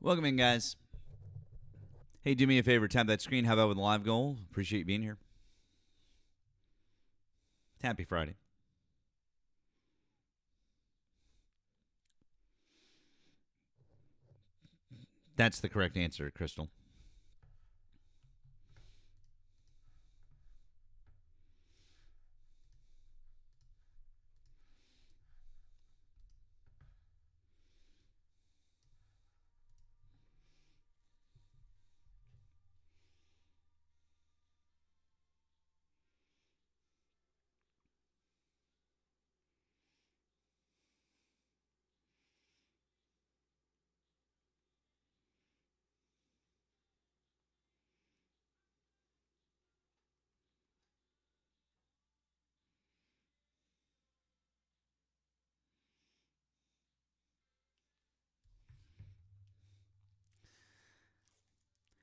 Welcome in, guys. Hey, do me a favor. Tap that screen. How about with a live goal? Appreciate you being here. Happy Friday. That's the correct answer, Crystal.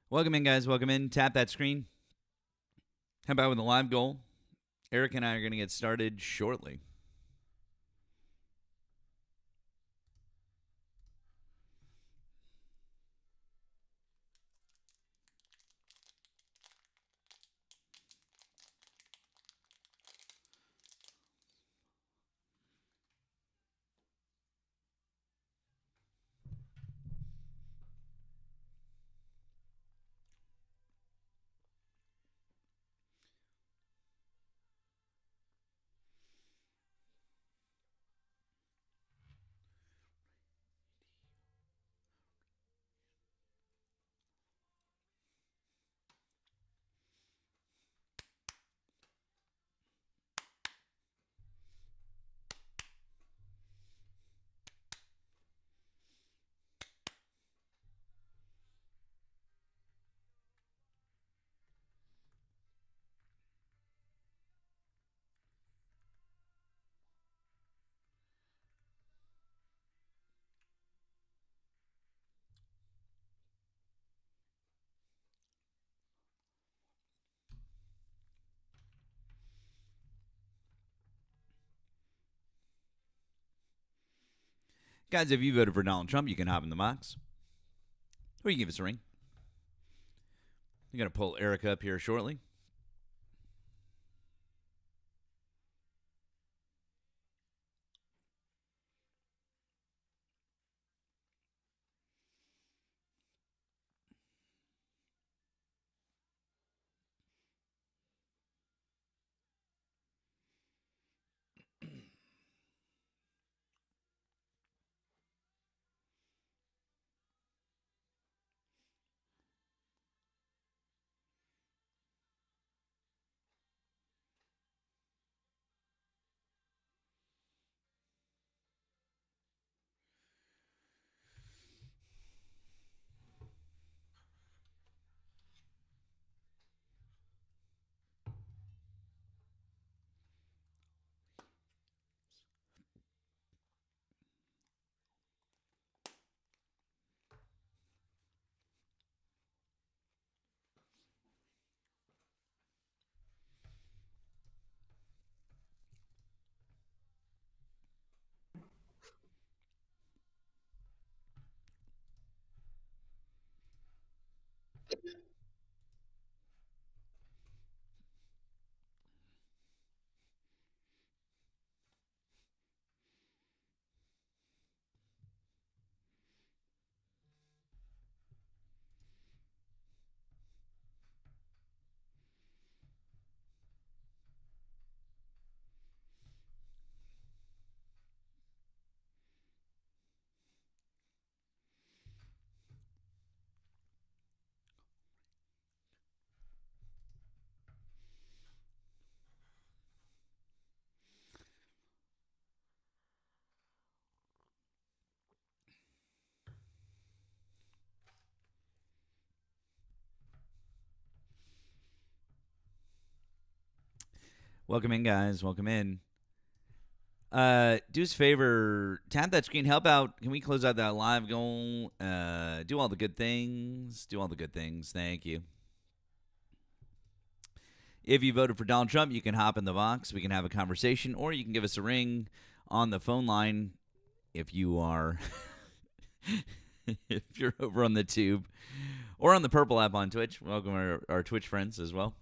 Welcome in, guys. Welcome in. Tap that screen. How about with a live goal? Erika and I are going to get started shortly. Guys, if you voted for Donald Trump, you can hop in the box. Or you can give us a ring. I'm going to pull Erika up here shortly. Welcome in, guys. Welcome in. Do us a favor. Tap that screen. Help out. Can we close out that live goal? Do all the good things. Do all the good things. Thank you. If you voted for Donald Trump, you can hop in the box. We can have a conversation, or you can give us a ring on the phone line if you are If you're over on the tube or on the Purple app on Twitch, welcome our Twitch friends as well.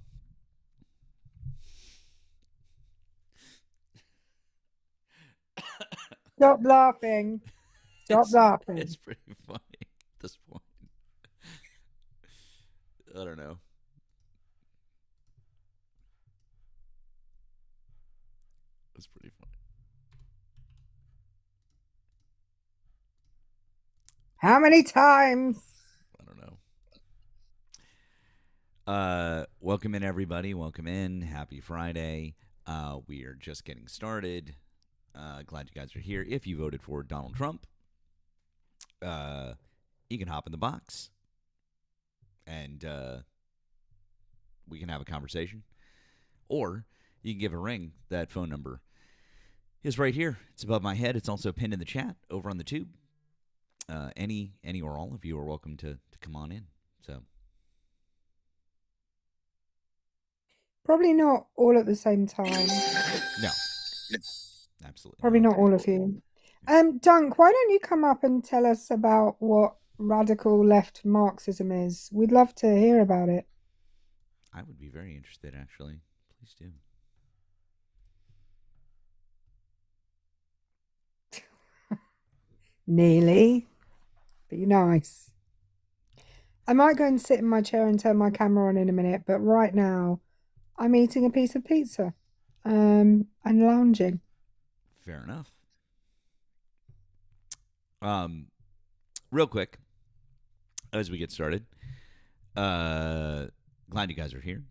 Stop laughing. Stop laughing. It's pretty funny at this point. I don't know. It's pretty funny. How many times? I don't know. Welcome in, everybody. Welcome in. Happy Friday. We are just getting started. Glad you guys are here. If you voted for Donald Trump, you can hop in the box and we can have a conversation. Or you can give a ring. That phone number is right here. It's above my head. It's also pinned in the chat over on the tube. Any or all of you are welcome to come on in. So Probably not all at the same time. no, absolutely Probably not all of you. Dunk, why don't you come up and tell us about what radical left Marxism is? We'd love to hear about it. I would be very interested, actually. Please do. Nearly. Be nice. I might go and sit in my chair and turn my camera on in a minute, but right now I'm eating a piece of pizza and lounging. Fair enough. Real quick, as we get started, glad you guys are here.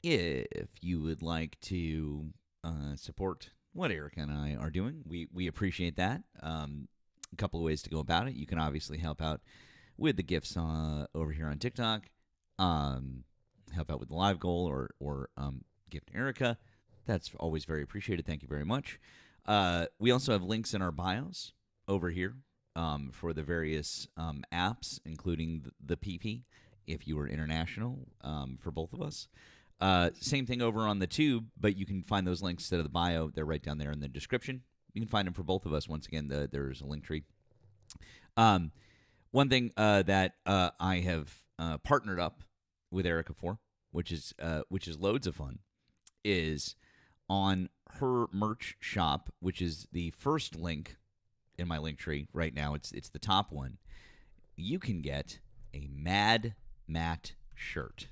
If you would like to support what Erika and I are doing, we appreciate that. A couple of ways to go about it. You can obviously help out with the gifts over here on TikTok. Help out with the live goal or gift Erika. That's always very appreciated. Thank you very much. We also have links in our bios over here for the various apps, including the PP, if you are international, for both of us. Same thing over on the tube, but you can find those links instead of the bio. They're right down there in the description. You can find them for both of us. Once again, there's a link tree. One thing that I have partnered up with Erika for, which is loads of fun, is on her merch shop, which is the first link in my link tree right now. It's the top one. You can get a Mad Matt shirt.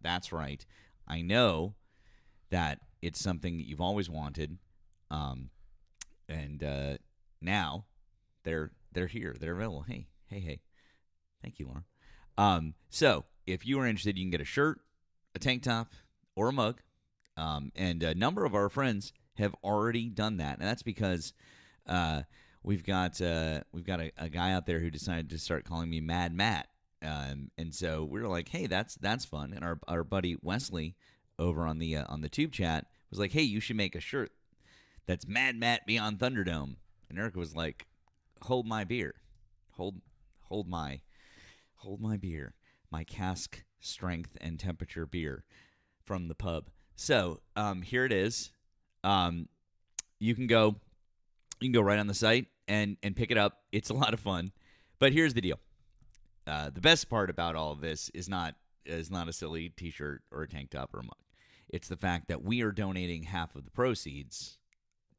That's right. I know that it's something that you've always wanted, and now they're here. They're available. Hey. Thank you, Laura. So if you are interested, you can get a shirt, a tank top, or a mug. And a number of our friends have already done that, and that's because we've got a guy out there who decided to start calling me Mad Matt. And so we were like, hey, that's fun. And our buddy Wesley over on the tube chat was like, hey, you should make a shirt that's Mad Matt Beyond Thunderdome. And Erika was like, hold my beer, hold my beer, my cask strength and temperature beer from the pub. So here it is. You can go right on the site and pick it up. It's a lot of fun. But here's the deal. The best part about all of this is not a silly T-shirt or a tank top or a mug. It's the fact that we are donating half of the proceeds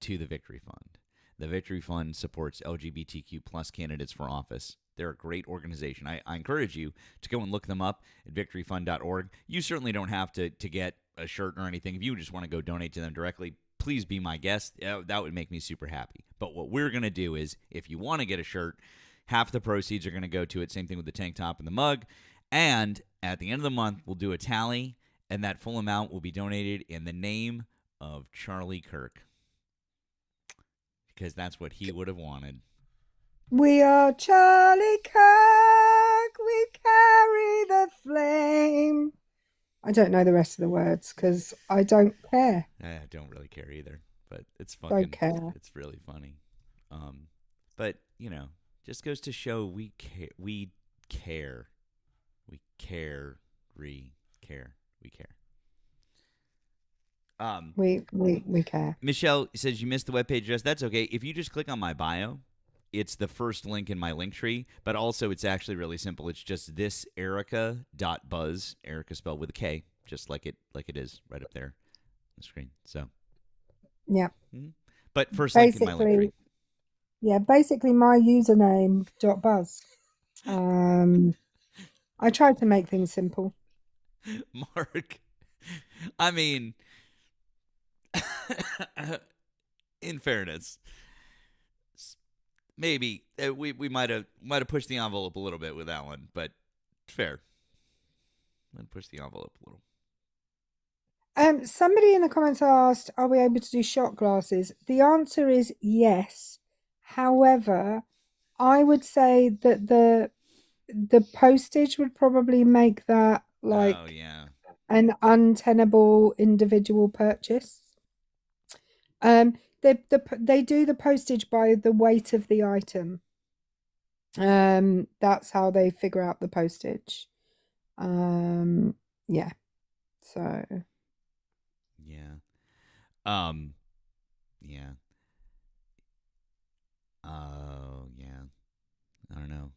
to the Victory Fund. The Victory Fund supports LGBTQ plus candidates for office. They're a great organization. I encourage you to go and look them up at victoryfund.org. You certainly don't have to get a shirt or anything. If you just want to go donate to them directly, please be my guest. That would make me super happy. But what we're going to do is, if you want to get a shirt, half the proceeds are going to go to it. Same thing with the tank top and the mug. And at the end of the month, we'll do a tally, and that full amount will be donated in the name of Charlie Kirk, because that's what he would have wanted. We are Charlie Kirk. We carry the flame. I don't know the rest of the words because I don't care. I don't really care either, but it's Don't fucking. care. It's really funny. But just goes to show we care. We care. We care. We care. We care. Michelle says you missed the webpage address. That's okay. If you just click on my bio it's the first link in my link tree, but also it's actually really simple. It's just this Erika.buzz, Erika spelled with a K, just like it is right up there on the screen. So, Yeah. But first link in my link tree. Basically my username .buzz. I tried to make things simple. Mark, I mean, in fairness, maybe we might have pushed the envelope a little bit with that one, but fair. I'd push the envelope a little. Somebody in the comments asked, "Are we able to do shot glasses?" The answer is yes. However, I would say that the postage would probably make that an untenable individual purchase. They do the postage by the weight of the item. That's how they figure out the postage. Yeah. So. Yeah. Yeah. Yeah. I don't know.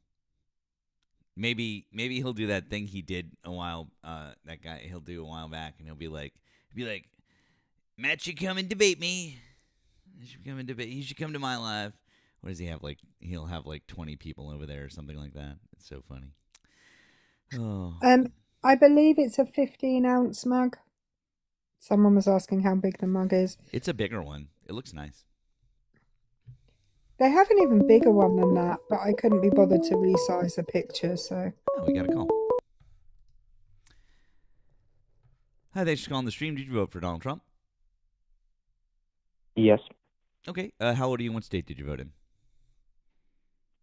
Maybe he'll do that thing he did a while. That guy he'll do a while back, and he'll be like, Matt should come and debate me. He should come and debate. He should come to my live. What does he have? Like he'll have like 20 people over there or something like that. It's so funny. Oh. I believe it's a 15-ounce mug. Someone was asking how big the mug is. It's a bigger one. It looks nice. They have an even bigger one than that, but I couldn't be bothered to resize the picture, so. Oh, we got a call. Hi, thanks for calling the stream. Did you vote for Donald Trump? Yes. Okay. How old are you? What state did you vote in?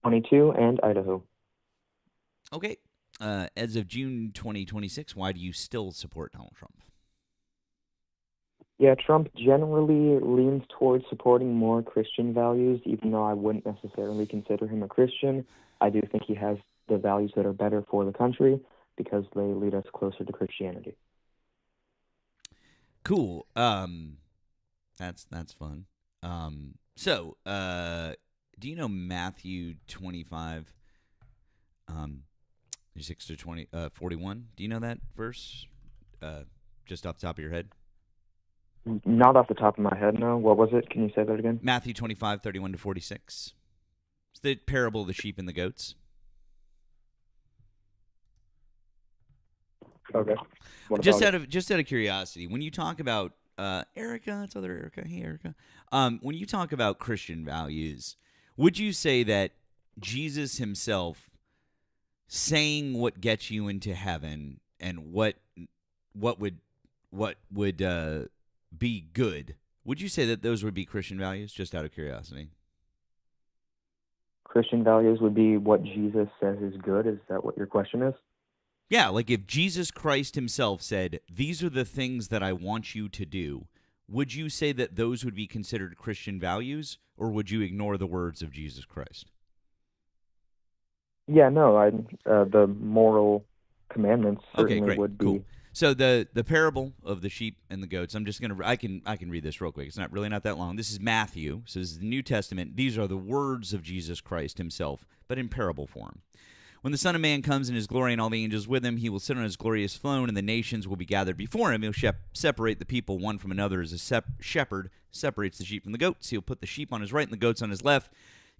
22 and Idaho. Okay. As of June 2026, why do you still support Donald Trump? Yeah, Trump generally leans towards supporting more Christian values, even though I wouldn't necessarily consider him a Christian. I do think he has the values that are better for the country because they lead us closer to Christianity. Cool. That's fun. So, do you know Matthew 25, 6 to 20, 41? Do you know that verse? Just off the top of your head? Not off the top of my head, no. What was it? Can you say that again? Matthew 25, 31 to 46. It's the parable of the sheep and the goats. Okay. Just out of curiosity, when you talk about Erika, it's other Erika. Hey, Erika. When you talk about Christian values, would you say that Jesus himself saying what gets you into heaven and what would be good? Would you say that those would be Christian values? Just out of curiosity. Christian values would be what Jesus says is good. Is that what your question is? Yeah, like if Jesus Christ himself said, "These are the things that I want you to do," would you say that those would be considered Christian values, or would you ignore the words of Jesus Christ? Yeah, no, the moral commandments certainly would be. Cool. So the parable of the sheep and the goats, I can read this real quick. It's not that long. This is Matthew. So this is the New Testament. These are the words of Jesus Christ himself, but in parable form. When the Son of Man comes in his glory and all the angels with him, he will sit on his glorious throne, and the nations will be gathered before him. He'll separate the people one from another as a shepherd separates the sheep from the goats. He'll put the sheep on his right and the goats on his left.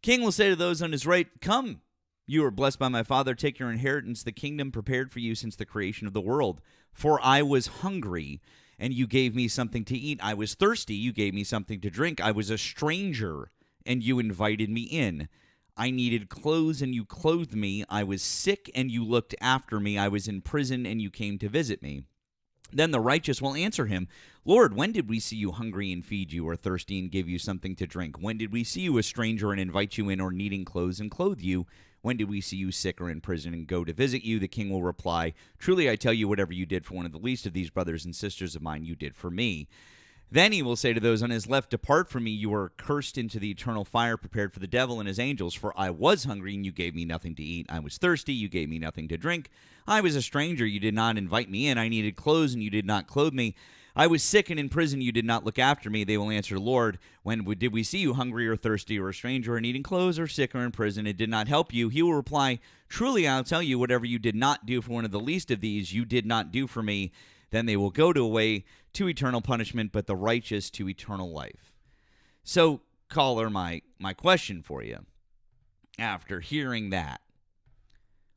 King will say to those on his right, "Come, you are blessed by my Father. Take your inheritance, the kingdom prepared for you since the creation of the world. For I was hungry, and you gave me something to eat. I was thirsty, you gave me something to drink. I was a stranger, and you invited me in. I needed clothes, and you clothed me. I was sick, and you looked after me. I was in prison, and you came to visit me." Then the righteous will answer him, "Lord, when did we see you hungry and feed you, or thirsty and give you something to drink? When did we see you a stranger and invite you in, or needing clothes and clothe you? When did we see you sick or in prison and go to visit you?" The king will reply, "Truly I tell you, whatever you did for one of the least of these brothers and sisters of mine, you did for me." Then he will say to those on his left, "Depart from me, you are cursed, into the eternal fire prepared for the devil and his angels. For I was hungry, and you gave me nothing to eat. I was thirsty, you gave me nothing to drink. I was a stranger, you did not invite me in. I needed clothes, and you did not clothe me. I was sick and in prison, you did not look after me. They will answer, Lord, when did we see you hungry or thirsty or a stranger or needing clothes or sick or in prison? It did not help you. He will reply, truly, I'll tell you, whatever you did not do for one of the least of these, you did not do for me. Then they will go away to eternal punishment, but the righteous to eternal life. So, caller, my question for you, after hearing that,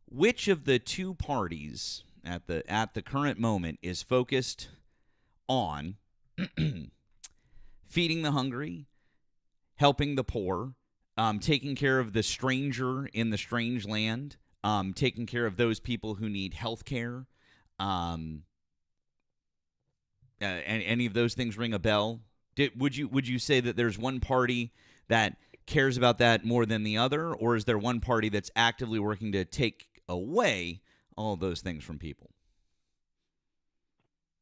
which of the two parties at the current moment is focused on feeding the hungry, helping the poor, taking care of the stranger in the strange land, taking care of those people who need health care? And any of those things ring a bell? Would you say that there's one party that cares about that more than the other, or is there one party that's actively working to take away all of those things from people?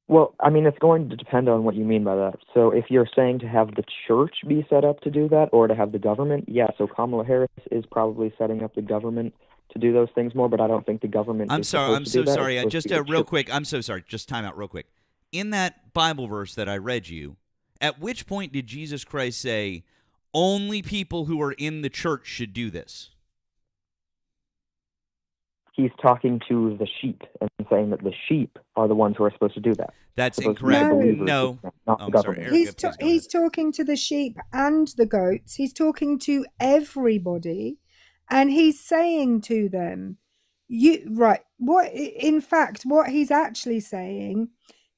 Well, I mean, it's going to depend on what you mean by that. So if you're saying to have the church be set up to do that or to have the government, yeah, so Kamala Harris is probably setting up the government to do those things more, but I don't think the government is supposed to do that. Sorry. It's supposed Just to be the real church. quick. I'm so sorry. Just time out real quick. In that Bible verse that I read you, at which point did Jesus Christ say, only people who are in the church should do this? He's talking to the sheep and saying that the sheep are the ones who are supposed to do that. That's Supposed to be the incorrect. believers, No. not Oh, the I'm sorry, government. Erika, please go He's ahead. talking to the sheep and the goats. He's talking to everybody, and he's saying to them, in fact, what he's actually saying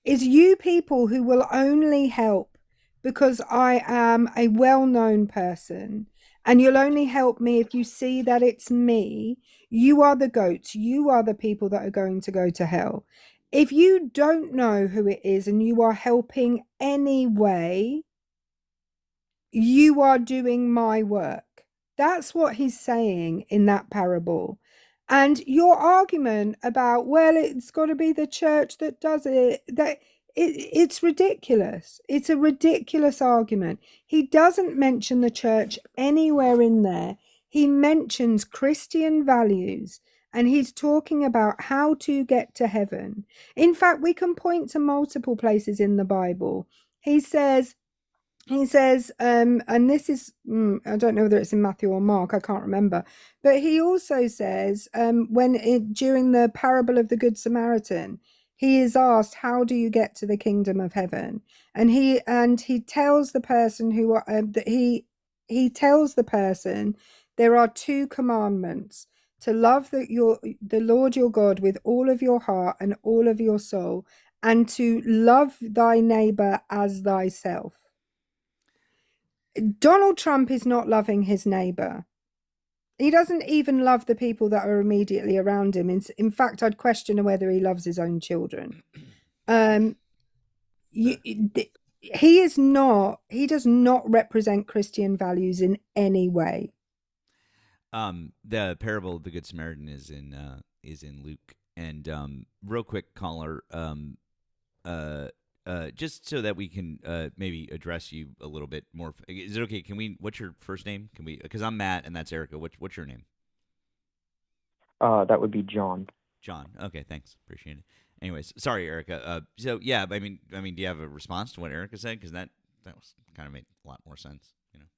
is, you people who will only help because I am a well-known person, and you'll only help me if you see that it's me. You are the goats. You are the people that are going to go to hell. If you don't know who it is and you are helping anyway, you are doing my work. That's what he's saying in that parable. And your argument about, well, it's got to be the church that does it, it's ridiculous. It's a ridiculous argument. He doesn't mention the church anywhere in there. He mentions Christian values, and he's talking about how to get to heaven. In fact, we can point to multiple places in the Bible. He says, and this is, I don't know whether it's in Matthew or Mark, I can't remember, but he also says, during the parable of the Good Samaritan, he is asked, how do you get to the kingdom of heaven? And he tells the person he tells the person there are two commandments: to love the Lord your God with all of your heart and all of your soul, and to love thy neighbor as thyself. Donald Trump is not loving his neighbor. He doesn't even love the people that are immediately around him. In fact, I'd question whether he loves his own children. He does not represent Christian values in any way. The parable of the Good Samaritan is in Luke. And real quick, caller, just so that we can maybe address you a little bit more. Is it okay? What's your first name? Because I'm Matt and that's Erika. What's your name? That would be John. John. Okay, thanks. Appreciate it. Anyways, sorry, Erika. So yeah, I mean, do you have a response to what Erika said? Because that was kind of made a lot more sense.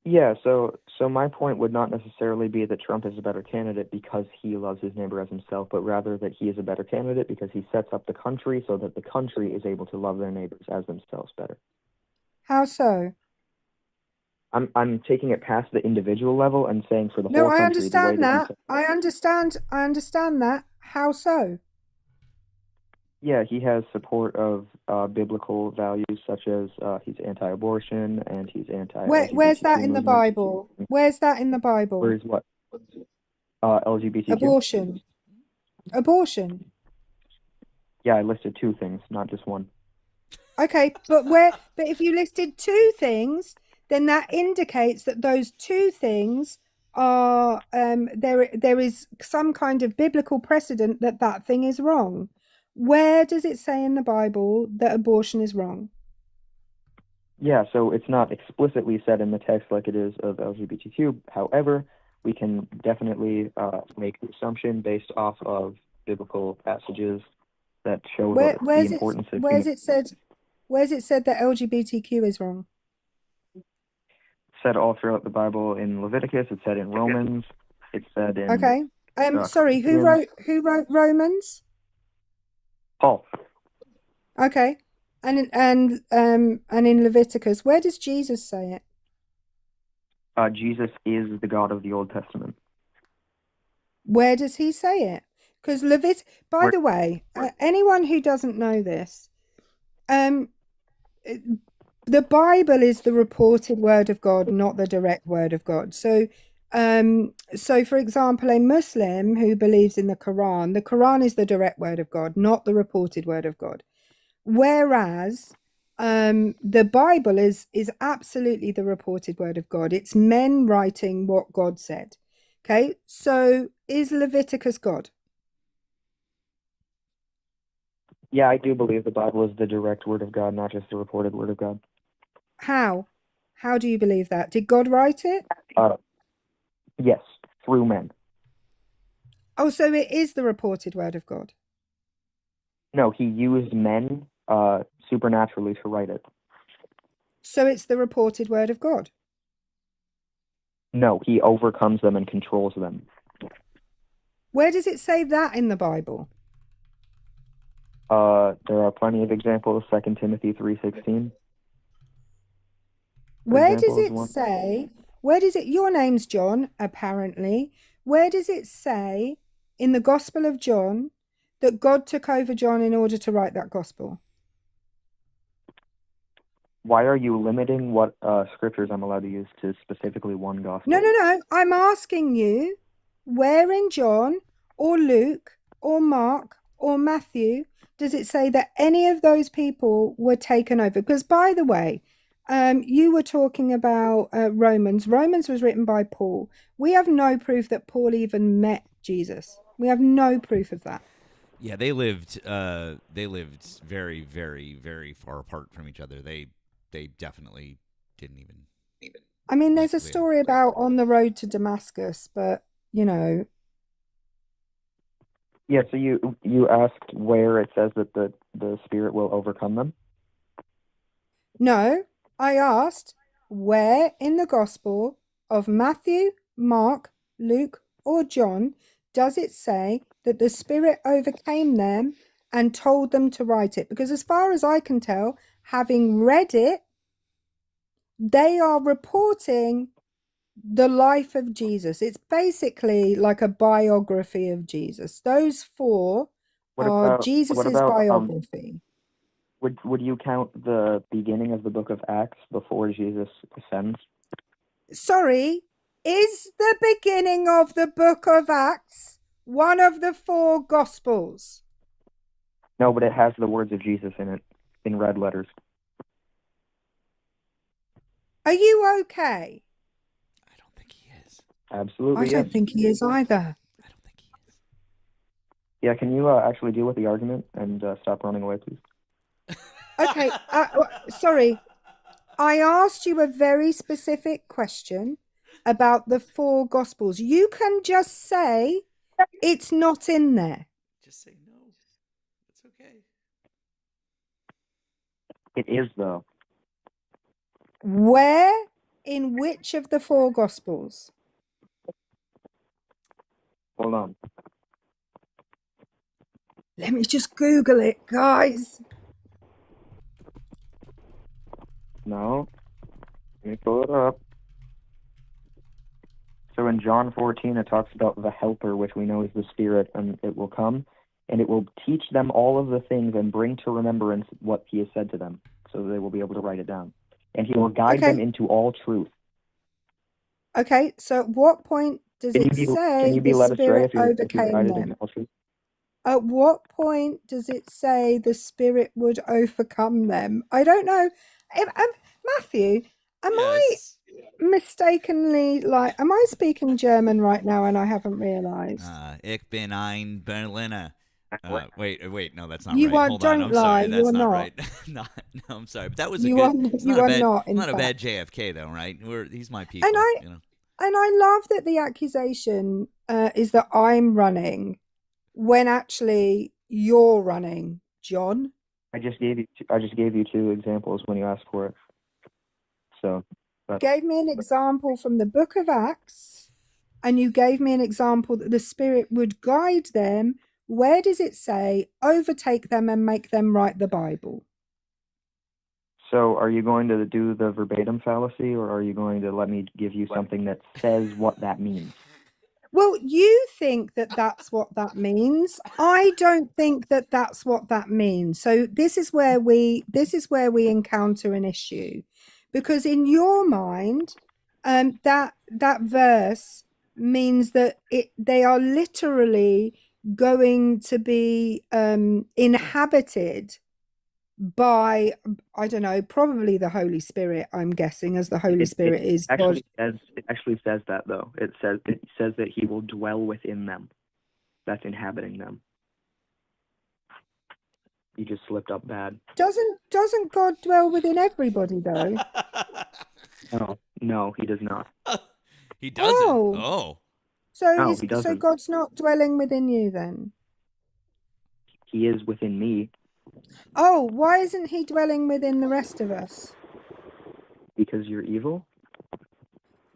Yeah, so my point would not necessarily be that Trump is a better candidate because he loves his neighbor as himself, but rather that he is a better candidate because he sets up the country so that the country is able to love their neighbors as themselves better. How so? I'm taking it past the individual level and saying for the No, whole country. I understand the way that. I understand that. How so? Yeah, he has support of biblical values such as he's anti-abortion and he's anti-LGBTQ Where's that in the movement. Bible? Where's that in the Bible? Where's what? LGBTQ? Abortion. Yeah, I listed two things, not just one. Okay, but if you listed two things, then that indicates that those two things are there is some kind of biblical precedent that thing is wrong. Where does it say in the Bible that abortion is wrong? Yeah, so it's not explicitly said in the text like it is of LGBTQ. However, we can definitely make the assumption based off of biblical passages that show the importance of where's it said? Where's it said that LGBTQ is wrong? Said all throughout the Bible in Leviticus. It's said in Romans. It's said in Okay. Sorry, Corinthians. who wrote Romans? Paul. Okay. And in Leviticus, where does Jesus say it? Jesus is the God of the Old Testament. Where does he say it? Because by the way, anyone who doesn't know this, the Bible is the reported word of God, not the direct word of God. So, for example, a Muslim who believes in the Quran is the direct word of God, not the reported word of God. Whereas the Bible is absolutely the reported word of God. It's men writing what God said. Okay, so is Leviticus God? Yeah, I do believe the Bible is the direct word of God, not just the reported word of God. How? How do you believe that? Did God write it? Yes, through men. Oh, so it is the reported word of God. No, he used men supernaturally to write it. So it's the reported word of God. No, he overcomes them and controls them. Where does it say that in the Bible? There are plenty of examples. 2 Timothy 3:16. Where does it say? Where does it? Your name's John, apparently. Where does it say in the Gospel of John that God took over John in order to write that gospel? Why are you limiting what scriptures I'm allowed to use to specifically one gospel? No. I'm asking you, where in John or Luke or Mark or Matthew does it say that any of those people were taken over? Because, by the way, you were talking about Romans. Romans was written by Paul. We have no proof that Paul even met Jesus. We have no proof of that. Yeah, they lived very, very, very far apart from each other. They definitely didn't even. I mean, there's a live. story about on the road to Damascus, but you know. Yeah, so you asked where it says that the Spirit will overcome them? No, I asked where in the Gospel of Matthew, Mark, Luke, or John does it say that the Spirit overcame them and told them to write it? Because as far as I can tell, having read it, they are reporting the life of Jesus. It's basically like a biography of Jesus. Those four are Jesus's biography. Would you count the beginning of the book of Acts before Jesus ascends? Sorry, is the beginning of the book of Acts one of the four Gospels? No, but it has the words of Jesus in it in red letters. Are you okay? I don't think he is. Absolutely, I don't think he is either. I don't think he is. Yeah, can you actually deal with the argument and stop running away, please? Okay, sorry. I asked you a very specific question about the four Gospels. You can just say it's not in there. Just say no. It's okay. It is, though. Where? In which of the four Gospels? Hold on. Let me just Google it, guys. No. Let me pull it up. So in John 14, it talks about the Helper, which we know is the Spirit, and it will come, and it will teach them all of the things and bring to remembrance what he has said to them, so they will be able to write it down. And he will guide them into all truth. Okay, so at what point does it say the Spirit overcame them? At what point does it say the Spirit would overcome them? I don't know. Matthew, am I mistakenly am I speaking German right now and I haven't realized? Ich bin ein Berliner. Wait, no, that's not You right. are, Hold on, don't I'm lie, sorry, that's you are not not. right. No, I'm sorry, but that was You a are, good. It's you not a are bad. not, in It's not a bad fact. JFK though, right? He's my people. And I love that the accusation is that I'm running when actually you're running, John. I just gave you two examples when you asked for it. So Gave me an example from the book of Acts, and you gave me an example that the Spirit would guide them. Where does it say overtake them and make them write the Bible? So are you going to do the verbatim fallacy, or are you going to let me give you something that says what that means? Well, you think that that's what that means. I don't think that that's what that means. So this is where we encounter an issue, because in your mind, that verse means that they are literally going to be inhabited by, I don't know, probably the Holy Spirit, I'm guessing, as the Holy Spirit is God. It actually says that, though. It says that he will dwell within them. That's inhabiting them. You just slipped up bad. Doesn't God dwell within everybody, though? No, he does not. He doesn't. Oh. So he doesn't. So God's not dwelling within you then? He is within me. Oh, why isn't he dwelling within the rest of us? Because you're evil.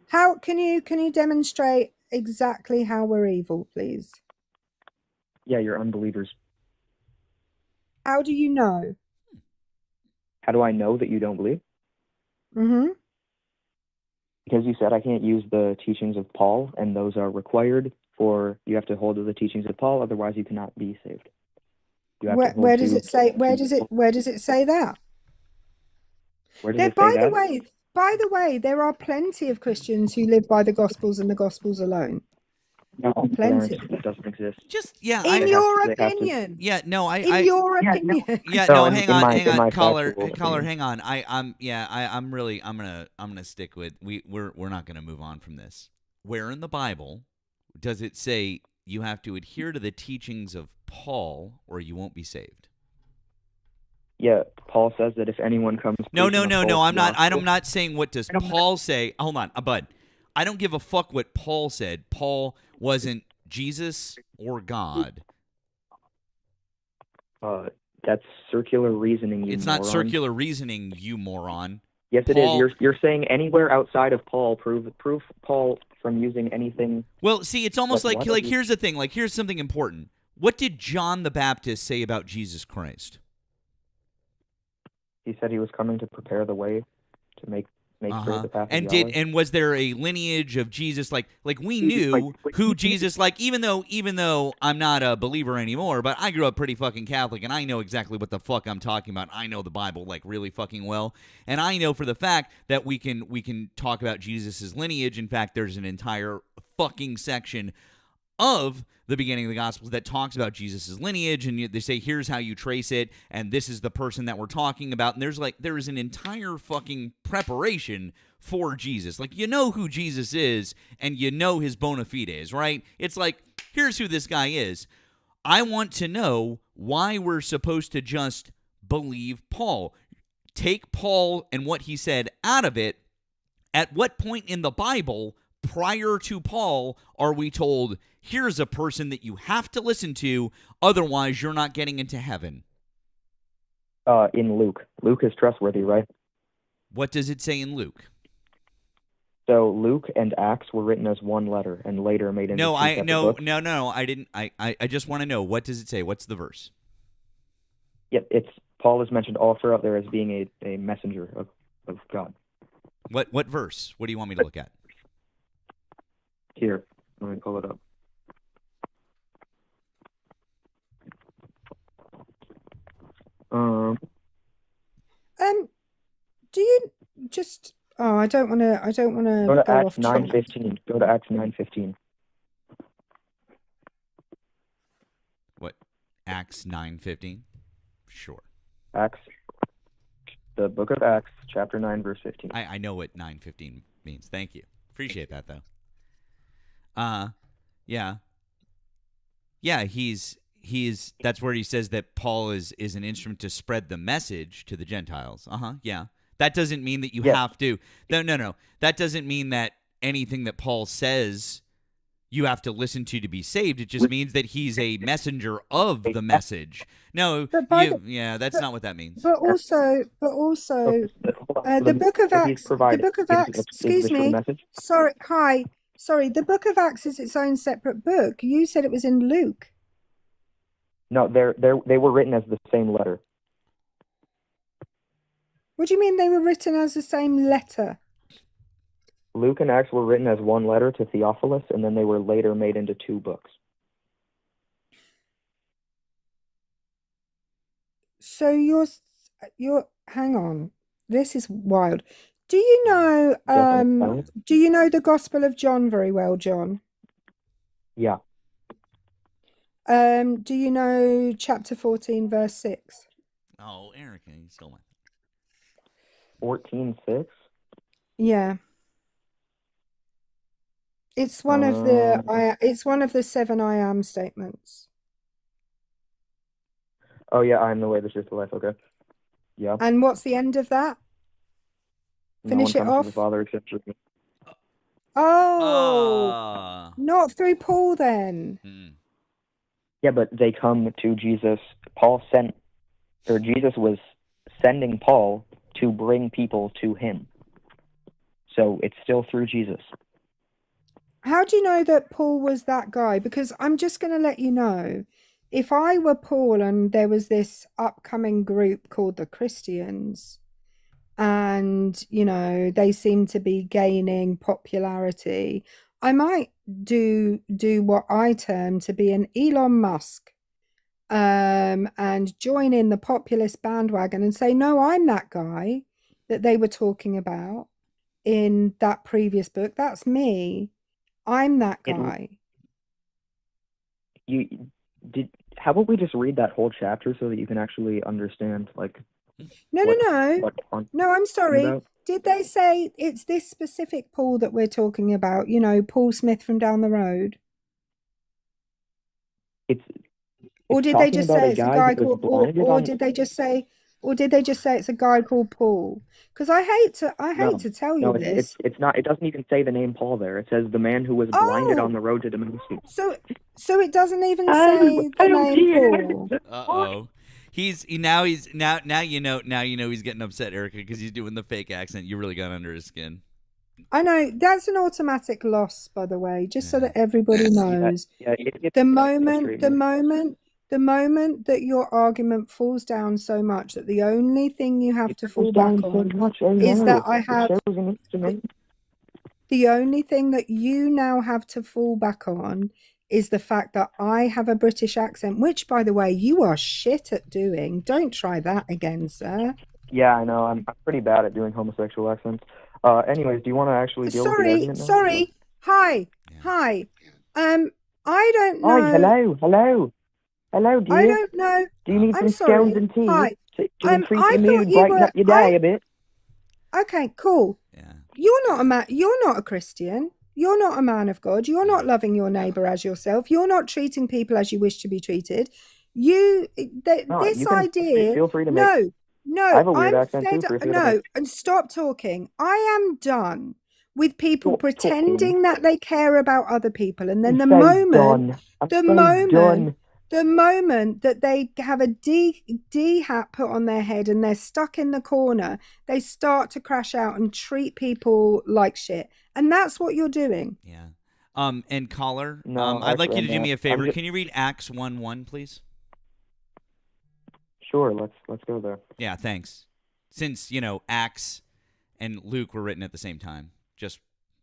How can you demonstrate exactly how we're evil, please? Yeah, you're unbelievers. How do you know? How do I know that you don't believe? Mm-hmm. Because you said I can't use the teachings of Paul, and those are required for you have to hold to the teachings of Paul, otherwise you cannot be saved. Where does it say that? Where does it say that? By the way, there are plenty of Christians who live by the Gospels and the Gospels alone. No, plenty. That doesn't exist. In your opinion. Yeah, no, in your opinion. Yeah, no, hang on, caller, hang on. I'm gonna stick with we're not gonna move on from this. Where in the Bible does it say you have to adhere to the teachings of Paul or you won't be saved? Yeah, Paul says that if anyone comes. No. I'm not saying what does Paul say. Hold on, bud. I don't give a fuck what Paul said. Paul wasn't Jesus or God. That's circular reasoning, you It's moron. not circular reasoning, you moron. Yes, Paul, it is. You're saying anywhere outside of Paul, prove Paul from using anything. Well, see, it's almost like here's the thing. Like, here's something important. What did John the Baptist say about Jesus Christ? He said he was coming to prepare the way to make straight the path of Yahweh. And was there a lineage of Jesus? Like we knew who Jesus. Like even though I'm not a believer anymore, but I grew up pretty fucking Catholic, and I know exactly what the fuck I'm talking about. I know the Bible like really fucking well, and I know for the fact that we can talk about Jesus's lineage. In fact, there's an entire fucking section of the beginning of the Gospels that talks about Jesus' lineage, and they say, here's how you trace it, and this is the person that we're talking about, and there is an entire fucking preparation for Jesus. Like, you know who Jesus is, and you know his bona fides, right? It's like, here's who this guy is. I want to know why we're supposed to just believe Paul. Take Paul and what he said out of it. At what point in the Bible, prior to Paul, are we told, here's a person that you have to listen to, otherwise you're not getting into heaven? In Luke. Luke is trustworthy, right? What does it say in Luke? So Luke and Acts were written as one letter and later made into two separate books. No, I didn't. I just want to know, what does it say? What's the verse? Yeah, Paul is mentioned all throughout there as being a messenger of God. What verse? What do you want me to look at? Here, let me pull it up. Do you just? Oh, I don't want to. Go to Acts 9:15. Go to Acts 9:15. What? Acts 9:15. Sure. Acts. The book of Acts, chapter 9, verse 15. I know what 9:15 means. Thank you. Appreciate that though. Yeah. He's that's where he says that Paul is an instrument to spread the message to the Gentiles. Yeah. That doesn't mean that you have to. No. That doesn't mean that anything that Paul says you have to listen to be saved. It just means that he's a messenger of the message. No, But by the, that's but, not what that means. but also, the Book of So he's Acts, the provided. Book of Jesus Acts. is Excuse this for the me. message? Sorry. The Book of Acts is its own separate book. You said it was in Luke. No, they were written as the same letter. What do you mean they were written as the same letter? Luke and Acts were written as one letter to Theophilus, and then they were later made into 2 books. So you're hang on. This is wild. Do you know do you know the Gospel of John very well, John? Yeah. Do you know chapter 14 verse 6? Oh, Erika, you stole my 14:6. Yeah. It's one of the 7 I am statements. Oh yeah, I am the way, the truth, the life. Okay. Yeah. And what's the end of that? Finish it No one comes off. to the Father except through me. Oh, not through Paul then. Yeah, but they come to Jesus. Jesus was sending Paul to bring people to him. So it's still through Jesus. How do you know that Paul was that guy? Because I'm just going to let you know, if I were Paul and there was this upcoming group called the Christians, and, you know, they seem to be gaining popularity, I might do what I term to be an Elon Musk, and join in the populist bandwagon and say, no, I'm that guy that they were talking about in that previous book. That's me. I'm that guy. How about we just read that whole chapter so that you can actually understand, like... No, I'm sorry. Did they say it's this specific Paul that we're talking about? You know, Paul Smith from down the road? Or did they just say it's a guy called Paul? Or did they just say it's a guy called Paul? Because I hate to tell you this. It's not. It doesn't even say the name Paul there. It says the man who was blinded on the road to Damascus. So it doesn't even say the name Paul. Uh-oh. Now you know he's getting upset, Erika, because he's doing the fake accent. You really got under his skin. I know that's an automatic loss, by the way, just so that everybody knows. The moment that your argument falls down so much that the only thing you have to fall back on is that I have the only thing that you now have to fall back on is the fact that I have a British accent, which, by the way, you are shit at doing. Don't try that again, sir. Yeah, I know. I'm pretty bad at doing homosexual accents. Anyways, do you want to actually deal with the argument now? Sorry. Hi. I don't know. Oh, hello, dear. I don't know. Do you need some scones and tea? Hi. To increase your mood, brighten up your day a bit? Okay, cool. Yeah. You're not a man. You're not a Christian. You're not a man of God. You're not loving your neighbor as yourself. You're not treating people as you wish to be treated. Feel free to make... No, I have a weird accent too. No, and stop talking. I am done with people pretending that they care about other people, and then the moment that they have a D hat put on their head and they're stuck in the corner, they start to crash out and treat people like shit, and that's what you're doing. Yeah. And caller, I'd like you to do me a favor. Can you read Acts 1:1, please? Sure, let's go there. Yeah, thanks. Since, Acts and Luke were written at the same time. Just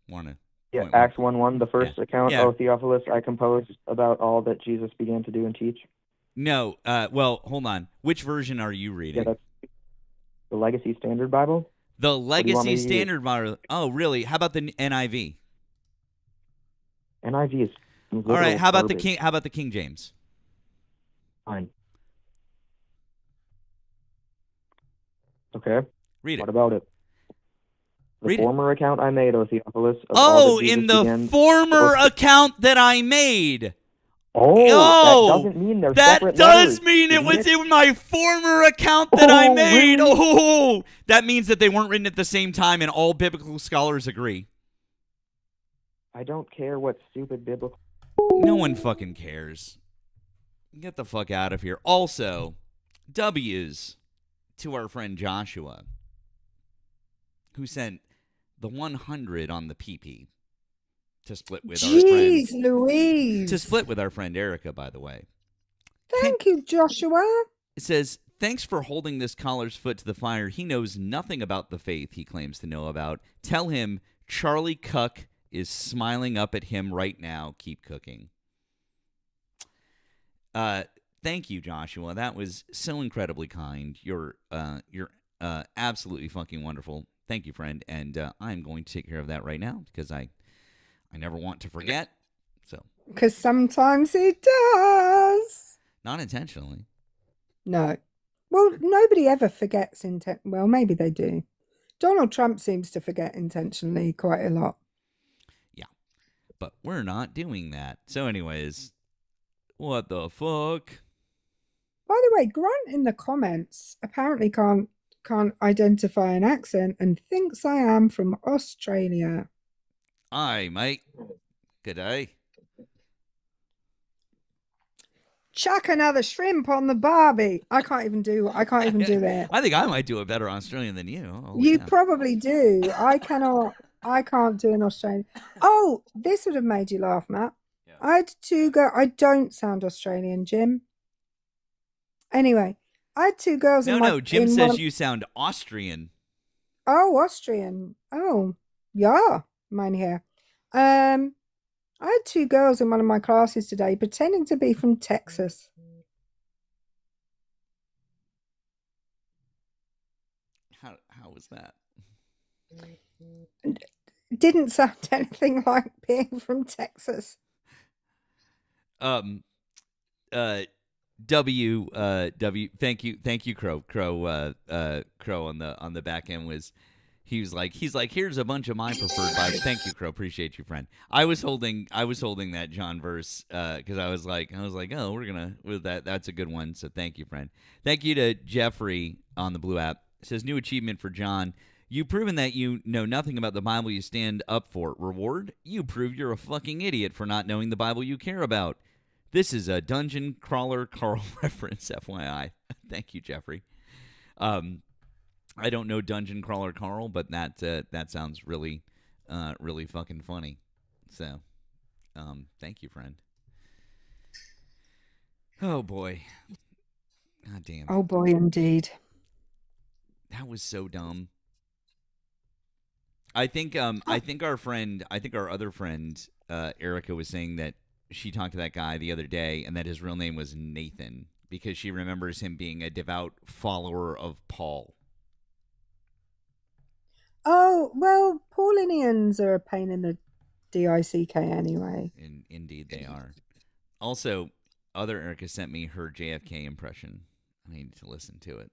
want to... Yeah, Acts 1:1, the first account, O Theophilus, I composed about all that Jesus began to do and teach. No, well, hold on. Which version are you reading? Yeah, that's the Legacy Standard Bible. The Legacy Standard Bible. Oh, really? How about the NIV? NIV is... All right, how about the King James? Fine. Okay. Read it. What about it? The former account I made, O Theophilus. In the former account that I made. Oh, that doesn't mean they're separate letters. Mean it was in my former account that I made. Really? Oh, that means that they weren't written at the same time, and all biblical scholars agree. I don't care what stupid biblical. No one fucking cares. Get the fuck out of here. Also, W's to our friend Joshua, who sent the 100 on the PP to split with our friend. Jeez Louise. To split with our friend Erika, by the way. Thank you, Joshua. It says, thanks for holding this collar's foot to the fire. He knows nothing about the faith he claims to know about. Tell him Charlie Cuck is smiling up at him right now. Keep cooking. Thank you, Joshua. That was so incredibly kind. You're absolutely fucking wonderful. Thank you, friend. And I'm going to take care of that right now because I never want to forget. So, because sometimes it does. Not intentionally. No. Well, nobody ever forgets well, maybe they do. Donald Trump seems to forget intentionally quite a lot. Yeah. But we're not doing that. So anyways, what the fuck? By the way, Grant in the comments apparently can't identify an accent and thinks I am from Australia. Aye, mate. Good day. Chuck another shrimp on the barbie. I can't even do it. I think I might do a better Australian than you. You probably do. I can't do an Australian. Oh, this would have made you laugh, Matt. Yeah. I had two girls. I don't sound Australian, Jim. Anyway, I had two girls. No, Jim says you sound Austrian. Oh, Austrian. Oh, yeah, mine here. I had two girls in one of my classes today pretending to be from Texas. How was that? Didn't sound anything like being from Texas. W thank you Crow on the back end was he's like here's a bunch of my preferred Bible. Thank you, Crow, appreciate you, friend. I was holding that John verse because I was like oh, we're gonna with that's a good one, so thank you, friend. Thank you to Jeffrey on the Blue app. It says new achievement for John. You've proven that you know nothing about the Bible you stand up for. Reward? You prove you're a fucking idiot for not knowing the Bible you care about. This is a Dungeon Crawler Carl reference, FYI. Thank you, Jeffrey. I don't know Dungeon Crawler Carl, but that sounds really fucking funny. So, thank you, friend. Oh boy. God damn. Oh boy, indeed. That was so dumb. I think our other friend, Erika, was saying that she talked to that guy the other day and that his real name was Nathan because she remembers him being a devout follower of Paul. Oh, well, Paulinians are a pain in the dick anyway. Indeed they are. Also, other Erika sent me her JFK impression. I need to listen to it.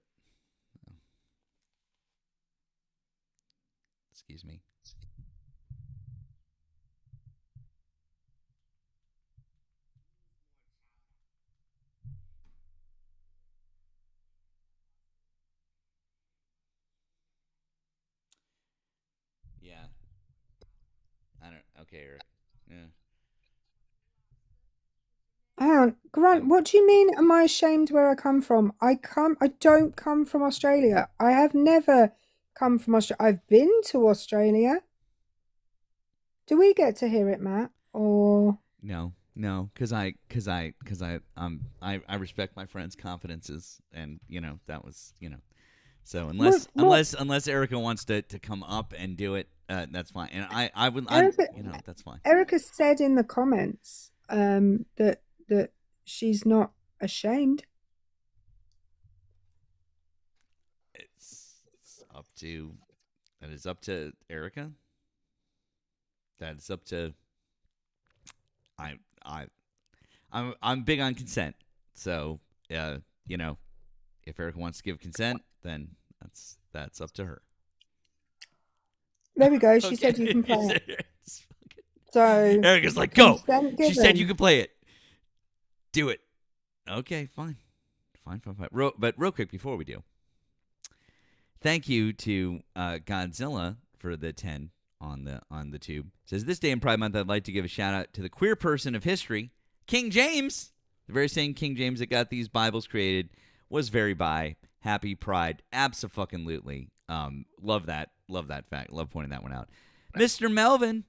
Excuse me. Yeah. I don't. Okay, Eric. Yeah. Grant, what do you mean? Am I ashamed where I come from? I don't come from Australia. I have never come from Australia. I've been to Australia. Do we get to hear it, Matt? Or no, because I respect my friend's confidences, and that was So unless Erika wants to come up and do it, that's fine, and I would that's fine. Erika said in the comments that she's not ashamed. It's up to that is up to Erika. That's up to I'm big on consent. So if Erika wants to give consent, then that's up to her. There we go. She said you can play it. So Erika's like, go. She said you can play it. Do it. Okay, fine. But real quick before we do, thank you to Godzilla for the 10 on the tube. It says, this day in Pride Month, I'd like to give a shout out to the queer person of history, King James. The very same King James that got these Bibles created was very bi. Happy Pride. Abso-fucking-lutely. Love that. Love that fact. Love pointing that one out. Mr. Melvin,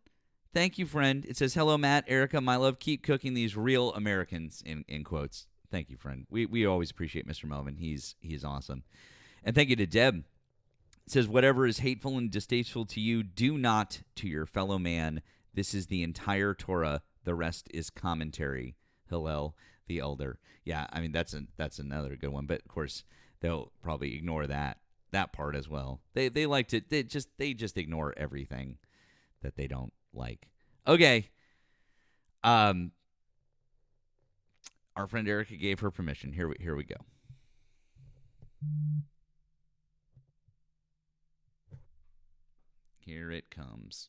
thank you, friend. It says, hello, Matt, Erika, my love. Keep cooking these real Americans, in quotes. Thank you, friend. We always appreciate Mr. Melvin. He's awesome. And thank you to Deb. It says, whatever is hateful and distasteful to you, do not to your fellow man. This is the entire Torah. The rest is commentary. Hillel the elder. Yeah, I mean, that's another good one. But, of course, they'll probably ignore that part as well. They like to they just ignore everything that they don't like. Okay. Our friend Erika gave her permission. Here we go. Here it comes.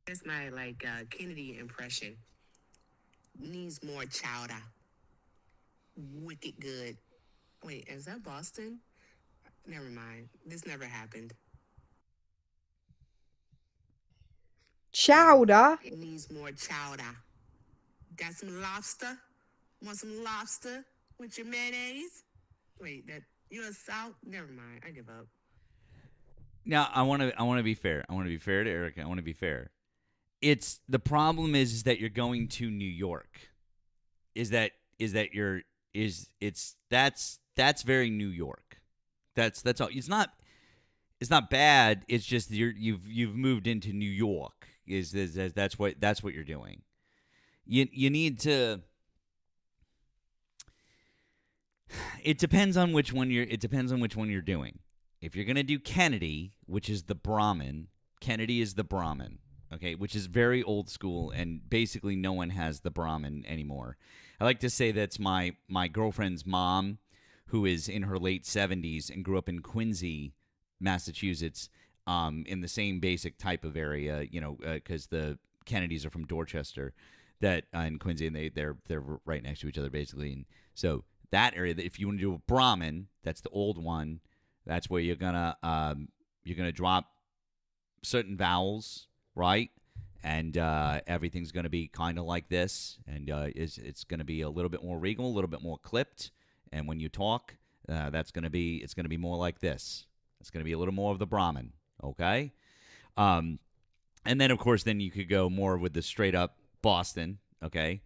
That's my Kennedy impression. Needs more chowder. Wicked good. Wait, is that Boston? Never mind. This never happened. Chowder? It needs more chowder. Got some lobster? Want some lobster with your mayonnaise? Wait, you're a South? Never mind. I give up. Now, I want to be fair. I want to be fair to Erika. I want to be fair. It's the problem is that you're going to New York. That's very New York. That's all. It's not bad. It's just you've moved into New York. That's what you're doing. You need to. It depends on which one you're doing. If you're gonna do Kennedy, which is the Brahmin, Kennedy is the Brahmin. Okay, which is very old school, and basically no one has the Brahmin anymore. I like to say that's my girlfriend's mom, who is in her late 70s and grew up in Quincy, Massachusetts, in the same basic type of area, because the Kennedys are from Dorchester, that in Quincy, and they're right next to each other basically. And so that area, if you want to do a Brahmin, that's the old one. That's where you're gonna drop certain vowels. Right, and everything's going to be kind of like this, and it's going to be a little bit more regal, a little bit more clipped, and when you talk, it's going to be more like this. It's going to be a little more of the Brahmin, okay? And then of course, then you could go more with the straight up Boston, okay?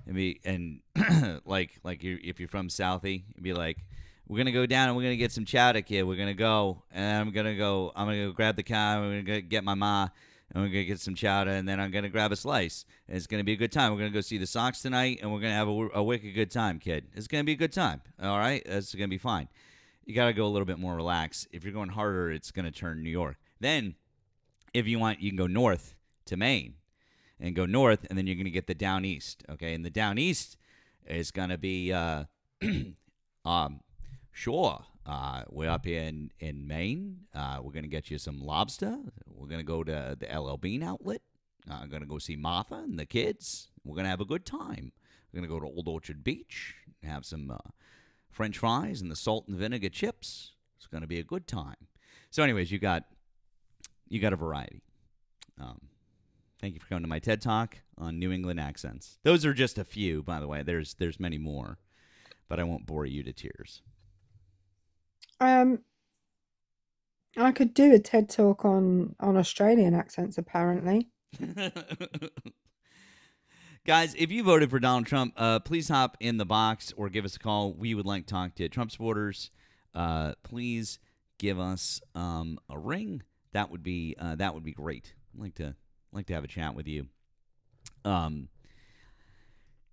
And if you're from Southie, you'd be like, we're gonna go down and we're gonna get some chowder, kid. We're gonna go, and I'm gonna go grab the car. We're gonna get my ma. And we're going to get some chowder, and then I'm going to grab a slice. And it's going to be a good time. We're going to go see the Sox tonight, and we're going to have a wicked good time, kid. It's going to be a good time, all right? That's going to be fine. You got to go a little bit more relaxed. If you're going harder, it's going to turn New York. Then, if you want, you can go north to Maine and go north, and then you're going to get the down east, okay? And the down east is going to be, sure. We're up here in Maine. We're going to get you some lobster. We're going to go to the LL Bean outlet. I'm going to go see Martha and the kids. We're going to have a good time. We're going to go to Old Orchard Beach, have some French fries and the salt and vinegar chips. It's going to be a good time. So anyways, you got a variety. Thank you for coming to my TED Talk on New England accents. Those are just a few, by the way. There's many more, but I won't bore you to tears. I could do a TED Talk on Australian accents, apparently. Guys, if you voted for Donald Trump, please hop in the box or give us a call. We would like to talk to Trump supporters. Please give us a ring. That would be great. I'd like to have a chat with you.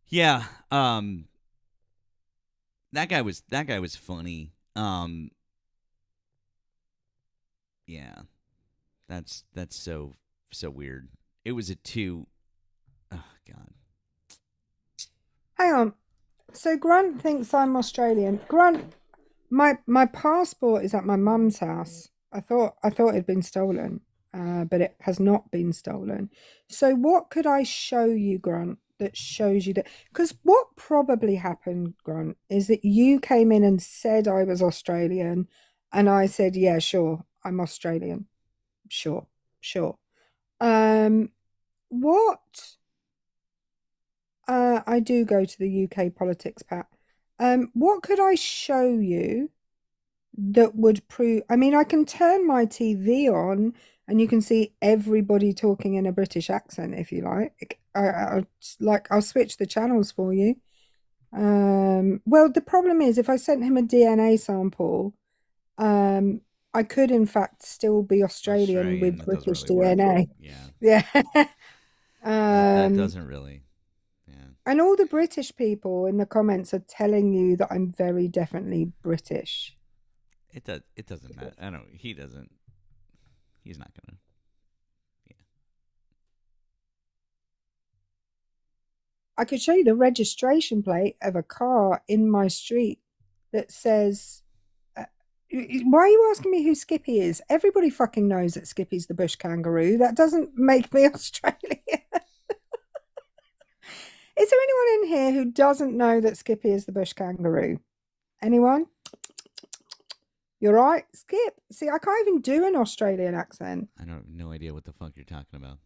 Yeah. That guy was funny. Yeah. That's so weird. It was a 2. Oh God. Hang on. So Grant thinks I'm Australian. Grant, my passport is at my mum's house. I thought it'd been stolen. but it has not been stolen. So what could I show you, Grant, that shows you that? Because what probably happened, Grant, is that you came in and said I was Australian, and I said, yeah, sure, I'm Australian. Sure, sure. What I do go to the UK politics, Pat. What could I show you that would prove? I mean, I can turn my TV on and you can see everybody talking in a British accent if you like. I'll switch the channels for you. Well, the problem is if I sent him a DNA sample, I could in fact still be Australian with that doesn't British really work. DNA. Yeah. Yeah. That doesn't really. Yeah. And all the British people in the comments are telling you that I'm very definitely British. It doesn't matter. I don't. He doesn't. He's not gonna. Yeah. I could show you the registration plate of a car in my street that says. Why are you asking me who Skippy is? Everybody fucking knows that Skippy's the bush kangaroo. That doesn't make me Australian. Is there anyone in here who doesn't know that Skippy is the bush kangaroo? Anyone? You're right, Skip. See, I can't even do an Australian accent. I don't have no idea what the fuck you're talking about.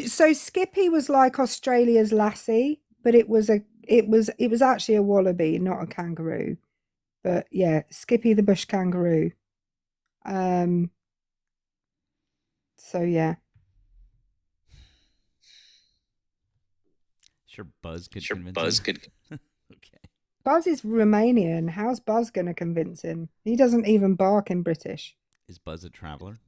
So Skippy was like Australia's lassie, but it was actually a wallaby, not a kangaroo. But yeah, Skippy the bush kangaroo. So yeah. Sure, Buzz could convince him. Okay. Buzz is Romanian. How's Buzz going to convince him? He doesn't even bark in British. Is Buzz a traveler?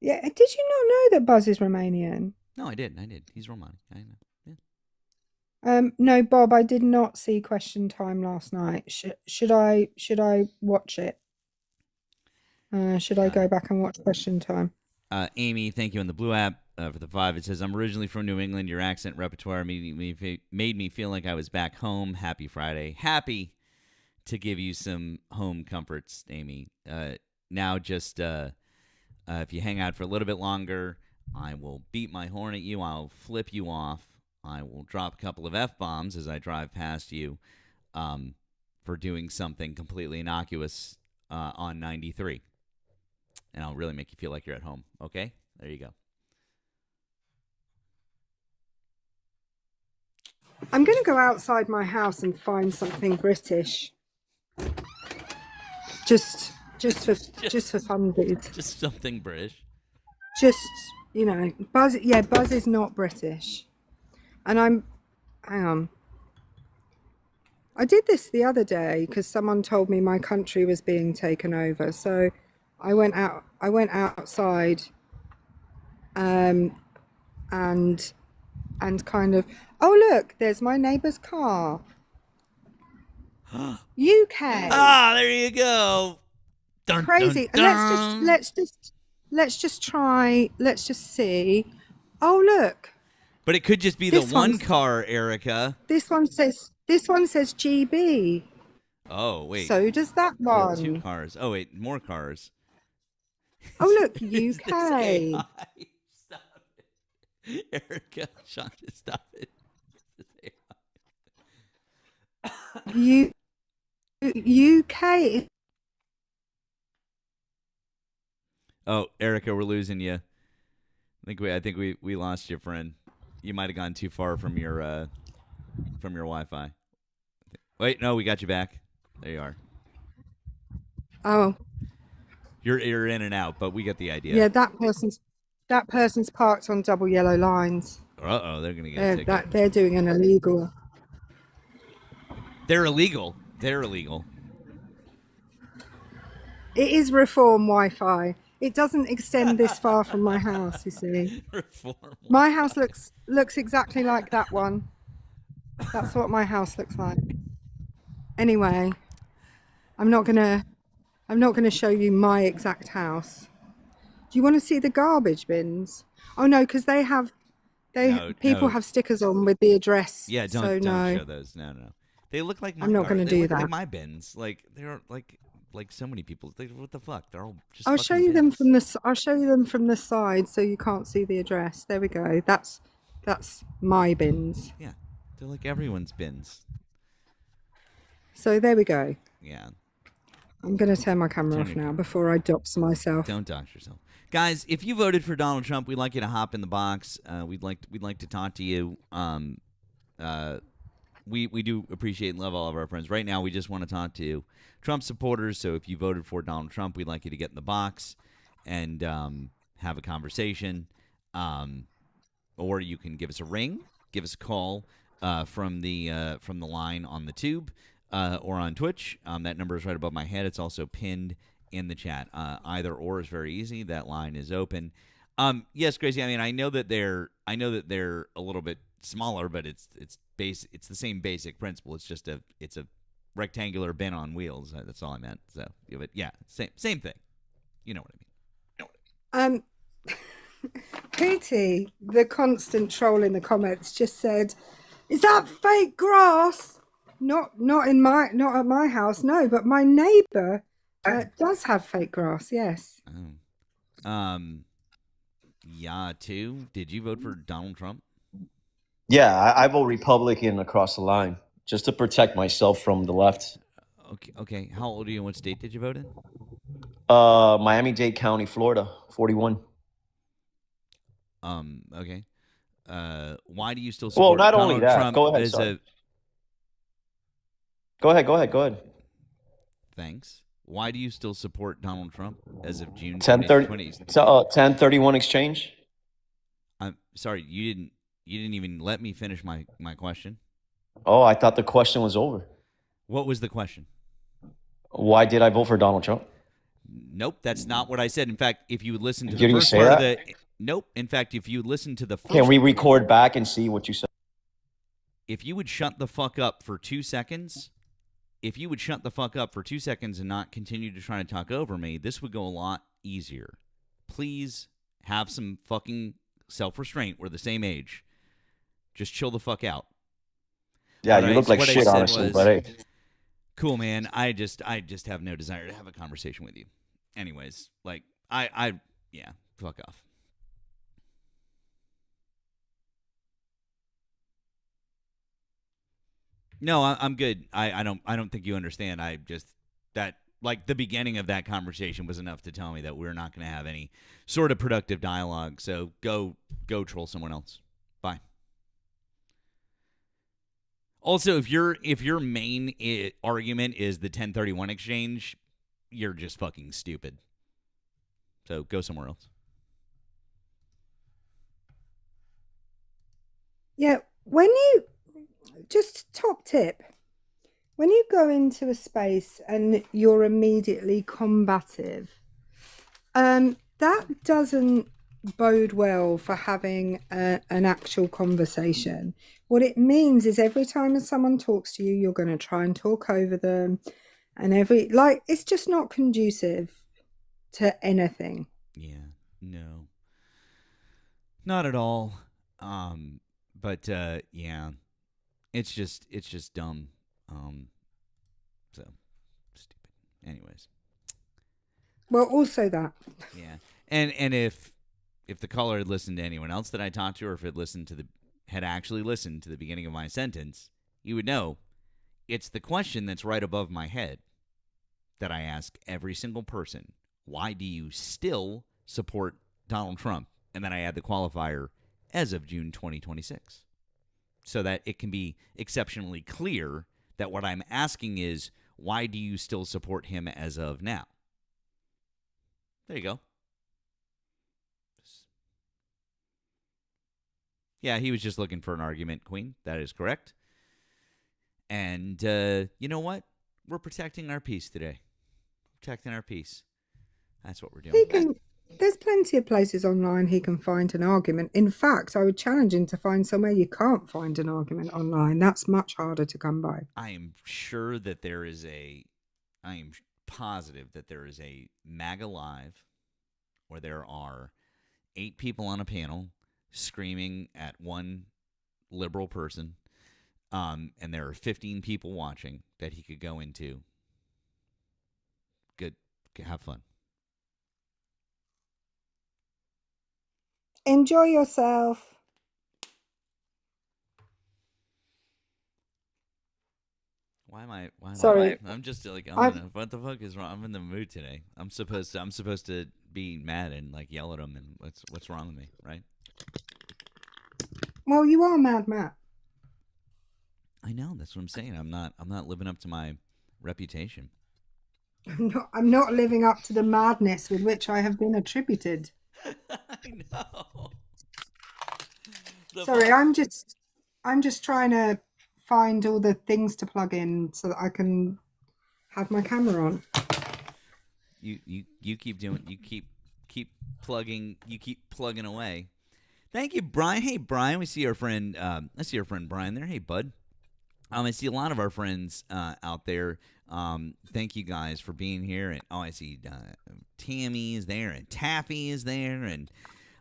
Yeah. Did you not know that Buzz is Romanian? No, I did. He's Romani. I know. Yeah. No, Bob, I did not see Question Time last night. Should I watch it? Should I go back and watch Question Time? Amy, thank you on the Blue app for the 5. It says, I'm originally from New England. Your accent repertoire made me feel like I was back home. Happy Friday. Happy to give you some home comforts, Amy. Now just if you hang out for a little bit longer, I will beat my horn at you. I'll flip you off. I will drop a couple of F-bombs as I drive past you for doing something completely innocuous on 93. And I'll really make you feel like you're at home. Okay? There you go. I'm going to go outside my house and find something British. Just for fun, dude. Just something British. Just, Buzz. Yeah, Buzz is not British. And hang on. I did this the other day because someone told me my country was being taken over. So I went outside, and kind of, oh look, there's my neighbour's car. UK. Ah, there you go. Dun, Crazy. dun, dun. And let's just see. Oh look. But it could just be This the one one's- car, Erika. This one says GB. Oh, wait. So does that one. 2 cars. Oh, wait, more cars. Oh look, Is this AI? UK. Stop it. Erika, Sean, just stop it. UK. Oh, Erika, we're losing you. I think we lost you, friend. You might have gone too far from your Wi-Fi. Wait, no, we got you back. There you are. Oh You're in and out, but we get the idea. yeah, that person's parked on double yellow lines. Uh-oh, they're gonna get a ticket. They're doing an illegal. They're illegal. They're illegal. It is reform Wi-Fi. It doesn't extend this far from my house, you see. Reform. My house looks exactly like that one. That's what my house looks like. Anyway, I'm not gonna show you my exact house. Do you want to see the garbage bins? Oh no, because people have stickers on with the address. Yeah, don't no. show those. No. They look like I'm not gonna do look that. Like my bins. Like they're like like so many people. Like, what the fuck? They're all just. I'll fucking show you them bins. from the. I'll show you them from the side, so you can't see the address. There we go. That's my bins. Yeah, they're like everyone's bins. So there we go. Yeah. I'm going to turn my camera Turn off your now camera. before I dox myself. Don't dox yourself, guys. If you voted for Donald Trump, we'd like you to hop in the box. We'd like to talk to you. We do appreciate and love all of our friends. Right now, we just want to talk to Trump supporters. So if you voted for Donald Trump, we'd like you to get in the box and have a conversation. Or you can give us a ring, give us a call from the line on the tube or on Twitch. That number is right above my head. It's also pinned in the chat. Either or is very easy. That line is open. Yes, Gracie. I mean, I know that they're a little bit smaller, but it's the same basic principle. It's just a rectangular bin on wheels. That's all I meant. So, but yeah, same thing. You know what I mean. Katie, the constant troll in the comments, just said, "Is that fake grass?" Not at my house, no. But my neighbour does have fake grass. Yes. Oh. Yeah, too. Did you vote for Donald Trump? Yeah, I vote Republican across the line just to protect myself from the left. Okay. How old are you and what state did you vote in? Miami-Dade County, Florida, 41. Okay. Why do you still support not Donald only that. Trump Go ahead, as sorry. a... Go ahead. Thanks. Why do you still support Donald Trump as of June 1030, 1031 exchange? I'm sorry, you didn't even let me finish my question. Oh, I thought the question was over. What was the question? Why did I vote for Donald Trump? Nope, that's not what I said. In fact, if you would listen to the Didn't you first say part of that? nope. In fact, if you listen to the first... Can we record back and see what you said? If you would shut the fuck up for 2 seconds, and not continue to try to talk over me, this would go a lot easier. Please have some fucking self-restraint. We're the same age. Just chill the fuck out. Yeah, you look like shit, honestly, but hey. Cool, man. I just have no desire to have a conversation with you. Anyways, like, yeah, fuck off. No, I'm good. I don't think you understand. I just that like the beginning of that conversation was enough to tell me that we're not going to have any sort of productive dialogue. So go troll someone else. Bye. Also, if your main argument is the 1031 exchange, you're just fucking stupid. So go somewhere else. Yeah, when you just top tip, when you go into a space and you're immediately combative, that doesn't bode well for having an actual conversation. What it means is every time someone talks to you, you're going to try and talk over them, and it's just not conducive to anything. Yeah, no, not at all. But yeah, it's just dumb. So stupid. Anyways. Well, also that. Yeah, and if the caller had listened to anyone else that I talked to, or if it had actually listened to the beginning of my sentence, you would know it's the question that's right above my head that I ask every single person. Why do you still support Donald Trump? And then I add the qualifier as of June 2026. So that it can be exceptionally clear that what I'm asking is, why do you still support him as of now? There you go. Yeah, he was just looking for an argument, Queen. That is correct. And you know what? We're protecting our peace today. Protecting our peace. That's what we're doing. There's plenty of places online he can find an argument. In fact, I would challenge him to find somewhere you can't find an argument online. That's much harder to come by. I am positive that there is a MAGA Live where there are 8 people on a panel screaming at one liberal person, and there are 15 people watching that he could go into have fun. Enjoy yourself. Why am I? Sorry. I'm just like, what the fuck is wrong? I'm in the mood today. I'm supposed to be mad and like yell at him and what's wrong with me, right? Well, you are Mad Matt. I know. That's what I'm saying. I'm not living up to my reputation. I'm not living up to the madness with which I have been attributed. I know. Sorry, I'm just trying to find all the things to plug in so that I can have my camera on. You keep doing. You keep plugging. You keep plugging away. Thank you, Brian. Hey, Brian. We see our friend. I see our friend Brian there. Hey, bud. I see a lot of our friends out there. Thank you guys for being here. And I see Tammy is there, and Taffy is there, and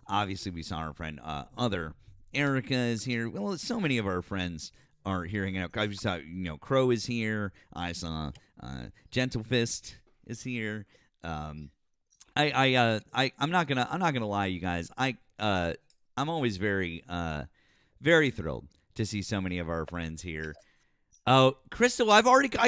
obviously we saw our friend other Erika is here. Well, so many of our friends are here hanging out. I saw Crow is here. I saw Gentle Fist is here. I'm not gonna lie, you guys. I'm always very thrilled to see so many of our friends here. Oh, Crystal, I've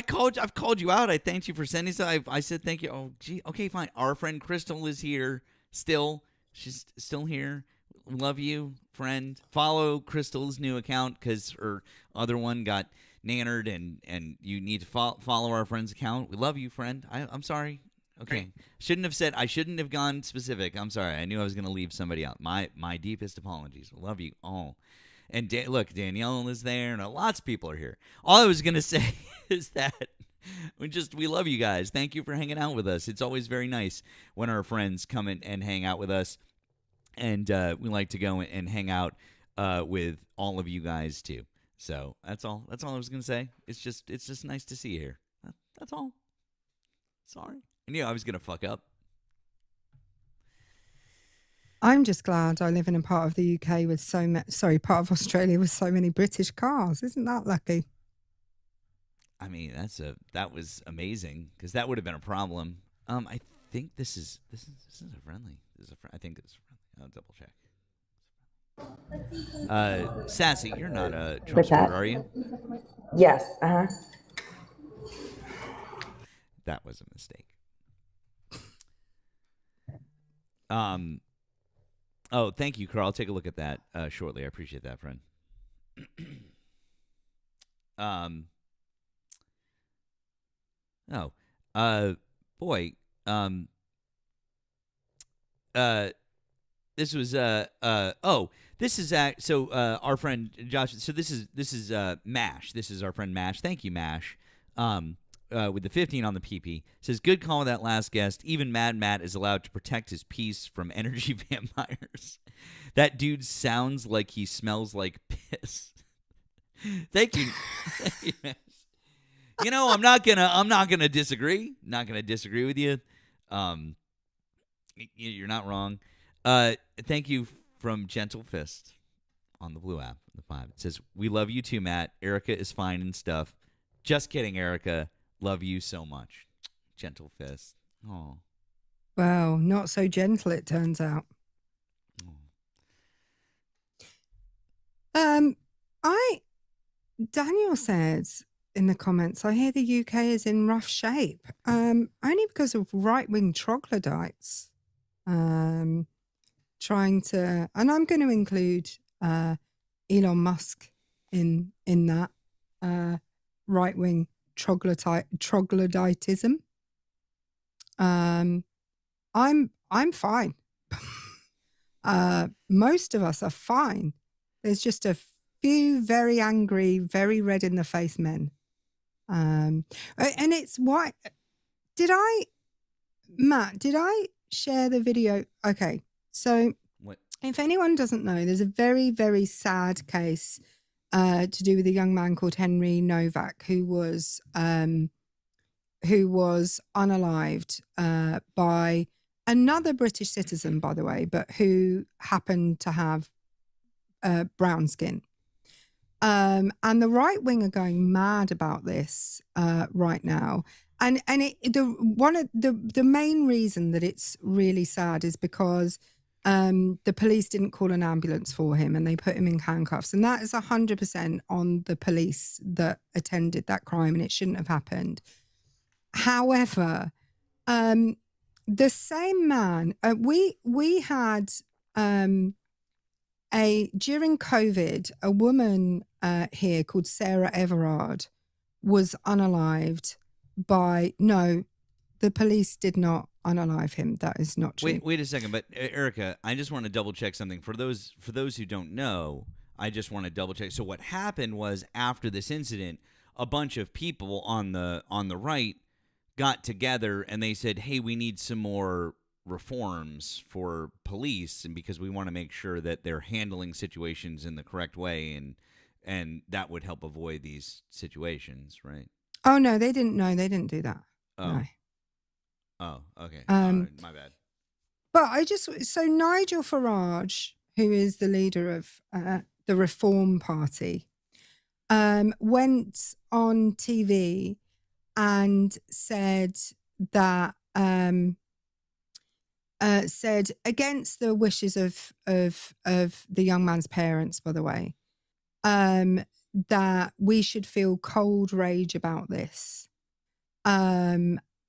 called you out. I thanked you for sending stuff. I said thank you. Oh, gee, okay, fine. Our friend Crystal is here still. She's still here. Love you, friend. Follow Crystal's new account because her other one got nannered, and you need to follow our friend's account. We love you, friend. I'm sorry. Okay, I shouldn't have gone specific. I'm sorry. I knew I was going to leave somebody out. My deepest apologies. Love you all. And look, Danielle is there, and lots of people are here. All I was going to say is that we love you guys. Thank you for hanging out with us. It's always very nice when our friends come in and hang out with us. And we like to go and hang out with all of you guys, too. So that's all I was going to say. It's just nice to see you here. That's all. Sorry. I knew I was going to fuck up. I'm just glad I live in a part of the UK with part of Australia with so many British cars. Isn't that lucky? I mean, that was amazing because that would have been a problem. I think this is a friendly. I think this is friendly. I'll double check. Sassy, you're not a Trump supporter, are you? Yes. That was a mistake. Oh, thank you, Carl. I'll take a look at that shortly. I appreciate that, friend. Boy. This was this is our friend Josh. So this is Mash. This is our friend Mash. Thank you, Mash. With the 15 on the PP. Says, good call with that last guest. Even Mad Matt is allowed to protect his peace from energy vampires. That dude sounds like he smells like piss. Thank you. I'm not gonna disagree. Not gonna disagree with you. You're not wrong. Thank you from Gentle Fist on the Blue app, the 5. It says, we love you too, Matt. Erika is fine and stuff. Just kidding, Erika. Love you so much. Gentle Fist. Oh. Well, not so gentle, it turns out. Daniel says in the comments, I hear the UK is in rough shape. Only because of right-wing troglodytes. Trying to, and I'm going to include Elon Musk in that right-wing troglodytism. I'm fine. Most of us are fine. There's just a few very angry, very red in the face men. And it's why Matt, did I share the video? Okay. So what? If anyone doesn't know, there's a very, very sad case to do with a young man called Henry Novak, who was unalived by another British citizen, by the way, but who happened to have brown skin. And the right wing are going mad about this right now. And the main reason that it's really sad is because the police didn't call an ambulance for him and they put him in handcuffs, and that is 100% on the police that attended that crime, and it shouldn't have happened. However, the same man, we had during COVID, a woman here called Sarah Everard was unalived by the police did not unalive him. That is not true. Wait a second, but Erika, I just want to double check something for those who don't know. I just want to double check. So what happened was, after this incident, a bunch of people on the right got together and they said, "Hey, we need some more reforms for police, and because we want to make sure that they're handling situations in the correct way, and that would help avoid these situations," right? Oh no, they didn't. No, they didn't do that. Oh. No. Oh, okay. My bad. But so Nigel Farage, who is the leader of the Reform Party, went on TV and said that said, against the wishes of the young man's parents, by the way, that we should feel cold rage about this.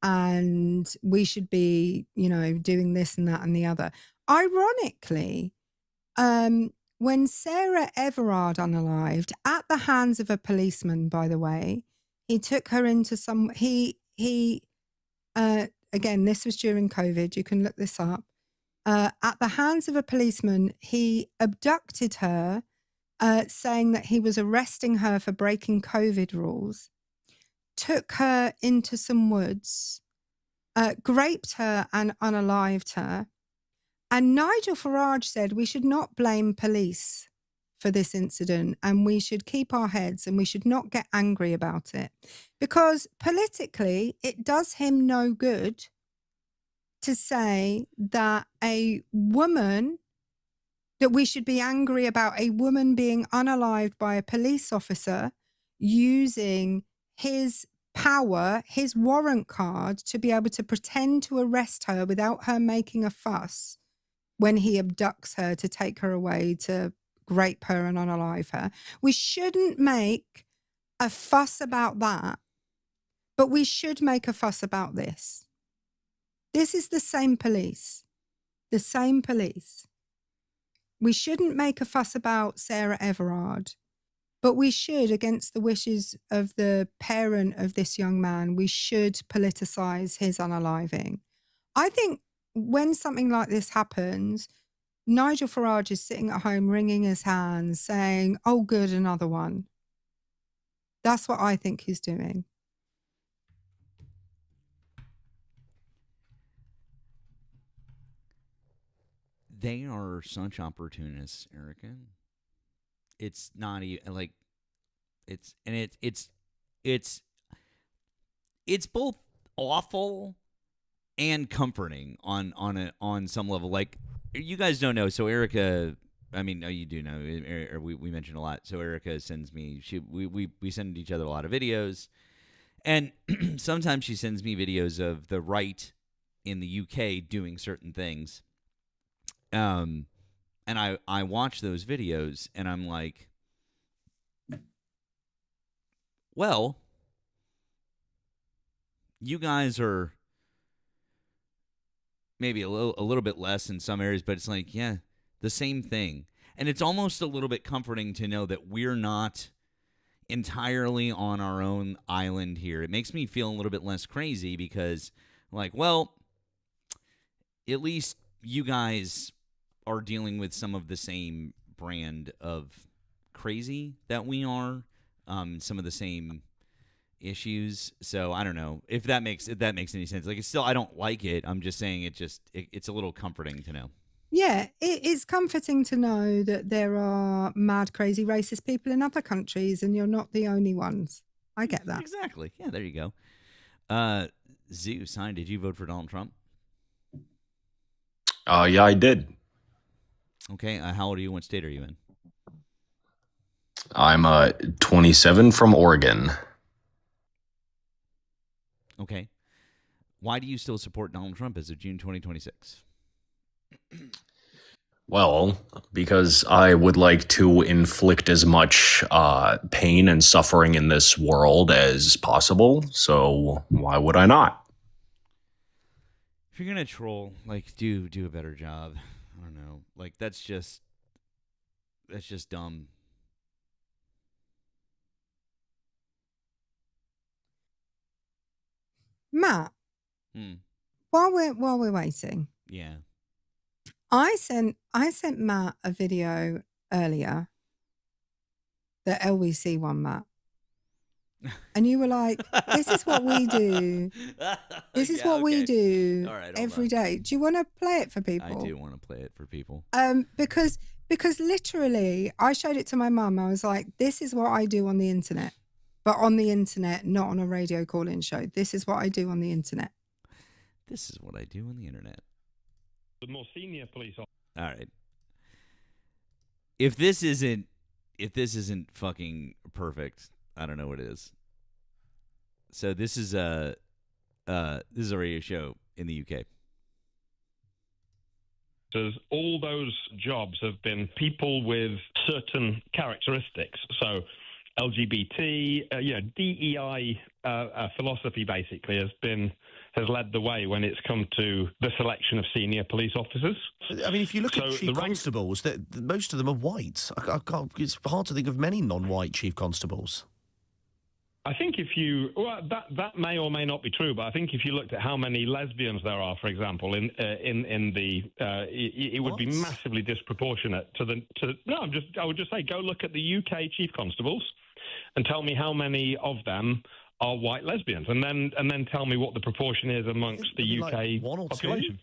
And we should be, doing this and that and the other. Ironically, when Sarah Everard unalived at the hands of a policeman, by the way, he took her into again, this was during COVID. You can look this up. At the hands of a policeman, he abducted her, saying that he was arresting her for breaking COVID rules, took her into some woods, raped her and unalived her. And Nigel Farage said we should not blame police for this incident, and we should keep our heads and we should not get angry about it, because politically it does him no good to say that that we should be angry about a woman being unalived by a police officer using his power, his warrant card, to be able to pretend to arrest her without her making a fuss when he abducts her to take her away to rape her and unalive her. We shouldn't make a fuss about that, but we should make a fuss about this. This is the same police. The same police. We shouldn't make a fuss about Sarah Everard, but we should, against the wishes of the parent of this young man, we should politicize his unaliving. I think when something like this happens, Nigel Farage is sitting at home wringing his hands saying, "Oh, good, another one." That's what I think he's doing. They are such opportunists, Erika. It's not even like it's both awful and comforting on some level. Like, you guys don't know, so Erika, I mean, no, you do know. We mentioned a lot. So Erika sends me, we send each other a lot of videos, and sometimes she sends me videos of the right in the UK doing certain things. And I watch those videos and I'm like, well, you guys are maybe a little bit less in some areas, but it's like, yeah, the same thing. And it's almost a little bit comforting to know that we're not entirely on our own island here. It makes me feel a little bit less crazy because, like, well, at least you guys are dealing with some of the same brand of crazy that we are, some of the same issues. So I don't know if that makes any sense. Like, it's still, I don't like it. I'm just saying it's a little comforting to know. Yeah, it is comforting to know that there are mad, crazy, racist people in other countries, and you're not the only ones. I get that. Exactly. Yeah, there you go. Zeus, hi, did you vote for Donald Trump? Yeah, I did. Okay. How old are you? What state are you in? I'm 27 from Oregon. Okay. Why do you still support Donald Trump as of June 2026? Well, because I would like to inflict as much pain and suffering in this world as possible. So why would I not? If you're gonna troll, like, do a better job. I don't know. Like, that's just dumb. Matt, while we're waiting, Yeah. I sent Matt a video earlier, the LBC one, Matt. And you were like, this is what we do. This is what we do All right, every day. Do you want to play it for people? I do want to play it for people. Because literally, I showed it to my mum. I was like, this is what I do on the internet. But on the internet, not on a radio call-in show. This is what I do on the internet. This is what I do on the internet. The more senior police officer. All right. If this isn't fucking perfect, I don't know what is. So this is a radio show in the UK. All those jobs have been people with certain characteristics. So LGBT, DEI philosophy basically has led the way when it's come to the selection of senior police officers. I mean, if you look at chief constables, most of them are white. It's hard to think of many non-white chief constables. I think that may or may not be true, but I think if you looked at how many lesbians there are, for example, it would be massively disproportionate I would just say go look at the UK chief constables and tell me how many of them are white lesbians, and then tell me what the proportion is amongst the UK population.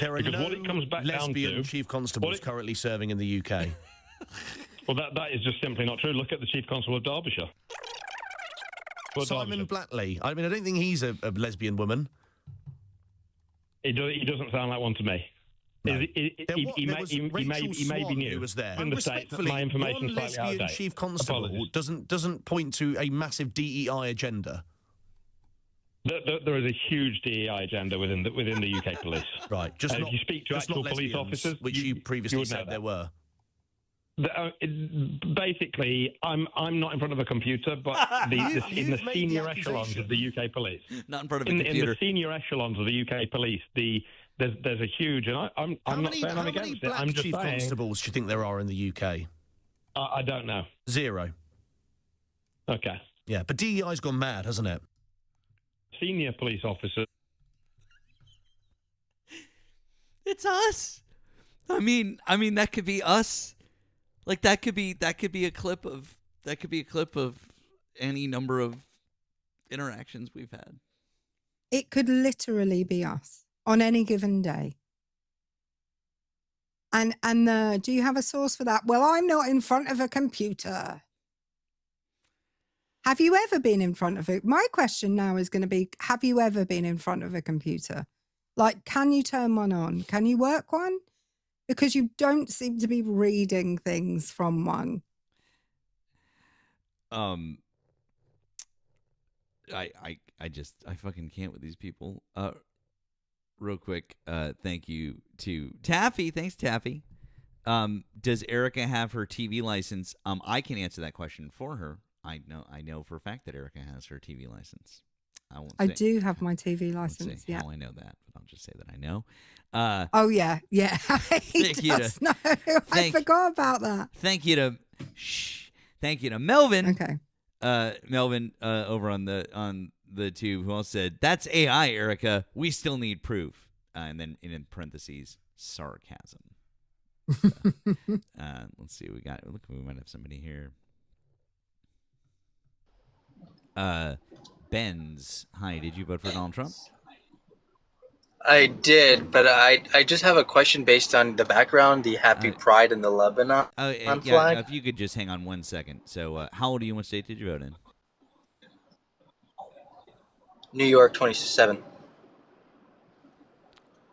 There are because no what it comes back lesbian down to, chief constables currently serving in the UK. Well, that is just simply not true. Look at the chief constable of Derbyshire. Simon Blatley. I mean, I don't think he's a lesbian woman. He doesn't sound like one to me. No. He may be new. Who was there? In the States, my information one slightly out of lesbian date. chief constable doesn't point to a massive DEI agenda. There is a huge DEI agenda within the UK police. Right. If you speak to actual police officers, which you previously said there were. Basically, I'm not in front of a computer, but in the senior echelons of the UK police, not in front of a computer. In the senior echelons of the UK police, there's a huge, and I'm not saying I'm against it. I'm just chief saying. Constables do you think there are in the UK? I don't know. 0. Okay. Yeah, but DEI's gone mad, hasn't it? Senior police officer. It's us. I mean that could be us. Like that could be a clip of any number of interactions we've had. It could literally be us on any given day. And do you have a source for that? Well, I'm not in front of a computer. Have you ever been in front of it? My question now is going to be, have you ever been in front of a computer? Like, can you turn one on? Can you work one? Because you don't seem to be reading things from one. I fucking can't with these people. Real quick, thank you to Taffy. Thanks, Taffy. Does Erika have her TV license? I can answer that question for her. I know for a fact that Erika has her TV license. I do have my TV license. Yeah. How I know that, but I'll just say that I know. Oh yeah. He does know. I forgot about that. Thank you to Melvin. Okay. Melvin over on the tube, who also said, "That's AI, Erika. We still need proof." And then in parentheses, sarcasm. Let's see. We might have somebody here. Benz, hi. Did you vote for Donald Trump? I did, but I just have a question based on the background, the Happy Pride in the Lebanon flag. Yeah, if you could just hang on 1 second. So, how old are you? What state did you vote in? New York, 27.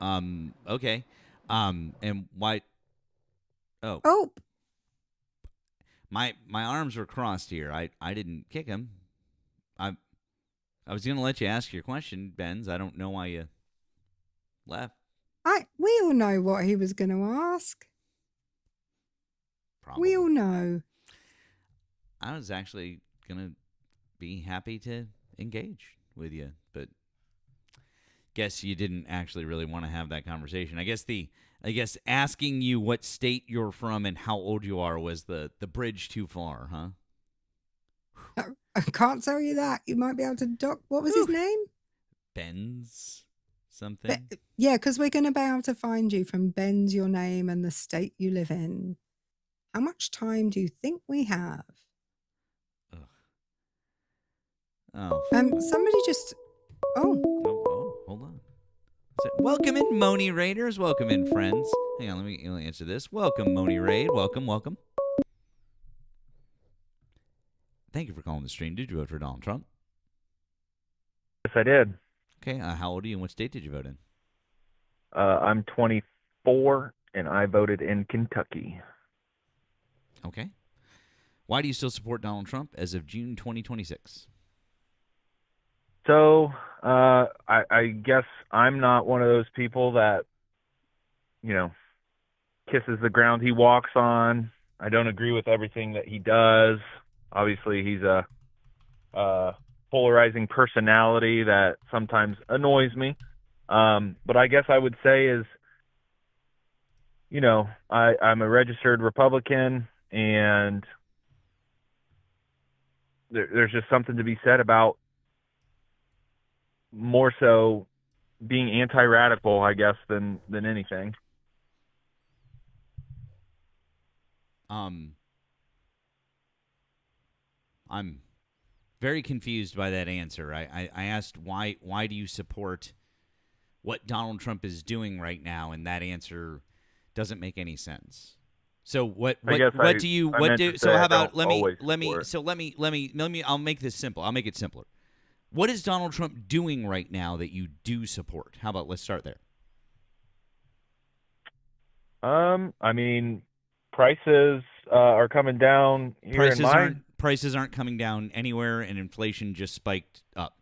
Okay. And why? Oh. My arms were crossed here. I didn't kick him. I was going to let you ask your question, Benz. I don't know why you left. We all know what he was going to ask. Probably. We all know. I was actually going to be happy to engage with you, but guess you didn't actually really want to have that conversation. I guess asking you what state you're from and how old you are was the bridge too far, huh? I can't tell you that. You might be able to doc. What was his name? Benz something? Yeah, because we're going to be able to find you from Ben's your name and the state you live in. How much time do you think we have? Oh. Somebody just... Oh, hold on. Welcome in, Moni Raiders. Welcome in, friends. Hang on, let me answer this. Welcome, Moni Raid. Welcome. Thank you for calling the stream. Did you vote for Donald Trump? Yes, I did. Okay, how old are you and what state did you vote in? I'm 24, and I voted in Kentucky. Okay. Why do you still support Donald Trump as of June 2026? So, I guess I'm not one of those people that, kisses the ground he walks on. I don't agree with everything that he does. Obviously, he's a polarizing personality that sometimes annoys me. But I guess I would say is, I'm a registered Republican, and there's just something to be said about more so being anti-radical, I guess, than anything. I'm very confused by that answer. I asked why do you support what Donald Trump is doing right now, and that answer doesn't make any sense. So how about let me I'll make it simpler. What is Donald Trump doing right now that you do support? How about let's start there. I mean, prices are coming down here Prices aren't coming down anywhere, and inflation just spiked up.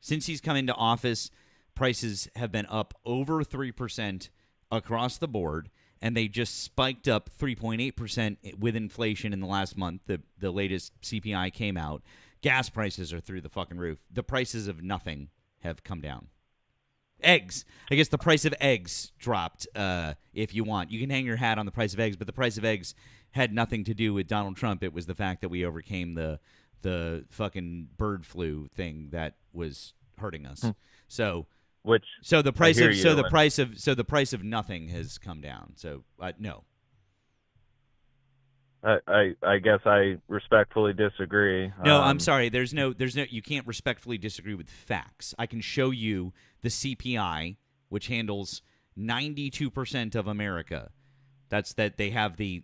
Since he's come into office, prices have been up over 3% across the board, and they just spiked up 3.8% with inflation in the last month. The latest CPI came out. Gas prices are through the fucking roof. The prices of nothing have come down. Eggs. I guess the price of eggs dropped, if you want. You can hang your hat on the price of eggs, but the price of eggs had nothing to do with Donald Trump. It was the fact that we overcame the fucking bird flu thing that was hurting us. So the price of nothing has come down. So no. I guess I respectfully disagree. No, I'm sorry. There's no. You can't respectfully disagree with facts. I can show you the CPI, which handles 92% of America. That's that they have the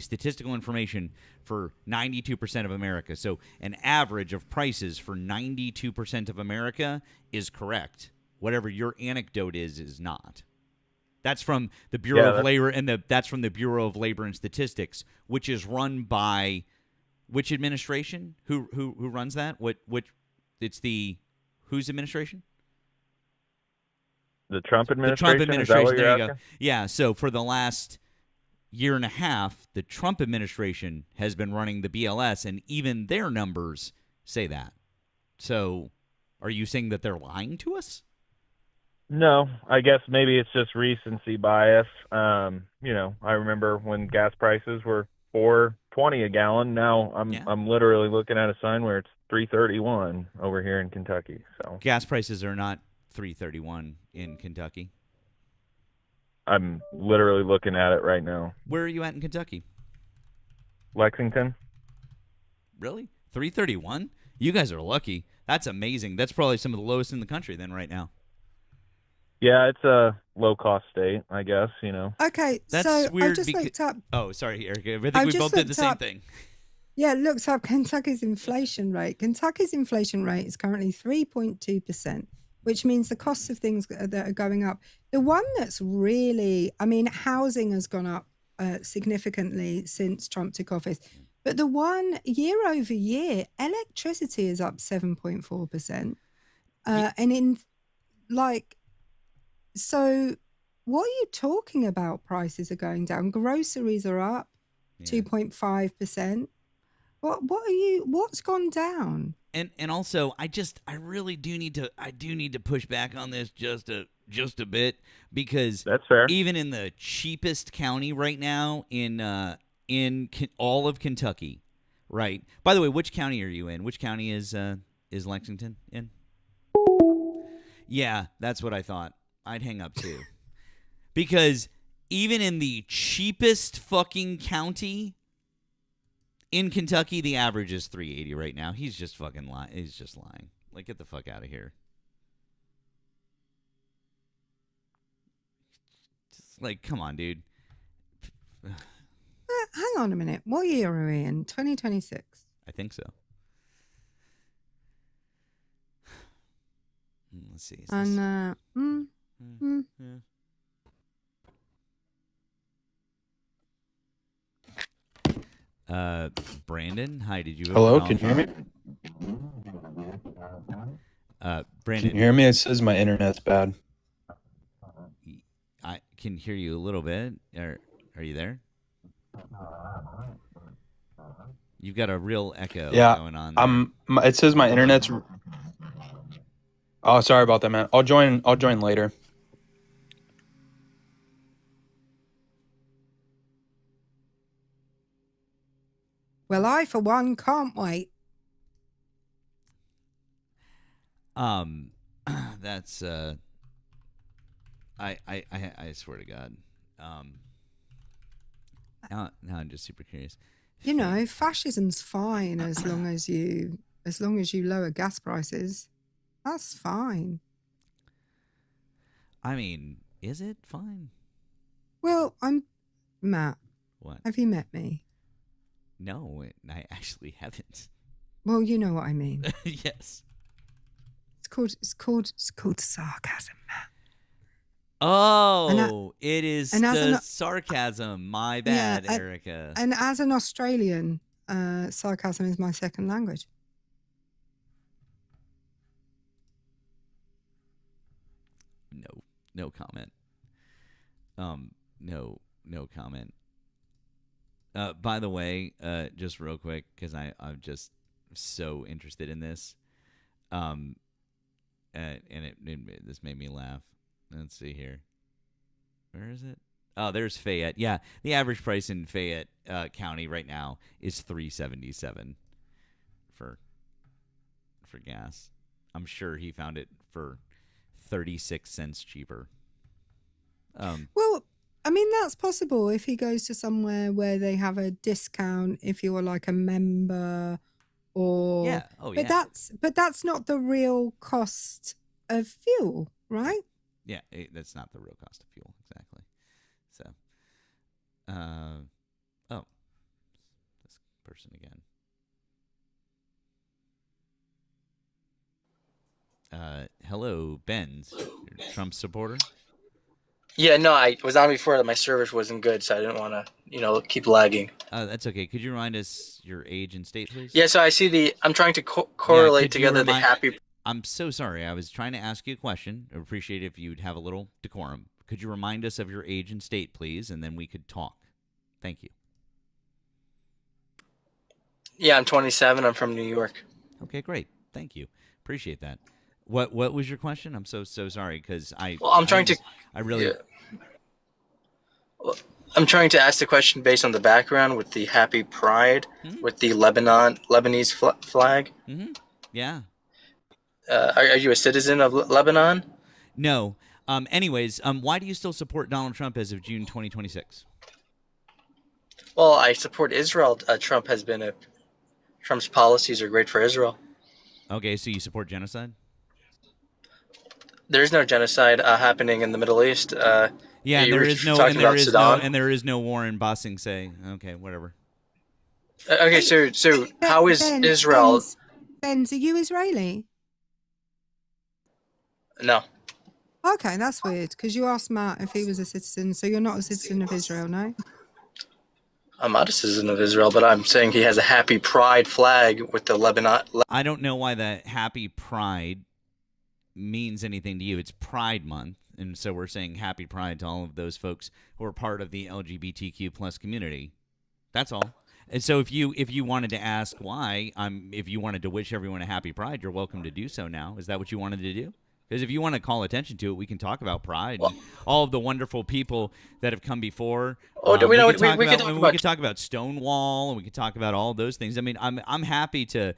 statistical information for 92% of America. So an average of prices for 92% of America is correct. Whatever your anecdote is not. That's from the Bureau of Labor, and that's from the Bureau of Labor and Statistics, which is run by which administration? Who runs that? Whose administration? The Trump administration. The Trump administration. There you asking? go. Yeah. So for the last year and a half, the Trump administration has been running the BLS, and even their numbers say that. So, are you saying that they're lying to us? No, I guess maybe it's just recency bias. I remember when gas prices were $4.20 a gallon. Now I'm literally looking at a sign where it's $3.31 over here in Kentucky. So gas prices are not $3.31 in Kentucky. I'm literally looking at it right now. Where are you at in Kentucky? Lexington. Really? $3.31? You guys are lucky. That's amazing. That's probably some of the lowest in the country then right now. Yeah, it's a low-cost state, I guess, Okay, that's so weird I just looked up... Oh, sorry, Erika. I think we both did the same thing. Yeah, looked up Kentucky's inflation rate. Kentucky's inflation rate is currently 3.2%, which means the costs of things that are going up. The one that's really... housing has gone up significantly since Trump took office. But the one year over year, electricity is up 7.4%. And in like, so what are you talking about? Prices are going down. Groceries are up 2.5%. What's gone down? And also I really do need to push back on this just a bit, because That's fair. Even in the cheapest county right now in all of Kentucky, right? By the way, which county are you in? Which county is Lexington in? Yeah, that's what I thought. I'd hang up too. Because even in the cheapest fucking county in Kentucky, the average is $3.80 right now. He's just fucking lying. He's just lying. Like, get the fuck out of here. Just like, come on, dude. Hang on a minute. What year are we in? 2026? I think so. Let's see. And Brandon, hi. Did you? Hello, can you hear me? Brandon, can you hear me? It says my internet's bad. I can hear you a little bit. Are you there? You've got a real echo going on there. It says my internet's. Oh, sorry about that, man. I'll join later. Well, I for one can't wait. That's I swear to God. Now I'm just super curious. You know, fascism's fine as long as you lower gas prices. That's fine. I mean, is it fine? Well, I'm Matt. What? Have you met me? No, I actually haven't. Well, you know what I mean. Yes. It's called sarcasm, Matt. Oh, it is the sarcasm. My bad, Erika. And as an Australian, sarcasm is my second language. No comment. No comment. By the way, just real quick, because I'm just so interested in this. And this made me laugh. Let's see here. Where is it? Oh, there's Fayette. Yeah, the average price in Fayette County right now is $3.77 for gas. I'm sure he found it for 36 cents cheaper. Well, I mean, that's possible if he goes to somewhere where they have a discount if you're like a member, or yeah. Oh, yeah. But that's not the real cost of fuel, right? Yeah, that's not the real cost of fuel, exactly. So, this person again. Hello, Benz, Trump supporter. Yeah, no, I was on before. My service wasn't good, so I didn't want to, keep lagging. That's okay. Could you remind us your age and state, please? Yeah, so I see I'm trying to correlate together the happy. I'm so sorry. I was trying to ask you a question. I would appreciate it if you'd have a little decorum. Could you remind us of your age and state, please, and then we could talk. Thank you. Yeah, I'm 27. I'm from New York. Okay, great. Thank you. Appreciate that. What was your question? I'm so sorry because I'm trying to ask the question based on the background with the Happy Pride with the Lebanese flag. Mm-hmm. Yeah. Are you a citizen of Lebanon? No. Anyways, why do you still support Donald Trump as of June 2026? Well, I support Israel. Trump's policies are great for Israel. Okay, so you support genocide? There's no genocide happening in the Middle East. There is no war in Ba Sing Se. Okay, whatever. Okay, so how is Israel? Ben, are you Israeli? No. Okay, that's weird because you asked Matt if he was a citizen, so you're not a citizen of Israel, no? I'm not a citizen of Israel, but I'm saying he has a Happy Pride flag with the Lebanon. I don't know why the Happy Pride means anything to you. It's Pride Month, and so we're saying Happy Pride to all of those folks who are part of the LGBTQ plus community. That's all. And so if you wanted to ask why, if you wanted to wish everyone a Happy Pride, you're welcome to do so now. Is that what you wanted to do? Because if you want to call attention to it, we can talk about Pride and all of the wonderful people that have come before. We could talk about Stonewall, and we could talk about all those things. I mean, I'm happy to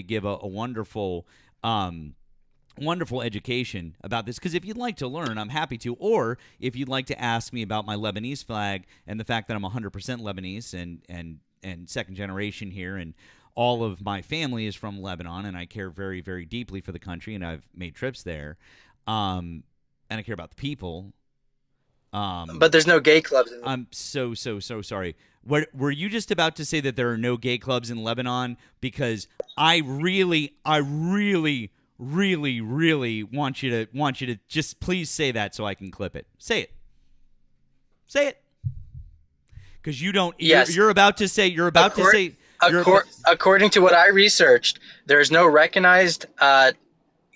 give a wonderful wonderful education about this, because if you'd like to learn, I'm happy to. Or if you'd like to ask me about my Lebanese flag and the fact that I'm 100% Lebanese and second generation here, and all of my family is from Lebanon, and I care very, very deeply for the country, and I've made trips there, and I care about the people. But there's no gay clubs. I'm so sorry. Were you just about to say that there are no gay clubs in Lebanon? Because I really want you to just please say that so I can clip it. Say it. Because you don't. Yes. You're about to say. According to what I researched, there's no recognized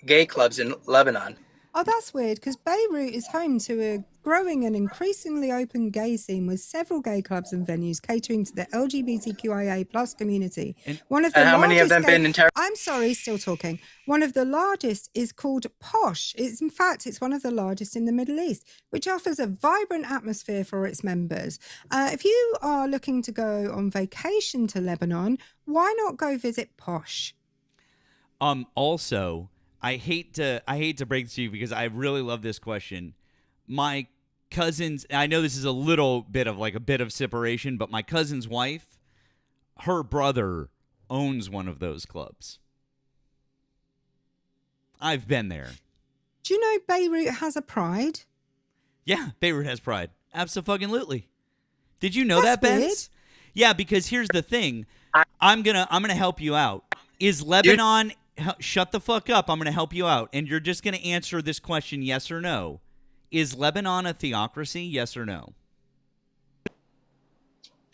gay clubs in Lebanon. Oh, that's weird, because Beirut is home to a growing and increasingly open gay scene with several gay clubs and venues catering to the LGBTQIA plus community. And how many of them been interrogated? I'm sorry, still talking. One of the largest is called Posh. It's one of the largest in the Middle East, which offers a vibrant atmosphere for its members. If you are looking to go on vacation to Lebanon, why not go visit Posh? Also, I hate to break this to you because I really love this question. My cousin's, I know this is a little bit of a bit of separation, but my cousin's wife, her brother owns one of those clubs. I've been there. Do you know Beirut has a Pride? Yeah, Beirut has Pride. Absolutely. Did you know that, Ben? Weird. Yeah, because here's the thing. I'm gonna help you out. Is Lebanon? Shut the fuck up. I'm gonna help you out, and you're just gonna answer this question yes or no. Is Lebanon a theocracy? Yes or no?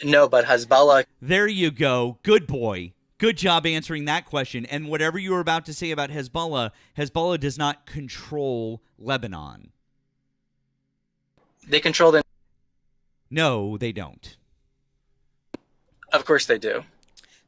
No, but Hezbollah. There you go. Good boy. Good job answering that question. And whatever you were about to say about Hezbollah does not control Lebanon. They control the. No, they don't. Of course they do.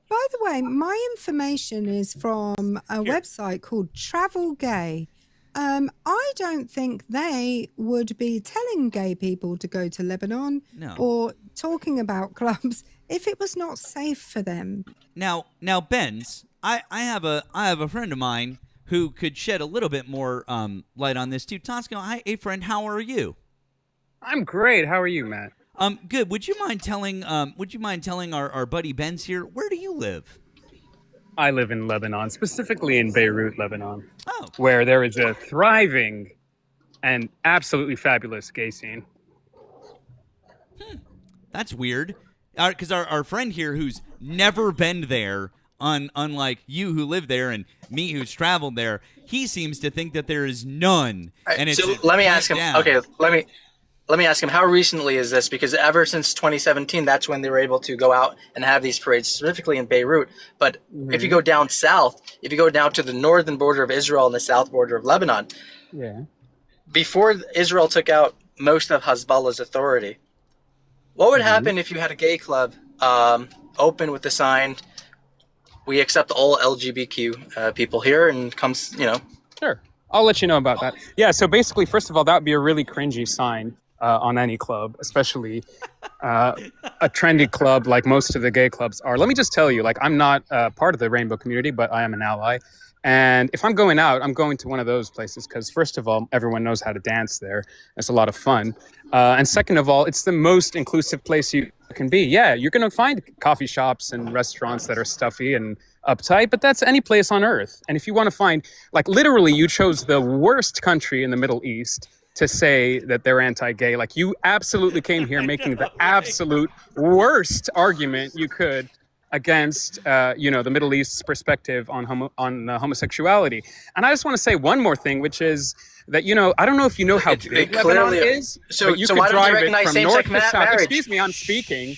By the way, my information is from a website called Travel Gay. I don't think they would be telling gay people to go to Lebanon or talking about clubs if it was not safe for them. Now, Benz, I have a friend of mine who could shed a little bit more light on this too. Tosco, hi, hey friend, how are you? I'm great. How are you, Matt? Good. Would you mind telling our buddy Benz here, where do you live? I live in Lebanon, specifically in Beirut, Lebanon, where there is a thriving and absolutely fabulous gay scene. That's weird, because our friend here who's never been there, unlike you who live there and me who's traveled there, he seems to think that there is none. Right, and so let me ask him. Down. Okay, let me ask him, how recently is this? Because ever since 2017, that's when they were able to go out and have these parades, specifically in Beirut. But if you go down south, if you go down to the northern border of Israel and the south border of Lebanon, before Israel took out most of Hezbollah's authority, what would happen if you had a gay club open with the sign, "We accept all LGBTQ people here," and comes, Sure. I'll let you know about that. Yeah, so basically, first of all, that would be a really cringy sign on any club, especially a trendy club like most of the gay clubs are. Let me just tell you, I'm not part of the rainbow community, but I am an ally. And if I'm going out, I'm going to one of those places because, first of all, everyone knows how to dance there. It's a lot of fun. And second of all, it's the most inclusive place you can be. Yeah, you're going to find coffee shops and restaurants that are stuffy and uptight, but that's any place on earth. And if you want to find, literally, you chose the worst country in the Middle East to say that they're anti-gay. You absolutely came here making the absolute worst argument you could against, the Middle East's perspective on homosexuality. And I just want to say one more thing, which is that, I don't know if you know how big Lebanon is, so but you so could why don't you drive it recognize from north same-sex to south. marriage? Excuse me, I'm speaking.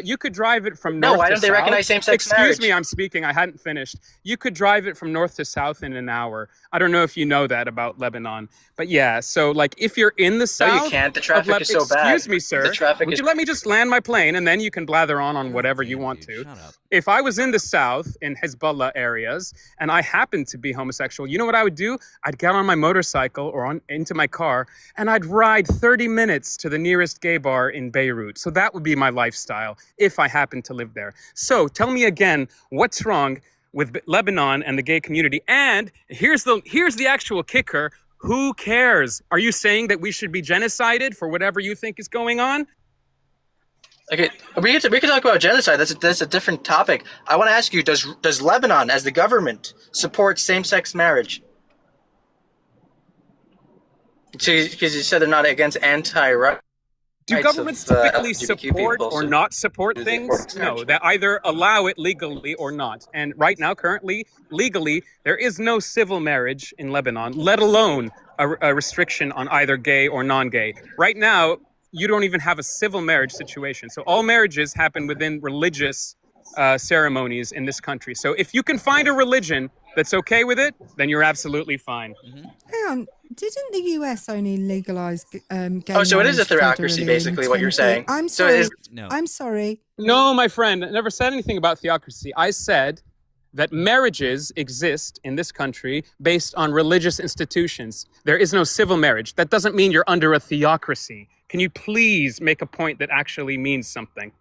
You could drive it from No, north why to don't they south. recognize same-sex Excuse marriage? me, I'm speaking. I hadn't finished. You could drive it from north to south in an hour. I don't know if you know that about Lebanon, but yeah. So, like, if you're in the No, south, you can't. The traffic is so excuse bad. me, sir. The traffic Would is. you let me just land my plane, and then you can blather on whatever you want to. Shut up. If I was in the south in Hezbollah areas and I happened to be homosexual, you know what I would do? I'd get on my motorcycle or into my car and I'd ride 30 minutes to the nearest gay bar in Beirut. So that would be my lifestyle if I happened to live there. So tell me again, what's wrong with Lebanon and the gay community? And here's the actual kicker. Who cares? Are you saying that we should be genocided for whatever you think is going on? Okay, we can talk about genocide. That's a different topic. I want to ask you: Does Lebanon, as the government, support same-sex marriage? Because you said they're not against anti-rights. Do governments typically LGBTQ support people, or so not support do they things? support No, marriage? they either allow it legally or not. And right now, currently, legally, there is no civil marriage in Lebanon, let alone a restriction on either gay or non-gay. Right now, you don't even have a civil marriage situation. So all marriages happen within religious ceremonies in this country. So if you can find a religion that's okay with it, then you're absolutely fine. Hang on, didn't the US only legalize gay Oh, so it is a marriage theocracy, federally basically, in what you're 20? saying. I'm So sorry. is No. I'm sorry. No, my friend, I never said anything about theocracy. I said that marriages exist in this country based on religious institutions. There is no civil marriage. That doesn't mean you're under a theocracy. Can you please make a point that actually means something?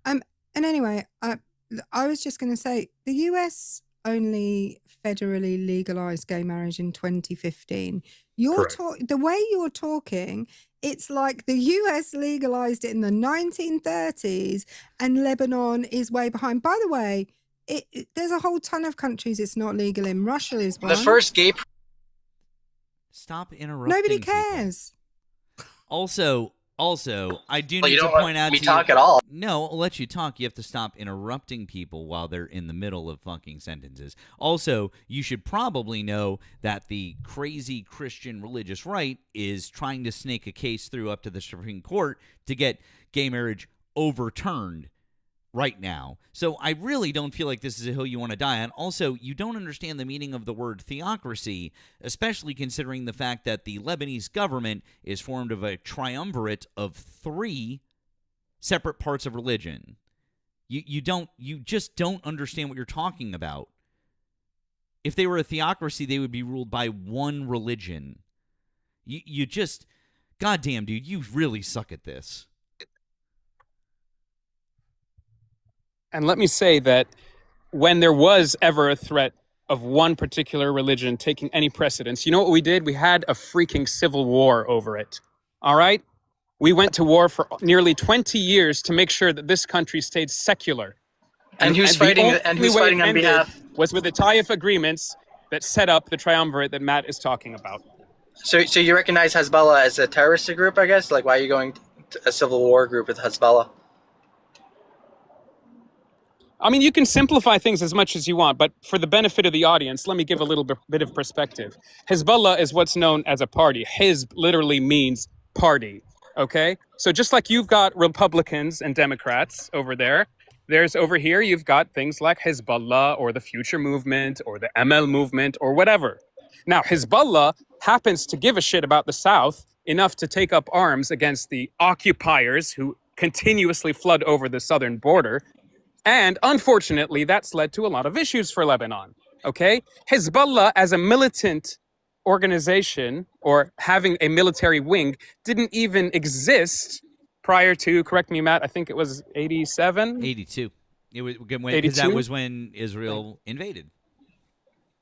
And anyway, I was just going to say the US only federally legalized gay marriage in 2015. The way you're talking, it's like the US legalized it in the 1930s and Lebanon is way behind. By the way, there's a whole ton of countries it's not legal in. Russia is one. the first gay. Stop interrupting. Nobody people. cares. Also, I do Well, need you to don't let point out me to talk you, at all. No, I'll let you talk. You have to stop interrupting people while they're in the middle of fucking sentences. Also, you should probably know that the crazy Christian religious right is trying to snake a case through up to the Supreme Court to get gay marriage overturned right now. So I really don't feel like this is a hill you want to die on. Also, you don't understand the meaning of the word theocracy, especially considering the fact that the Lebanese government is formed of a triumvirate of 3 separate parts of religion. You just don't understand what you're talking about. If they were a theocracy, they would be ruled by one religion. You just, goddamn, dude, you really suck at this. And let me say that when there was ever a threat of one particular religion taking any precedence, you know what we did? We had a freaking civil war over it. All right? We went to war for nearly 20 years to make sure that this country stayed secular. And who's fighting? And who's fighting on behalf? Was with the Taif agreements that set up the triumvirate that Matt is talking about. So you recognize Hezbollah as a terrorist group, I guess? Like, why are you going to a civil war group with Hezbollah? I mean, you can simplify things as much as you want, but for the benefit of the audience, let me give a little bit of perspective. Hezbollah is what's known as a party. Hizb literally means party, okay? So just like you've got Republicans and Democrats over there, there's over here, you've got things like Hezbollah or the Future Movement or the ML Movement or whatever. Now, Hezbollah happens to give a shit about the South enough to take up arms against the occupiers who continuously flood over the southern border. And unfortunately, that's led to a lot of issues for Lebanon, okay? Hezbollah as a militant organization or having a military wing didn't even exist prior to, correct me, Matt, I think it was 87? 82. It was because 82? that was when Israel invaded.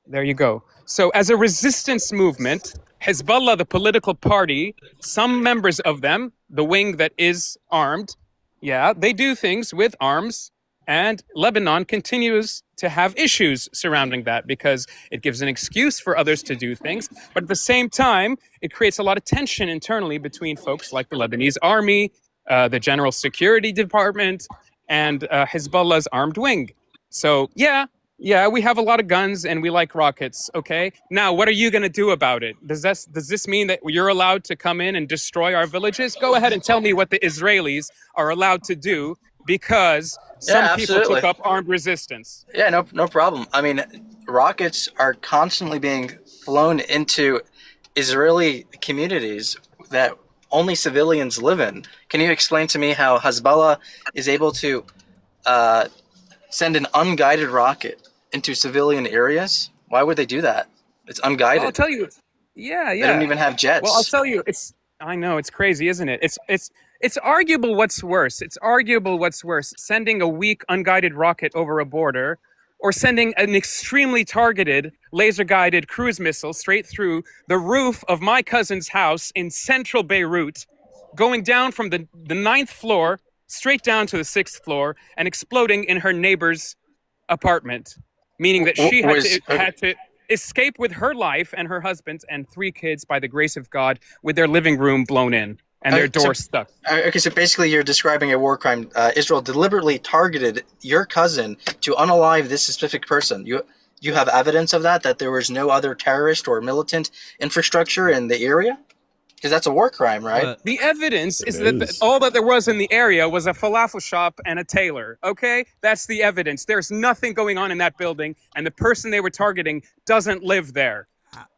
There you go. So as a resistance movement, Hezbollah, the political party, some members of them, the wing that is armed, yeah, they do things with arms. And Lebanon continues to have issues surrounding that because it gives an excuse for others to do things. But at the same time, it creates a lot of tension internally between folks like the Lebanese army, the General Security Department, and Hezbollah's armed wing. So, yeah, we have a lot of guns and we like rockets, okay? Now, what are you going to do about it? Does this mean that you're allowed to come in and destroy our villages? Go ahead and tell me what the Israelis are allowed to do because some people absolutely. took up armed resistance. Yeah, no problem. I mean, rockets are constantly being flown into Israeli communities that only civilians live in. Can you explain to me how Hezbollah is able to send an unguided rocket into civilian areas? Why would they do that? It's unguided. Well, I'll tell you. Yeah. They don't even have jets. Well, I'll tell you. I know it's crazy, isn't it? It's arguable what's worse. It's arguable what's worse: sending a weak, unguided rocket over a border, or sending an extremely targeted, laser-guided cruise missile straight through the roof of my cousin's house in central Beirut, going down from the 9th floor straight down to the 6th floor and exploding in her neighbor's apartment, meaning that she had to escape with her life and her husband and 3 kids by the grace of God, with their living room blown in and their door stuck. Okay, so basically you're describing a war crime. Israel deliberately targeted your cousin to unalive this specific person. You have evidence of that there was no other terrorist or militant infrastructure in the area? Because that's a war crime, right? The evidence is that all that there was in the area was a falafel shop and a tailor, okay? That's the evidence. There's nothing going on in that building, and the person they were targeting doesn't live there,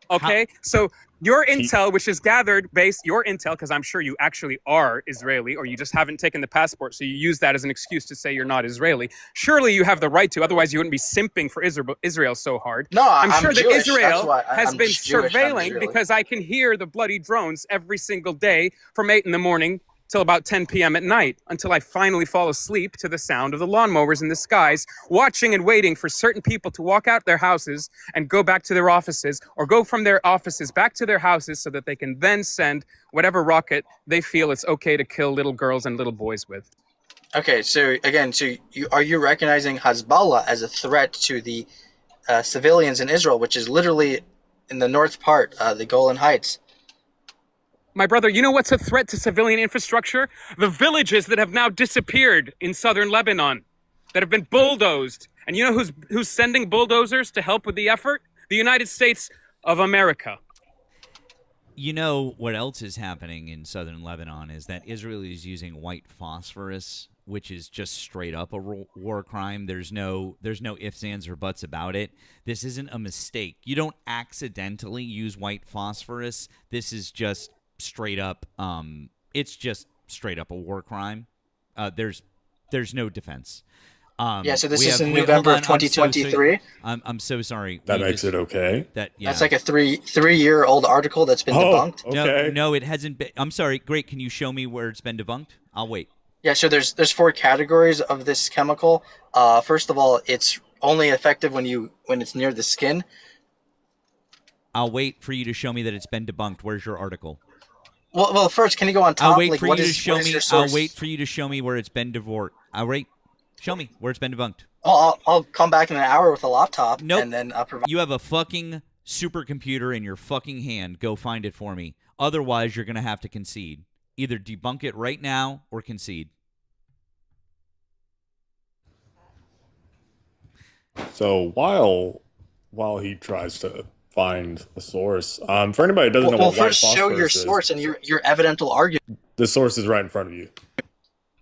okay? So your intel, which is gathered your intel, because I'm sure you actually are Israeli, or you just haven't taken the passport, so you use that as an excuse to say you're not Israeli. Surely you have the right to, otherwise you wouldn't be simping for Israel so hard. No, I'm sure Jewish. that Israel I'm has been Jewish, surveilling, because I can hear the bloody drones every single day from 8 in the morning till about 10 p.m. at night, until I finally fall asleep to the sound of the lawnmowers in the skies, watching and waiting for certain people to walk out their houses and go back to their offices, or go from their offices back to their houses, so that they can then send whatever rocket they feel it's okay to kill little girls and little boys with. Okay, so again, are you recognizing Hezbollah as a threat to the civilians in Israel, which is literally in the north part, the Golan Heights? My brother, you know what's a threat to civilian infrastructure? The villages that have now disappeared in southern Lebanon, that have been bulldozed. And you know who's sending bulldozers to help with the effort? The United States of America. You know what else is happening in southern Lebanon is that Israel is using white phosphorus, which is just straight up a war crime. There's no ifs, ands, or buts about it. This isn't a mistake. You don't accidentally use white phosphorus. This is just straight up. It's just straight up a war crime. There's no defense. So this is in November of 2023. I'm so sorry. That makes it okay. That's like a three-year-old article that's been debunked. Okay. No, it hasn't been. I'm sorry. Great. Can you show me where it's been debunked? I'll wait. Yeah. So there's 4 categories of this chemical. First of all, it's only effective when it's near the skin. I'll wait for you to show me that it's been debunked. Where's your article? Well, first, can you go on top? I'll wait for you to show me. Your source? I'll wait for you to show me where it's been divorced. Show me where it's been debunked. I'll come back in an hour with a laptop. Nope. And then I'll provide. You have a fucking supercomputer in your fucking hand. Go find it for me. Otherwise, you're gonna have to concede. Either debunk it right now or concede. So while he tries to find the source, for anybody who doesn't know what white first show your phosphorus source and your evidential argument. The source is right in front of you.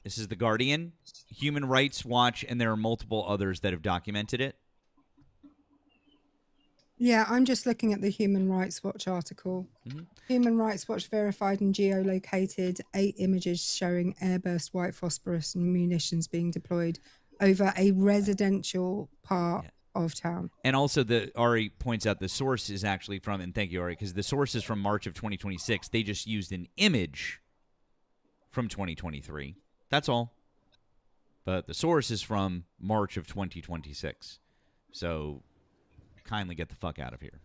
This is The Guardian, Human Rights Watch, and there are multiple others that have documented it. Yeah, I'm just looking at the Human Rights Watch article. Mm-hmm. Human Rights Watch verified and geolocated 8 images showing airburst white phosphorus and munitions being deployed over a residential part of town. And also, Ari points out the source is actually from, and thank you, Ari, because the source is from March of 2026. They just used an image from 2023. That's all. But the source is from March of 2026. So kindly get the fuck out of here.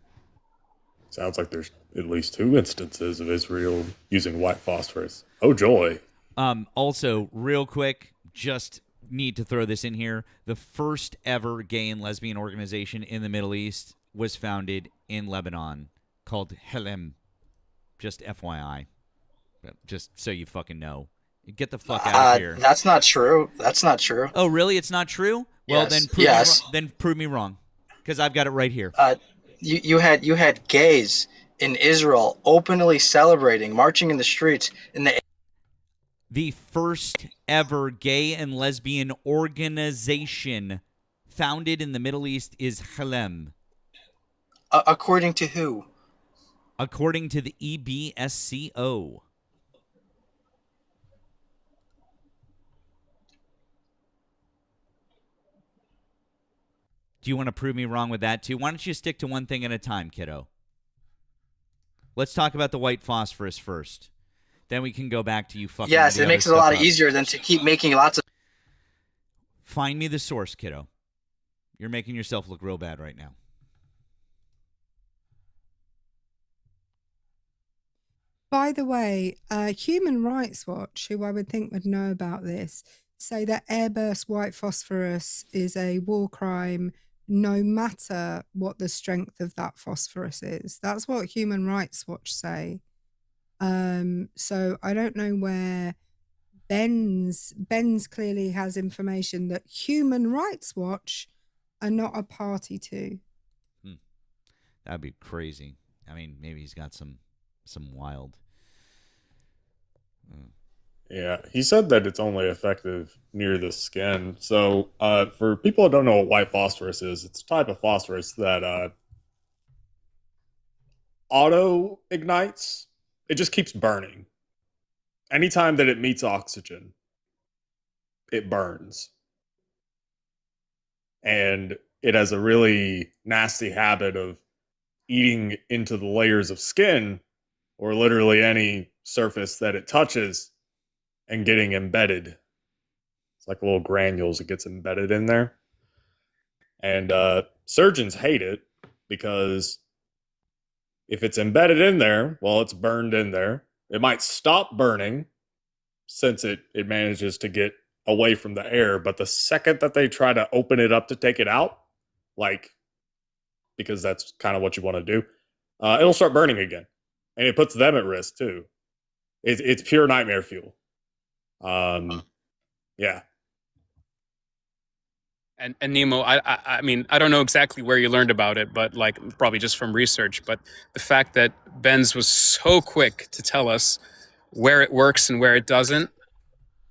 Sounds like there's at least 2 instances of Israel using white phosphorus. Oh, joy. Also, real quick, just need to throw this in here. The first ever gay and lesbian organization in the Middle East was founded in Lebanon called Helem. Just FYI. Just so you fucking know. Get the fuck out of here. That's not true. That's not true. Oh, really? It's not true? Well, yes. then prove me wrong, because I've got it right here. You had gays in Israel openly celebrating, marching in the streets in the. the first ever gay and lesbian organization founded in the Middle East is Halem? According to who? According to the EBSCO. Do you want to prove me wrong with that too? Why don't you stick to one thing at a time, kiddo? Let's talk about the white phosphorus first. Then we can go back to you fucking. Yes, it makes it a lot easier than to keep making lots of. Find me the source, kiddo. You're making yourself look real bad right now. By the way, Human Rights Watch, who I would think would know about this, say that airburst white phosphorus is a war crime no matter what the strength of that phosphorus is. That's what Human Rights Watch say. So I don't know where Ben's clearly has information that Human Rights Watch are not a party to. That'd be crazy. I mean, maybe he's got some wild. Yeah, he said that it's only effective near the skin. So, for people that don't know what white phosphorus is, it's a type of phosphorus that auto ignites. It just keeps burning. Anytime that it meets oxygen, it burns. And it has a really nasty habit of eating into the layers of skin, or literally any surface that it touches, and getting embedded. It's like little granules that gets embedded in there. And surgeons hate it because if it's embedded in there, well, it's burned in there. It might stop burning since it manages to get away from the air. But the second that they try to open it up to take it out, like, because that's kind of what you want to do, it'll start burning again. And it puts them at risk too. It's pure nightmare fuel. Yeah. And Nemo, I mean, I don't know exactly where you learned about it, but like probably just from research. But the fact that Benz was so quick to tell us where it works and where it doesn't,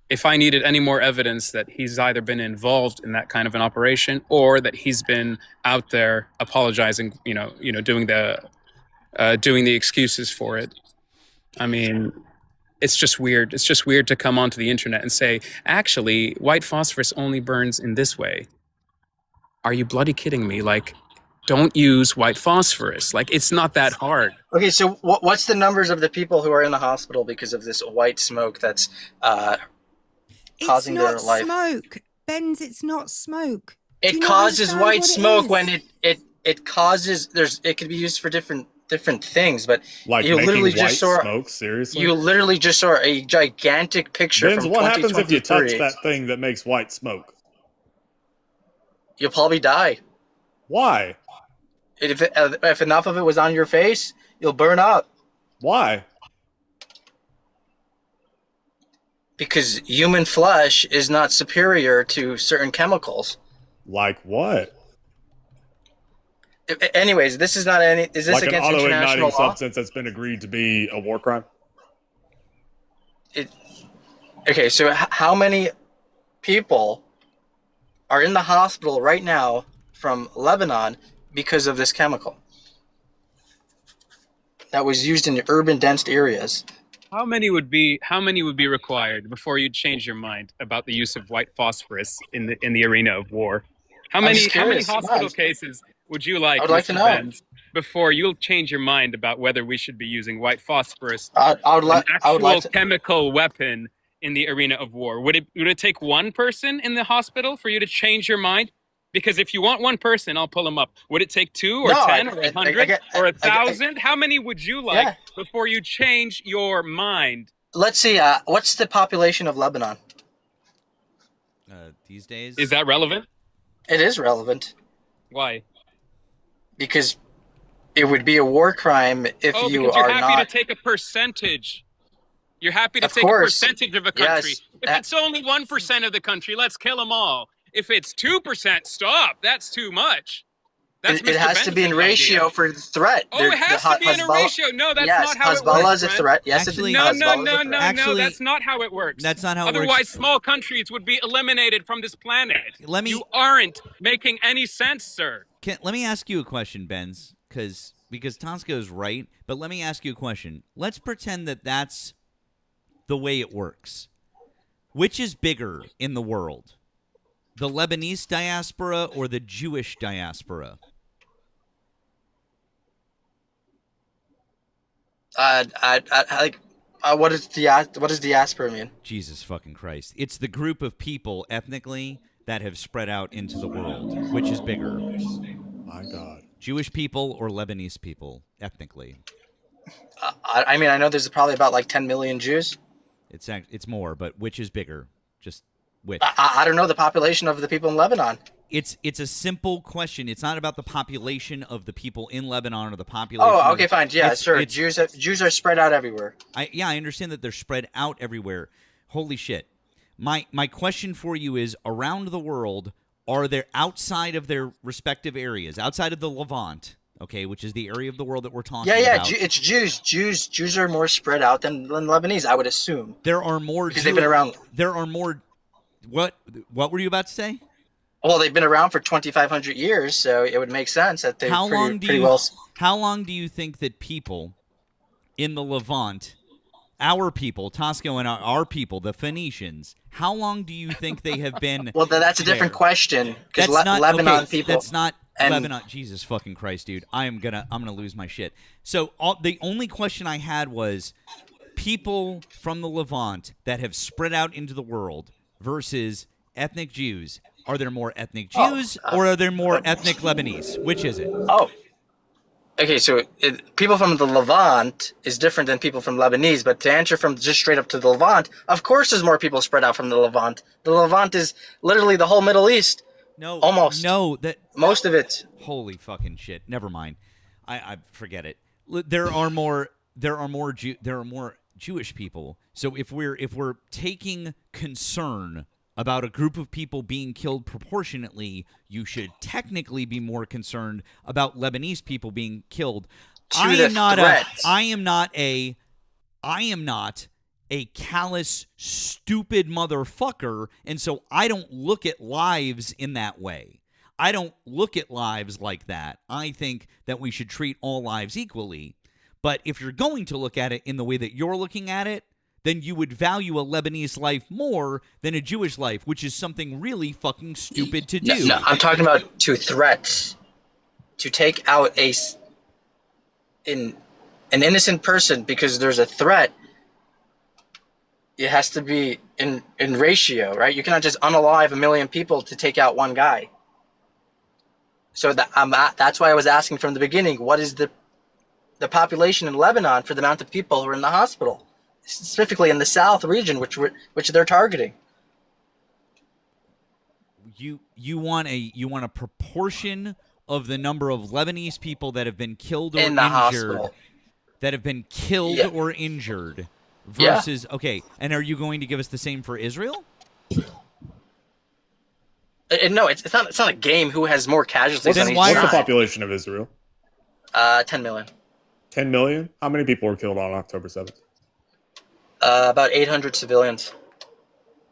if I needed any more evidence that he's either been involved in that kind of an operation or that he's been out there apologizing, doing the excuses for it. I mean, it's just weird. It's just weird to come onto the internet and say, actually, white phosphorus only burns in this way. Are you bloody kidding me? Like, don't use white phosphorus. Like, it's not that hard. Okay, so what's the numbers of the people who are in the hospital because of this white smoke that's causing their life? It's not smoke. Benz, it's not smoke. It causes white smoke when it causes, it could be used for different things, but like you literally just saw smoke. Seriously, you literally just saw a gigantic picture Benz, from what happens if you touch 2023. that thing that makes white smoke? You'll probably die. Why? If enough of it was on your face, you'll burn up. Why? Because human flesh is not superior to certain chemicals. Like what? Anyways, this is not any. Is this like against an international auto-igniting law? substance that's been agreed to be a war crime? Okay, so how many people are in the hospital right now from Lebanon because of this chemical that was used in urban dense areas? How many would be required before you change your mind about the use of white phosphorus in the arena of war? How many hospital cases would you like, I would like Mr. to know Benz, before you'll change your mind about whether we should be using white phosphorus, I would like to chemical weapon in the arena of war? Would it take one person in the hospital for you to change your mind? Because if you want one person, I'll pull him up. Would it take 2 or 10 or 100 or 1,000? How many would you like before you change your mind? Let's see. What's the population of Lebanon these days? Is that relevant? It is relevant. Why? Because it would be a war crime if you because are you're happy not. to take a percentage. You're happy to Of take course. a percentage of a country. Yes. If it's only 1% of the country, let's kill them all. If it's 2%, stop. That's too much. That's It has to be in Benson's ratio idea. for the threat. Oh, it has to be in a ratio. No, that's not how it works. Hezbollah is a threat. Yes, Actually, No, Hezbollah is a threat. no. That's not how it works. That's not how it Otherwise, works. small countries would be eliminated from this planet. You aren't making any sense, sir. Let me ask you a question, Benz, because Tosco's right. But let me ask you a question. Let's pretend that that's the way it works. Which is bigger in the world, the Lebanese diaspora or the Jewish diaspora? What does diaspora mean? Jesus fucking Christ! It's the group of people ethnically that have spread out into the world. Which is bigger? My God. Jewish people or Lebanese people ethnically? I mean, I know there's probably about like 10 million Jews. It's more, but which is bigger? Just which? I don't know the population of the people in Lebanon. It's a simple question. It's not about the population of the people in Lebanon or the population. Oh, okay, fine. Yeah, sure. Jews are spread out everywhere. I understand that they're spread out everywhere. Holy shit. My question for you is, around the world, are there outside of their respective areas, outside of the Levant, okay, which is the area of the world that we're talking about? Yeah, it's Jews. Jews are more spread out than Lebanese, I would assume. There are more because they've been around. There are more. What were you about to say? Well, they've been around for 2,500 years, so it would make sense that they're How long do you think that people in the Levant, our people, Tosco and our people, the Phoenicians, how long do you think they have been? Well, that's a different question because Lebanon people. That's not Lebanon. Jesus fucking Christ, dude! I'm gonna lose my shit. So the only question I had was people from the Levant that have spread out into the world versus ethnic Jews. Are there more ethnic Jews or are there more ethnic Lebanese? Which is it? Oh, okay. So people from the Levant is different than people from Lebanese. But to answer from just straight up to the Levant, of course, there's more people spread out from the Levant. The Levant is literally the whole Middle East. No, almost. No, most of it. Holy fucking shit! Never mind. I forget it. There are more Jewish people. So if we're taking concern about a group of people being killed proportionately, you should technically be more concerned about Lebanese people being killed. I am not a callous, stupid motherfucker, and so I don't look at lives in that way. I don't look at lives like that. I think that we should treat all lives equally. But if you're going to look at it in the way that you're looking at it, then you would value a Lebanese life more than a Jewish life, which is something really fucking stupid to do. No, I'm talking about two threats. To take out an innocent person because there's a threat, it has to be in ratio, right? You cannot just unalive 1 million people to take out one guy. So that's why I was asking from the beginning, what is the population in Lebanon for the amount of people who are in the hospital? Specifically in the south region, which they're targeting. You want a proportion of the number of Lebanese people that have been killed or in the injured, hospital. that have been killed or injured, versus okay. And are you going to give us the same for Israel? No, it's not a game. Who has more casualties? What's the population of Israel? 10 million. 10 million? How many people were killed on October 7th? About 800 civilians.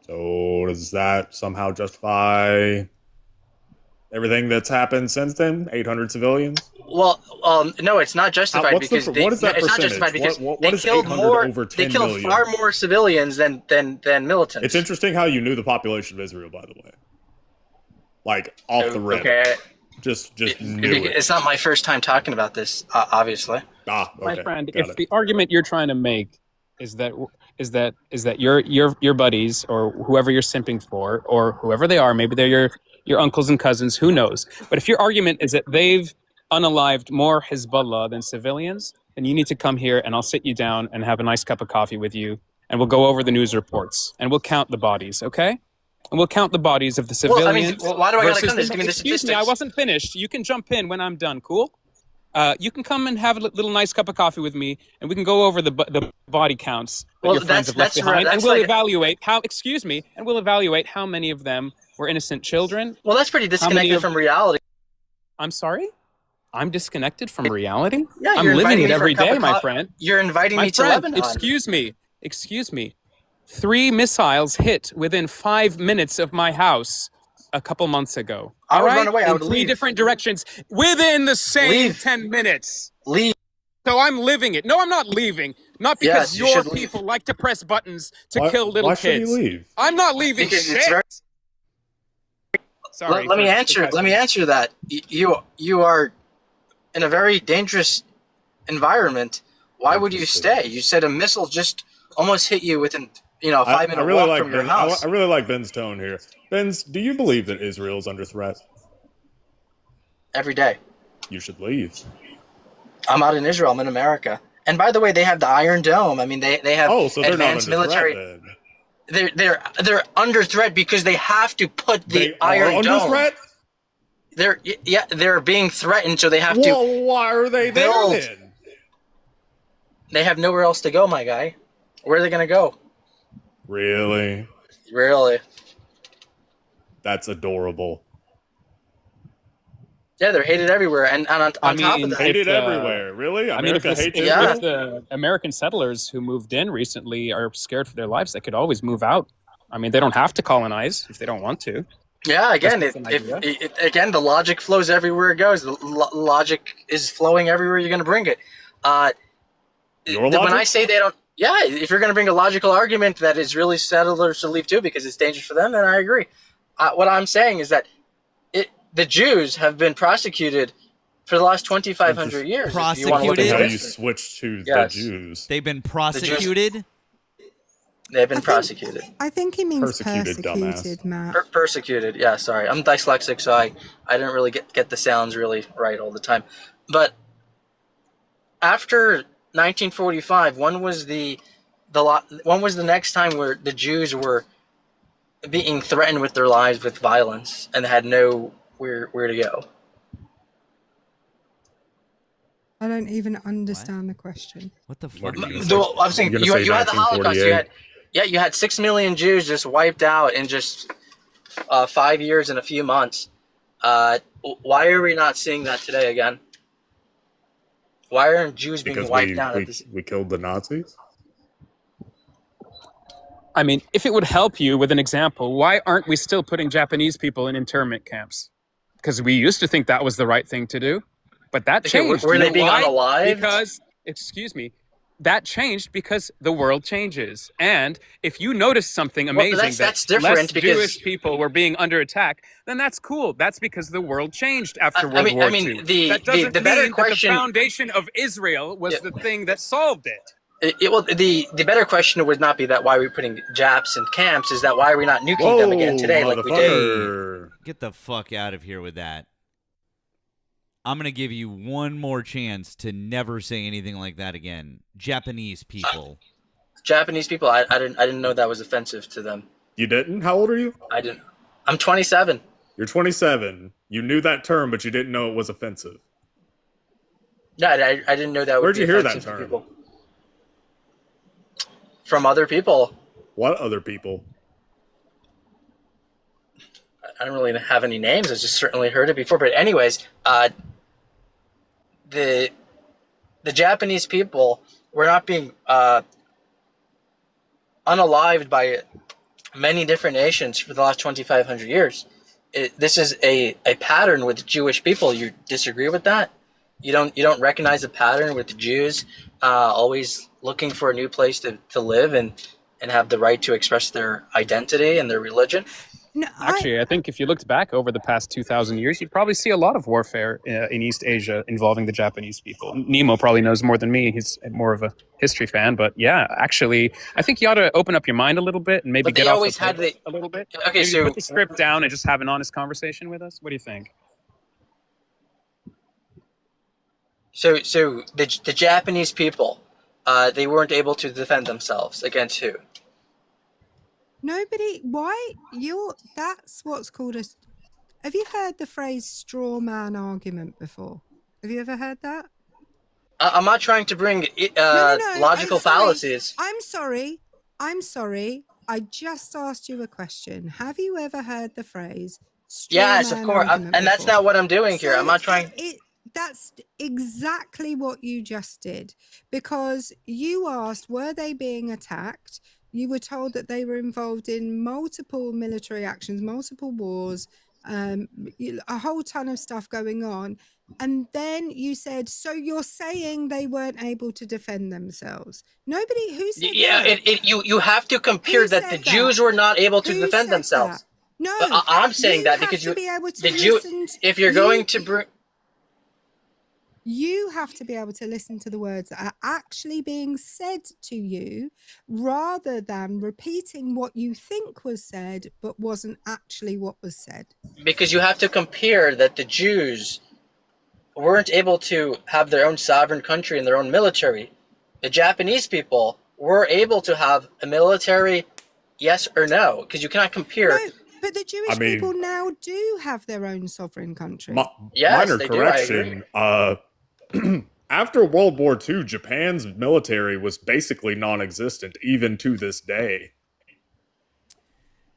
So does that somehow justify everything that's happened since then? 800 civilians? Well, no, it's not justified because what is that it's not percentage? justified because what they is killed 800 more. over 10 they killed million? far more civilians than militants. It's interesting how you knew the population of Israel, by the way. Like off the rip. Okay. Just knew it. It's not my first time talking about this, obviously. Okay. My friend, if the argument you're trying to make is that your buddies or whoever you're simping for or whoever they are, maybe they're your uncles and cousins, who knows? But if your argument is that they've unalived more Hezbollah than civilians, then you need to come here and I'll sit you down and have a nice cup of coffee with you and we'll go over the news reports and we'll count the bodies, okay? And we'll count the bodies of the civilians. Why do I gotta come? Give me the Excuse statistics. me, I wasn't finished. You can jump in when I'm done, cool? You can come and have a little nice cup of coffee with me, and we can go over the body counts that your friends have left behind, and we'll evaluate how. Excuse me, and we'll evaluate how many of them were innocent children. Well, that's pretty disconnected from reality. I'm sorry? I'm disconnected from reality? Yeah, I'm you're living inviting it me for a every cup day, of my coffee. friend. You're inviting My me to friend, Lebanon. excuse me. 3 missiles hit within 5 minutes of my house a couple months ago. I All would right? run away. I In would 3 leave. different directions within the same Leave. 10 minutes. Leave. So I'm living it. No, I'm not leaving. Not because Yes, you your should leave. people like to press buttons to Why, kill little why should he kids. leave? I'm not leaving Because shit. it's very. Sorry. Let me answer that. You are in a very dangerous environment. Why would you stay? You said a missile just almost hit you within a 5-minute really walk like from your Ben, house. I really like Ben's tone here. Ben's, do you believe that Israel is under threat? Every day. You should leave. I'm not in Israel. I'm in America. And by the way, they have the Iron Dome. I mean, they have so they're advanced not under military. Threat, then. They're under threat because they have to put the They Iron are Dome. under threat? They're being threatened, so they have to. Well, why are they build. there then? They have nowhere else to go, my guy. Where are they going to go? Really? Really? That's adorable. Yeah, they're hated everywhere, and on top of that, hated everywhere. Really? America hates Israel. Israel? If the American settlers who moved in recently are scared for their lives, they could always move out. I mean, they don't have to colonize if they don't want to. Yeah, again, again, the logic flows everywhere it goes. The logic is flowing everywhere you're going to bring it. Your logic? When I say they don't, yeah, if you're going to bring a logical argument that Israeli settlers should leave too because it's dangerous for them, then I agree. What I'm saying is that the Jews have been prosecuted for the last 2,500 years. Prosecuted? How you switched to the Jews. They've been prosecuted? They've been prosecuted. I think he means Persecuted, persecuted, Matt. Persecuted, yeah, sorry. I'm dyslexic, so I didn't really get the sounds really right all the time. But after 1945, when was the next time where the Jews were being threatened with their lives with violence and had nowhere to go? I don't even understand the question. What the fuck? I'm saying you had the Holocaust. You had 6 million Jews just wiped out in just 5 years and a few months. Why are we not seeing that today again? Why aren't Jews being wiped out? We killed the Nazis? I mean, if it would help you with an example, why aren't we still putting Japanese people in internment camps? Because we used to think that was the right thing to do, but that changed. Were they being unalived? Because, excuse me, that changed because the world changes. And if you notice something amazing that's different less because Jewish people were being under attack, then that's cool. That's because the world changed after World War II. That doesn't the better mean question, that the foundation of Israel was the thing that solved it. The better question would not be that why are we putting Japs in camps, is that why are we not nuking them again today like we did? Get the fuck out of here with that. I'm going to give you one more chance to never say anything like that again. Japanese people. Japanese people, I didn't know that was offensive to them. You didn't? How old are you? I didn't. I'm 27. You're 27. You knew that term, but you didn't know it was offensive. Yeah, I didn't know that would Where'd be you hear offensive that term? to people. From other people. What other people? I don't really have any names. I just certainly heard it before. But anyways, the Japanese people were not being unalived by many different nations for the last 2,500 years. This is a pattern with Jewish people. You disagree with that? You don't recognize a pattern with the Jews always looking for a new place to live and have the right to express their identity and their religion? No, Actually, I think if you looked back over the past 2,000 years, you'd probably see a lot of warfare in East Asia involving the Japanese people. Nemo probably knows more than me. He's more of a history fan. But yeah, actually, I think you ought to open up your mind a little bit and maybe get off a little bit. Okay, maybe so put the script down and just have an honest conversation with us. What do you think? So the Japanese people, they weren't able to defend themselves against who? Nobody. Why that's what's called a. Have you heard the phrase straw man argument before? Have you ever heard that? I'm not trying to bring logical fallacies. I'm sorry. I just asked you a question. Have you ever heard the phrase straw Yes, man of course. argument And that's before? not what I'm doing here. I'm not trying. that's exactly what you just did, because you asked, were they being attacked? You were told that they were involved in multiple military actions, multiple wars, a whole ton of stuff going on. And then you said, so you're saying they weren't able to defend themselves? Nobody, who said that? You have to compare that the Jews were not able to defend themselves. No, I'm saying that because have to be able to the Jew, if you're going to bring, you have to be able to listen to the words that are actually being said to you, rather than repeating what you think was said but wasn't actually what was said. Because you have to compare that the Jews weren't able to have their own sovereign country and their own military. The Japanese people were able to have a military, yes or no, because you cannot compare. No, but the Jewish people now do have their own sovereign country. Yes, minor they correction. do, I agree. After World War II, Japan's military was basically non-existent, even to this day.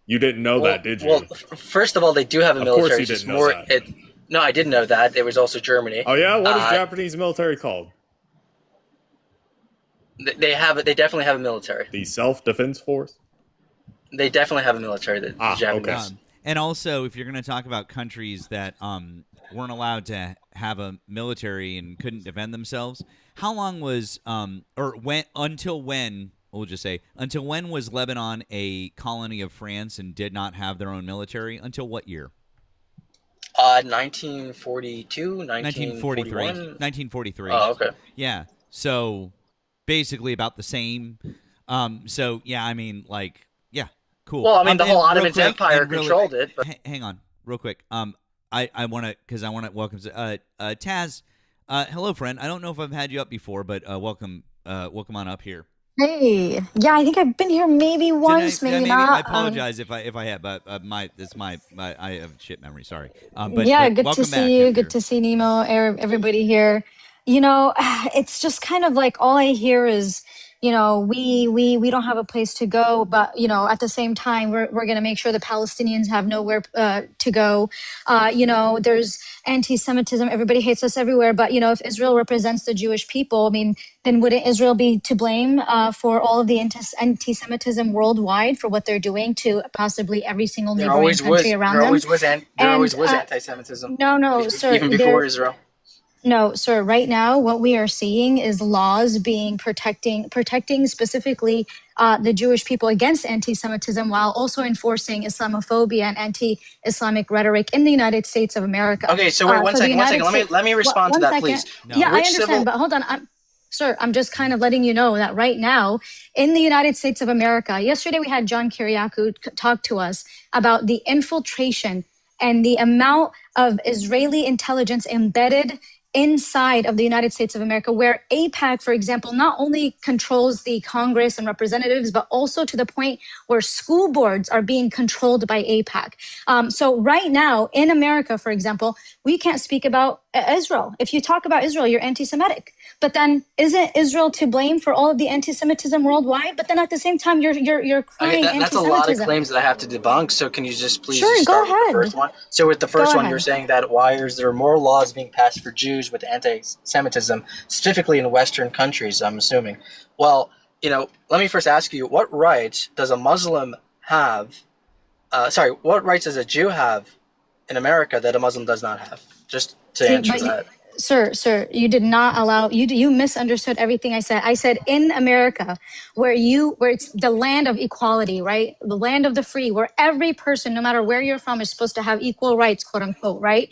You didn't know that, did you? Well, first of all, they do have a military. Of course you didn't know that. No, I didn't know that. There was also Germany. Oh yeah, what is Japanese military called? They definitely have a military. The Self-Defense Force? They definitely have a military, the Japanese. Okay. And also, if you're going to talk about countries that weren't allowed to have a military and couldn't defend themselves, how long was until when was Lebanon a colony of France and did not have their own military? Until what year? 1942, 1943. 1943. Oh, okay. Yeah. So basically about the same. So yeah, I mean, like, yeah, cool. Well, I mean, the whole Ottoman Empire controlled it. But... Hang on, real quick. I want to welcome Taz. Hello, friend. I don't know if I've had you up before, but welcome on up here. Hey, yeah, I think I've been here maybe once, maybe not. I apologize if I have, but I have shit memory. Sorry. But good to see you. Good to see Nemo. Everybody here. You know, it's just kind of like all I hear is, you know, we don't have a place to go, but you know, at the same time, we're going to make sure the Palestinians have nowhere to go. You know, there's anti-Semitism. Everybody hates us everywhere. But you know, if Israel represents the Jewish people, I mean, then wouldn't Israel be to blame for all of the anti-Semitism worldwide for what they're doing to possibly every single neighboring country around them? There always was anti-Semitism. No, sir. Even before Israel. No, sir. Right now, what we are seeing is laws being protecting specifically the Jewish people against anti-Semitism, while also enforcing Islamophobia and anti-Islamic rhetoric in the United States of America. Okay, so wait, one second. Let me respond to that, please. Yeah, I understand, but hold on. Sir, I'm just kind of letting you know that right now in the United States of America, yesterday we had John Kiriakou talk to us about the infiltration and the amount of Israeli intelligence embedded inside of the United States of America, where AIPAC, for example, not only controls the Congress and representatives, but also to the point where school boards are being controlled by AIPAC. So right now in America, for example, we can't speak about Israel. If you talk about Israel, you're anti-Semitic. But then isn't Israel to blame for all of the anti-Semitism worldwide? But then at the same time, you're crying anti-Semitism. That's a lot of claims that I have to debunk. So can you just please start with the first one? So with the first one, you're saying that there are more laws being passed for Jews with anti-Semitism, specifically in Western countries, I'm assuming. Well, you know, let me first ask you, what rights does a Muslim have? What rights does a Jew have in America that a Muslim does not have? Just to answer that. Sir, you did not allow you misunderstood everything I said. I said in America, where it's the land of equality, right? The land of the free, where every person, no matter where you're from, is supposed to have equal rights, quote unquote, right?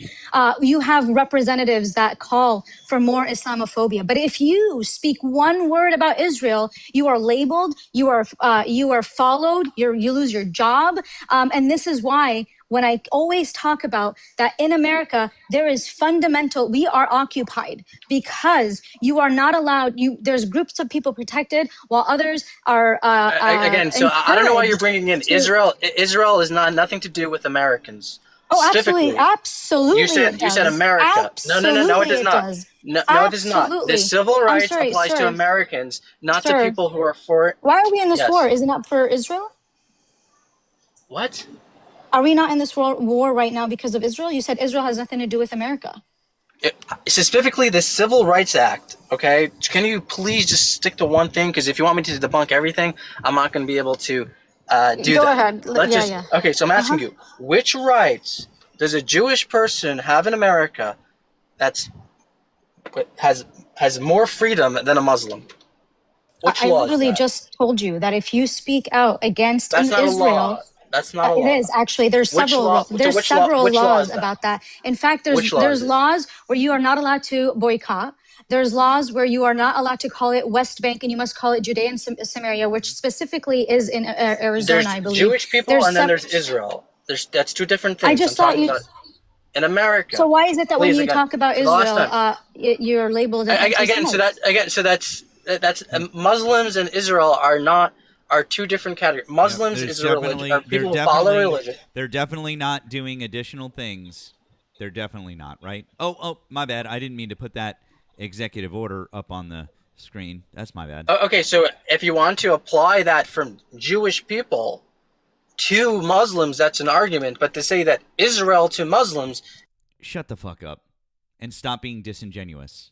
You have representatives that call for more Islamophobia. But if you speak one word about Israel, you are labeled, you are followed, you lose your job. And this is why when I always talk about that in America, there is we are occupied because you are not allowed, there's groups of people protected while others are again, so I don't know why you're bringing in Israel. Israel is nothing to do with Americans. Oh, absolutely. You said America. No, it does not. No, it does not. The civil rights applies to Americans, not to people who are for it. Why are we in this war? Isn't that for Israel? What? Are we not in this war right now because of Israel? You said Israel has nothing to do with America. Specifically the Civil Rights Act, okay? Can you please just stick to one thing? Because if you want me to debunk everything, I'm not going to be able to do Go that. ahead. Let's Yeah, just yeah. okay. So I'm asking you, which rights does a Jewish person have in America that's has more freedom than a Muslim? Which I law is literally that? just told you that if you speak out against That's not a Israel, law. That's not a it law. is actually there's Which several law? So there's several Which law laws is that? about that. In fact, Which law is there's it? laws where you are not allowed to boycott. There's laws where you are not allowed to call it West Bank and you must call it Judea and Samaria, which specifically is in Arizona, There's I believe. Jewish people, There's and then there's Israel. That's two different I things. I'm just thought talking you. about in America. So why is it that when Please, you again, talk about for the last Israel, time. you're labeled an anti-Semite? That's Muslims and Israel are two different categories. Muslims There's is a religion, definitely are people who follow a religion. they're definitely not doing additional things. They're definitely not, right? Oh, my bad. I didn't mean to put that executive order up on the screen. That's my bad. Okay, so if you want to apply that from Jewish people to Muslims, that's an argument. But to say that Israel to Muslims, shut the fuck up and stop being disingenuous.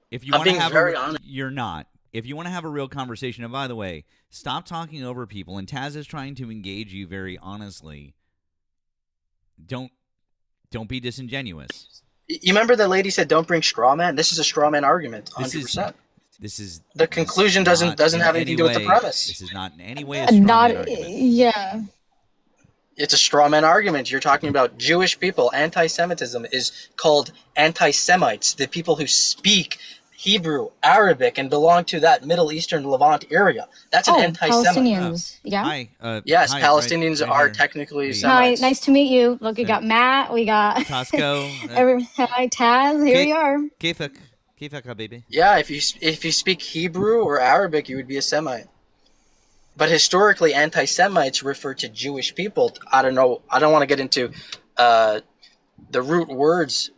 If you I'm want to being have very a, honest. you're not. If you want to have a real conversation, and by the way, stop talking over people. And Taz is trying to engage you very honestly. Don't be disingenuous. You remember the lady said, "Don't bring straw man." This is a straw man argument, 100%. This is the conclusion doesn't have anything to do with the premise. This is not in any way a straw man argument. Yeah. It's a straw man argument. You're talking about Jewish people. Anti-Semitism is called anti-Semites, the people who speak Hebrew, Arabic, and belong to that Middle Eastern Levant area. That's an anti-Semite. Palestinians. Yeah. Hi. Yes, hi, Palestinians right are here. technically Hey. Semites. Hi, nice to meet you. Look, we got Matt, we got Tasco. hi, Taz. Here we are. Kefak, baby. Yeah, if you speak Hebrew or Arabic, you would be a Semite. But historically, anti-Semites refer to Jewish people. I don't know. I don't want to get into the root words.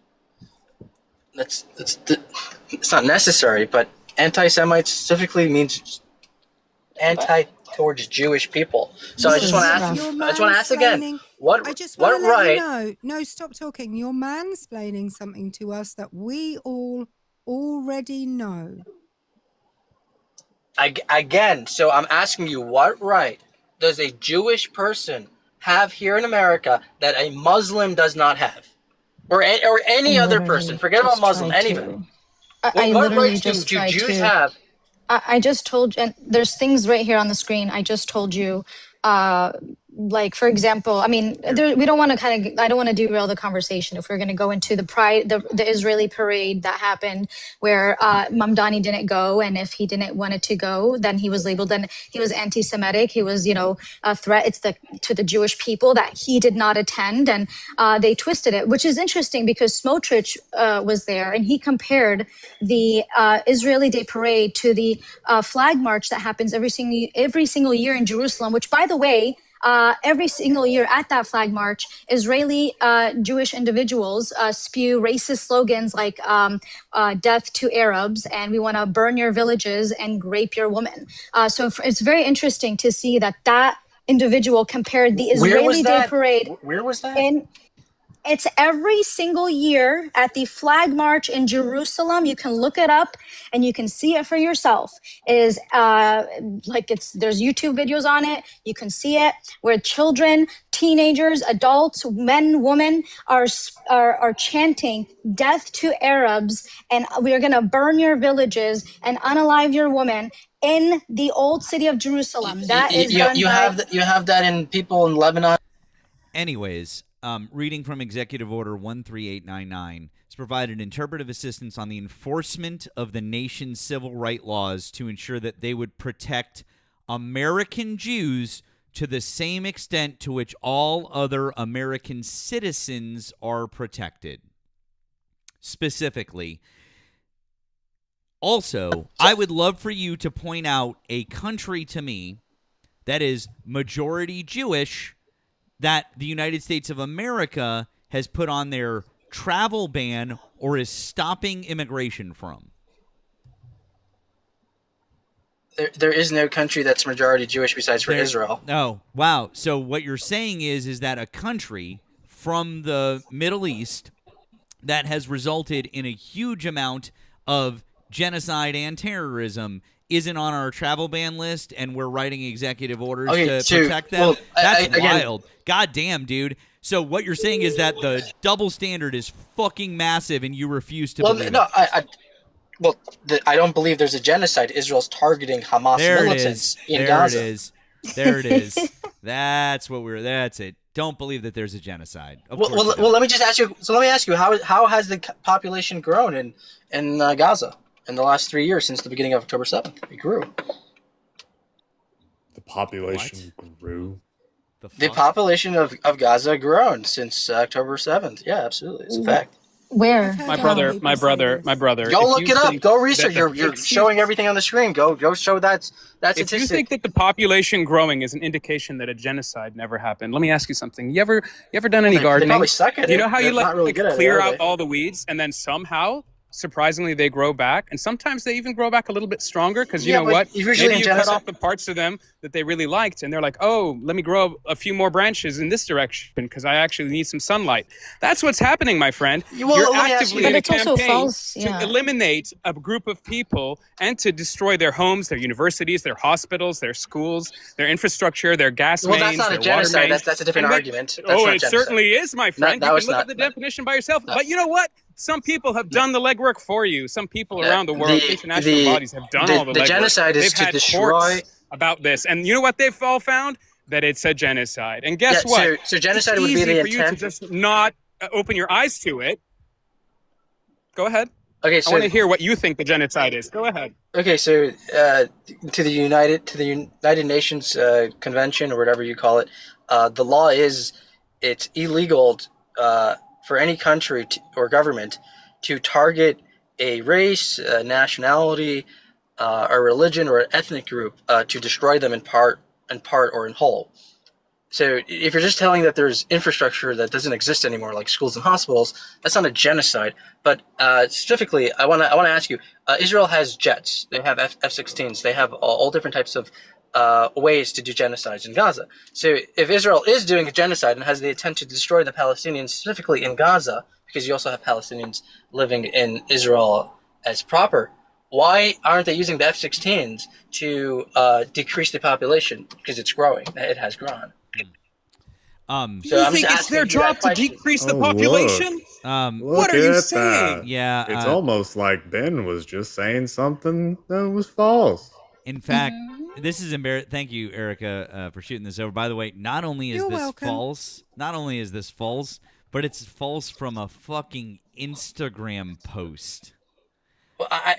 It's not necessary. But anti-Semite specifically means anti towards Jewish people. So I just want to ask. I just want to ask again. What right? No, stop talking. You're mansplaining something to us that we all already know. Again, so I'm asking you, what right does a Jewish person have here in America that a Muslim does not have, or any other person? Forget about Muslim, anyone. What rights do Jews have? I just told you, and there's things right here on the screen. I just told you, like for example, I mean, we don't want to I don't want to derail the conversation. If we're going to go into the Israeli parade that happened where Mamdani didn't go, and if he didn't want it to go, then he was labeled, and he was anti-Semitic. He was, a threat. It's to the Jewish people that he did not attend, and they twisted it, which is interesting because Smotrich was there, and he compared the Israeli Day Parade to the flag march that happens every single year in Jerusalem, which, by the way, every single year at that flag march, Israeli Jewish individuals spew racist slogans like death to Arabs, and we want to burn your villages and rape your women. So it's very interesting to see that individual compared the Israeli Day Parade. Where was that? It's every single year at the flag march in Jerusalem. You can look it up and you can see it for yourself. There's YouTube videos on it. You can see it where children, teenagers, adults, men, women are chanting death to Arabs, and we are going to burn your villages and unalive your women in the old city of Jerusalem. You have that in people in Lebanon. Anyways, reading from Executive Order 13899, it's provided interpretive assistance on the enforcement of the nation's civil rights laws to ensure that they would protect American Jews to the same extent to which all other American citizens are protected. Specifically, also, I would love for you to point out a country to me that is majority Jewish that the United States of America has put on their travel ban or is stopping immigration from. There is no country that's majority Jewish besides for Israel. Oh, wow. So what you're saying is that a country from the Middle East that has resulted in a huge amount of genocide and terrorism isn't on our travel ban list, and we're writing executive orders to protect them. Well, That's again, wild. God damn, dude. So what you're saying is that the double standard is fucking massive, and you refuse to believe no, it. I don't believe there's a genocide. Israel's targeting Hamas militants in Gaza. There it is. That's it. Don't believe that there's a genocide. Well, let me just ask you. So let me ask you, how has the population grown in Gaza in the last 3 years since the beginning of October 7th? It grew. The population grew. The population of Gaza grown since October 7th. Yeah, absolutely. It's a fact. Where? My brother. Go look it up. Go research. You're showing everything on the screen. Go show that statistic. If you think that the population growing is an indication that a genocide never happened, let me ask you something. You ever done any gardening? They probably suck at it. You know how They're you not really good at it, clear are out they? all the weeds and then somehow, surprisingly, they grow back, and sometimes they even grow back a little bit stronger because you know what? Usually Maybe in you cut genocide- off the parts of them that they really liked, and they're like, oh, let me grow a few more branches in this direction because I actually need some sunlight. That's what's happening, my friend. Well, You're let me ask you- actively in But a it's also campaign false, to yeah. eliminate a group of people and to destroy their homes, their universities, their hospitals, their schools, their infrastructure, their gas Well, mains, that's not a their water genocide. mains. That's a different And argument. That's oh, not it genocide. certainly is, my friend. No, You it's can look not. at the definition by yourself. But you know what? Some people have done the legwork for you. Some people around the world, international bodies, have done all the legwork. The genocide is They've to had destroy. courts about this, and you know what they've all found? That it's a genocide. And guess Yeah, what? so genocide it's would be easy the for you to intent- just not open your eyes to it. Go ahead. Okay, I so want to hear what you think the genocide is. Go ahead. Okay, so to the United Nations Convention or whatever you call it, the law is it's illegal for any country or government to target a race, a nationality, a religion, or an ethnic group to destroy them in part or in whole. So if you're just telling that there's infrastructure that doesn't exist anymore, like schools and hospitals, that's not a genocide. But specifically, I want to ask you: Israel has jets. They have F-16s. They have all different types of ways to do genocides in Gaza. So if Israel is doing a genocide and has the intent to destroy the Palestinians, specifically in Gaza, because you also have Palestinians living in Israel as proper, why aren't they using the F-16s to decrease the population? Because it's growing. It has grown. You think it's their job to decrease the population? What are you saying? That. Yeah, It's almost like Ben was just saying something that was false. In fact, this is embarrassing. Thank you, Erica, for shooting this over. By the way, not only is this false, but it's false from a fucking Instagram post.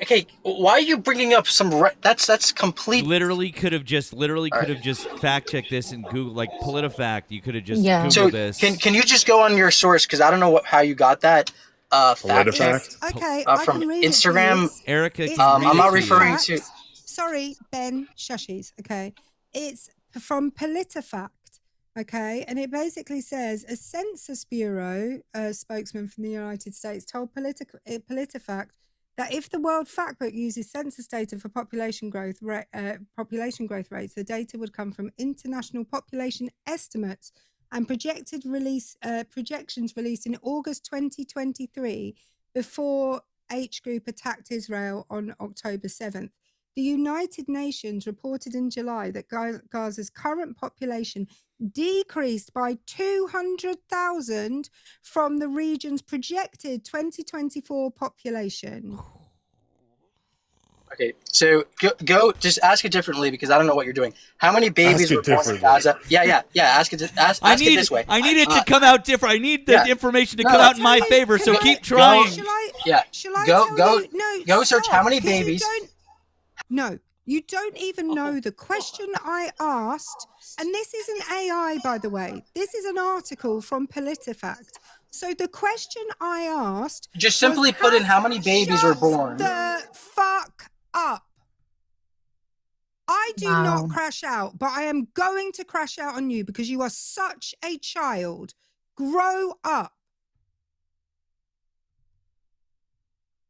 Okay, why are you bringing up some? That's complete. Literally could have just fact checked this and Google, like PolitiFact. You could have just Googled Googled this. Can you just go on your source, because I don't know how you got that fact check. Okay, from I can read Instagram. It to you. Erica, I'm not referring to. Sorry, Ben. Shushies. Okay, it's from PolitiFact. Okay, and it basically says a Census Bureau spokesman from the United States told PolitiFact that if the World Factbook uses census data for population growth rates, the data would come from international population estimates and projections released in August 2023 before H Group attacked Israel on October 7th. The United Nations reported in July that Gaza's current population decreased by 200,000 from the region's projected 2024 population. Okay, so go. Just ask it differently, because I don't know what you're doing. How many babies were born in Gaza? Yeah. Ask it this way. I need it to come out different. I need the information to come out in my favor. So keep trying. Shall I go. tell you? No, go search stop, how many 'cause you babies. No, you don't even know the question I asked. And this isn't AI, by the way. This is an article from PolitiFact. So the question I asked... Just simply put in how many babies were born. The fuck up. I do not crash out, but I am going to crash out on you because you are such a child. Grow up.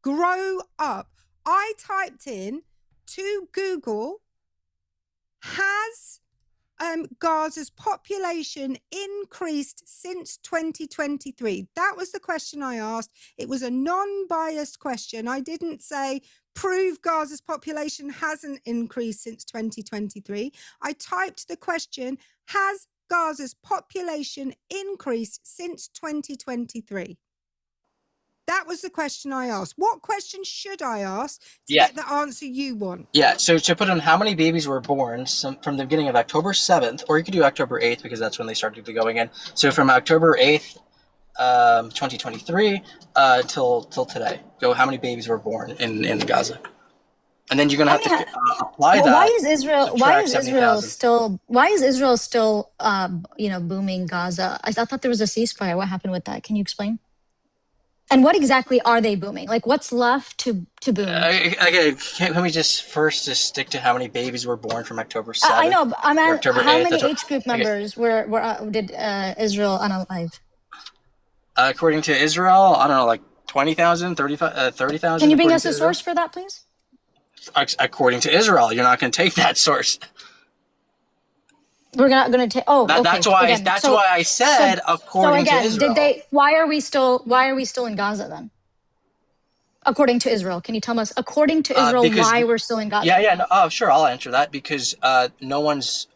Grow up. I typed in to Google, has Gaza's population increased since 2023? That was the question I asked. It was a non-biased question. I didn't say prove Gaza's population hasn't increased since 2023. I typed the question, has Gaza's population increased since 2023? That was the question I asked. What question should I ask to get the answer you want? Yeah, so to put in how many babies were born from the beginning of October 7th, or you could do October 8th because that's when they started going in. So from October 8th, 2023, till today. Go how many babies were born in Gaza. And then you're going to have to apply that. Why is Israel still booming Gaza? I thought there was a ceasefire. What happened with that? Can you explain? And what exactly are they booming? Like, what's left to boom? Okay, can we just stick to how many babies were born from October 7th? I know, but I'm at October how 8th, many age group members did Israel unalive? According to Israel, I don't know, like 20,000, 30,000. Can you bring us a source for that, please? According to Israel, you're not going to take that source. We're not going to take. Oh, okay. That's why. That's why I said according to Israel. Why are we still in Gaza then? According to Israel, can you tell us? According to Israel, why we're still in Gaza? Yeah. No, oh, sure, I'll answer that because no one's.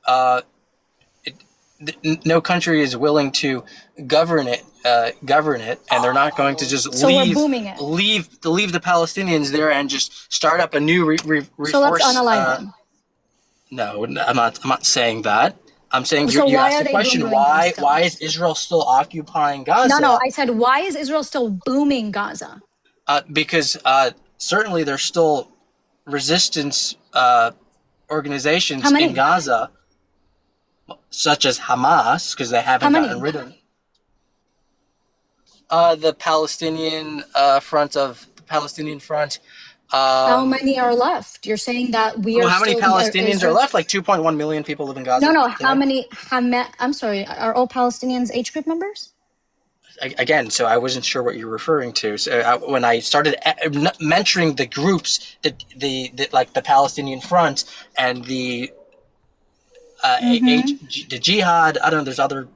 No country is willing to govern it, and they're not going to just leave the Palestinians there and just start up a new reforce. So let's unalive them. No, I'm not saying that. I'm saying you asked the question, why is Israel still occupying Gaza? No, I said, why is Israel still booming Gaza? Because certainly there's still resistance organizations in Gaza, such as Hamas, because they haven't gotten rid of the Palestinian Front. How many are left? You're saying that we are. How many Palestinians are left? Like 2.1 million people live in Gaza. No. How many? I'm sorry. Are all Palestinians age group members? Again, so I wasn't sure what you're referring to. So when I started mentioning the groups, the Palestinian Front and the the Jihad. I don't know. There's other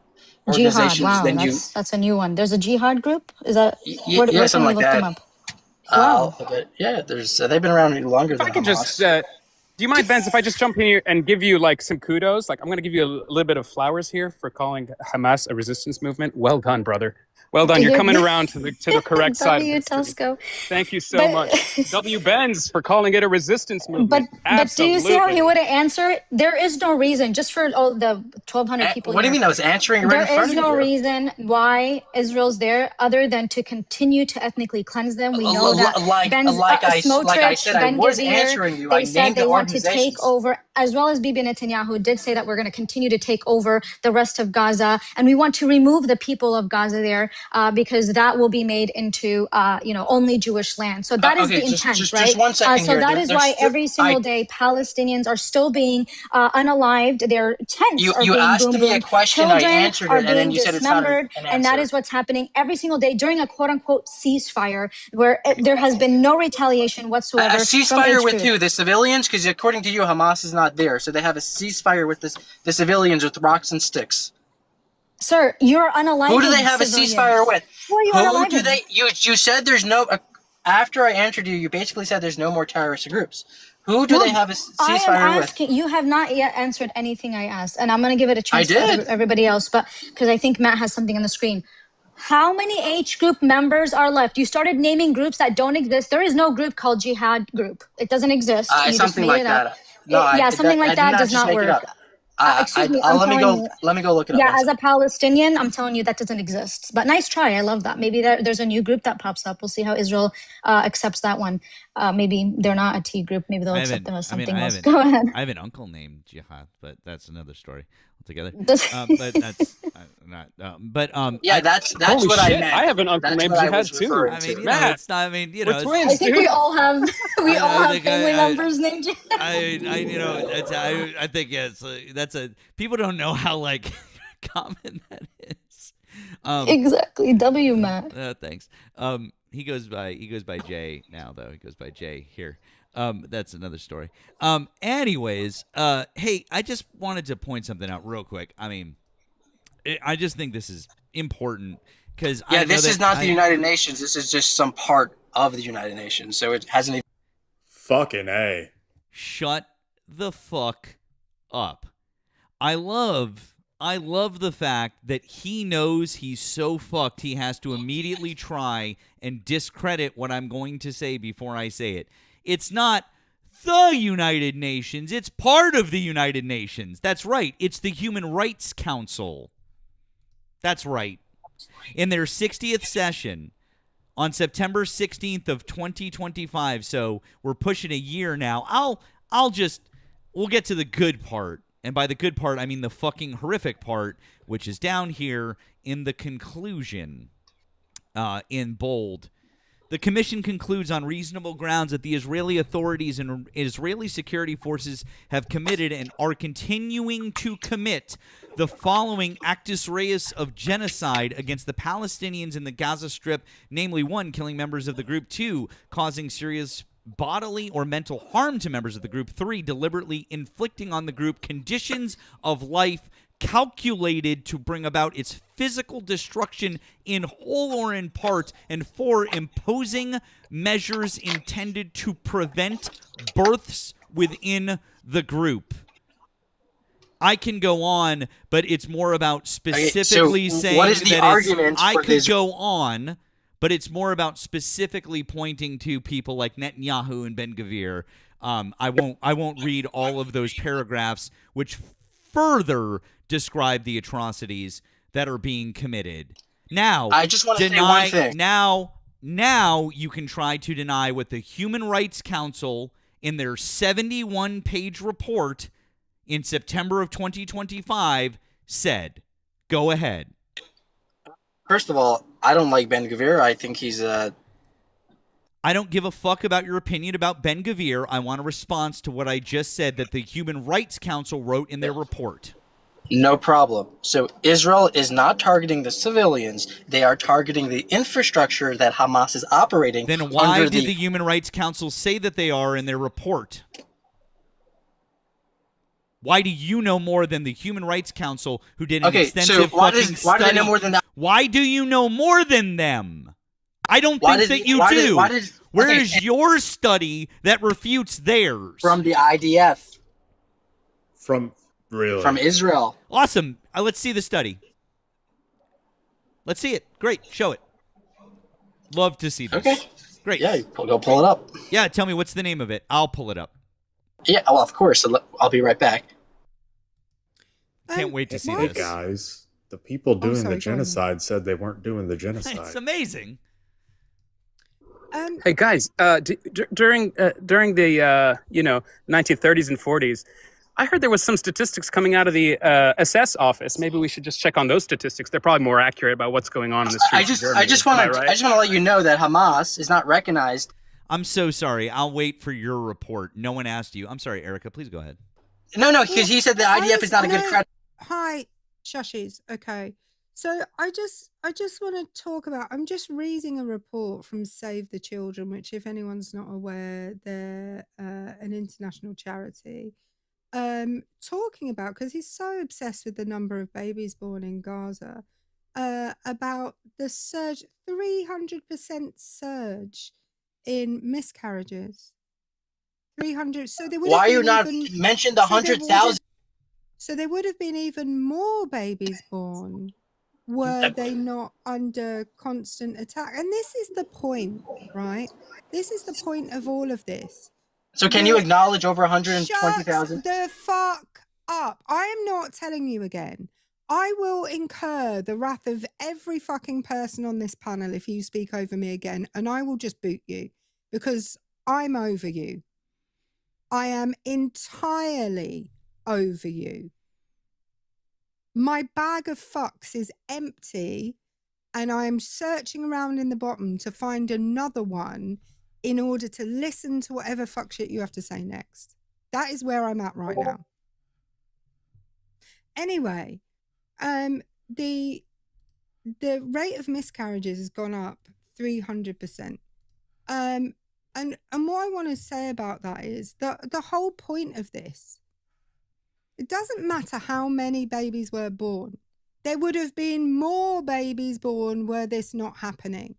organizations. Jihad. Wow, that's a new one. There's a Jihad group. Is that? Where something like that. Them up? Wow. There's they've been around longer than Hamas. I could just, do you mind, Benz, if I just jump in here and give you like some kudos? Like I'm going to give you a little bit of flowers here for calling Hamas a resistance movement. Well done, brother. Well done. You're coming around to the correct side. W. Tusco. Thank you so much. W. Benz for calling it a resistance movement. But do you see how he wouldn't answer? There is no reason, just for all the 1,200 people. What do you mean? I was answering right in front of you. There is no reason why Israel's there other than to continue to ethnically cleanse them. We know that I said, I was answering you. They said they want to take over, as well as Bibi Netanyahu did say that we're going to continue to take over the rest of Gaza, and we want to remove the people of Gaza there. Because that will be made into, only Jewish land. So that is the intent, right? Just 1 second so that is why every single day Palestinians are still being unalived. Their tents are being asked boom, me boom. a question, Children I answered are it, and then being you said it's not an answer. and that is what's happening every single day during a quote-unquote ceasefire, where there has been no retaliation whatsoever. A ceasefire with who? The civilians? Because according to you, Hamas is not there, so they have a ceasefire with the civilians with rocks and sticks. Sir, you're unaliving. Who do they have civilians. A ceasefire with? Who do they? You said there's no. After I answered you, you basically said there's no more terrorist groups. Who do they have a ceasefire with? You have not yet answered anything I asked, and I'm going to give it a chance for everybody else. But because I think Matt has something on the screen. How many age group members are left? You started naming groups that don't exist. There is no group called Jihad group. It doesn't exist. You something just made like it up. that. No, something like that does not work. Excuse me. Let me go look it up. Yeah, as a Palestinian, I'm telling you that doesn't exist. But nice try. I love that. Maybe there's a new group that pops up. We'll see how Israel accepts that one. Maybe they're not a T group. Maybe they'll accept them as something else. Go ahead. I have an uncle named Jihad, but that's another story altogether. But that's not. Yeah, that's what I meant. I have an uncle named Jihad too. I mean, Matt. It's not. I mean, we're twins, I think we all have family members named Jihad. I think that's people don't know how common that is. Exactly. W. Matt. Thanks. He goes by Jay now though. He goes by Jay here. That's another story. Anyways, hey, I just wanted to point something out real quick. I mean, I just think this is important because Yeah, this is not the United Nations. This is just some part of the United Nations. So it hasn't even. Fucking A. Shut the fuck up. I love the fact that he knows he's so fucked he has to immediately try and discredit what I'm going to say before I say it. It's not the United Nations. It's part of the United Nations. That's right. It's the Human Rights Council. That's right. In their 60th session on September 16th of 2025, so we're pushing a year now. We'll get to the good part. And by the good part, I mean the fucking horrific part, which is down here in the conclusion in bold. The commission concludes on reasonable grounds that the Israeli authorities and Israeli security forces have committed and are continuing to commit the following actus reus of genocide against the Palestinians in the Gaza Strip, namely 1, killing members of the group, 2, causing serious bodily or mental harm to members of the group, 3, deliberately inflicting on the group conditions of life calculated to bring about its physical destruction in whole or in part, and 4, imposing measures intended to prevent births within the group. I can go on, but it's more about specifically saying what is the that argument I for could this? go on, but it's more about specifically pointing to people like Netanyahu and Ben Gvir. I won't read all of those paragraphs, which further describe the atrocities that are being committed. Now, I just want to say one thing. Now you can try to deny what the Human Rights Council in their 71-page report in September of 2025 said. Go ahead. First of all, I don't like Ben Gvir. I think he's a. I don't give a fuck about your opinion about Ben Gvir. I want a response to what I just said that the Human Rights Council wrote in their report. No problem. So Israel is not targeting the civilians. They are targeting the infrastructure that Hamas is operating. Then why did the Human Rights Council say that they are in their report? Why do you know more than the Human Rights Council, who did an extensive fucking study? Why do they know more than that? Why do you know more than them? I don't think that you do. Where is your study that refutes theirs? From the IDF. Really? From Israel. Awesome. Let's see the study. Let's see it. Great. Show it. Love to see this. Okay. Great. Yeah, go pull it up. Yeah, tell me what's the name of it. I'll pull it up. Yeah, well, of course. I'll be right back. Can't wait to see Hey this. guys, the people doing the genocide said they weren't doing the genocide. It's amazing. Hey guys, during the 1930s and 40s, I heard there was some statistics coming out of the SS office. Maybe we should just check on those statistics. They're probably more accurate about what's going on in the streets of Germany. I just want to let you know that Hamas is not recognized. I'm so sorry. I'll wait for your report. No one asked you. I'm sorry, Erika. Please go ahead. No, because he said the IDF is not a good credit. Hi, shushies. Okay. So I just want to talk about, I'm just reading a report from Save the Children, which, if anyone's not aware, they're an international charity, talking about, because he's so obsessed with the number of babies born in Gaza, about the surge, 300% surge in miscarriages. 300. So they would. Why you not mentioned the 100,000? So there would have been even more babies born were they not under constant attack. And this is the point, right? This is the point of all of this. So can you acknowledge over 120,000? Shut the fuck up. I am not telling you again. I will incur the wrath of every fucking person on this panel if you speak over me again, and I will just boot you because I'm over you. I am entirely over you. My bag of fucks is empty, and I am searching around in the bottom to find another one in order to listen to whatever fuck shit you have to say next. That is where I'm at right now. Anyway, the rate of miscarriages has gone up 300%. And what I want to say about that is that the whole point of this, it doesn't matter how many babies were born. There would have been more babies born were this not happening.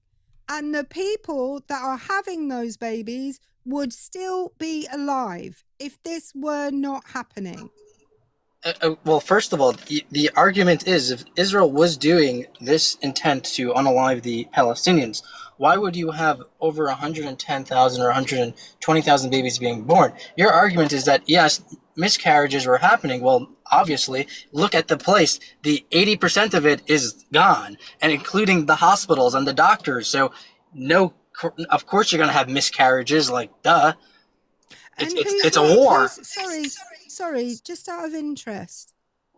And the people that are having those babies would still be alive if this were not happening. Well, first of all, the argument is if Israel was doing this intent to unalive the Palestinians, why would you have over 110,000 or 120,000 babies being born? Your argument is that, yes, miscarriages were happening. Well, obviously, look at the place. The 80% of it is gone, and including the hospitals and the doctors. So, no, of course you're going to have miscarriages, like, duh. It's a war. Sorry, just out of interest,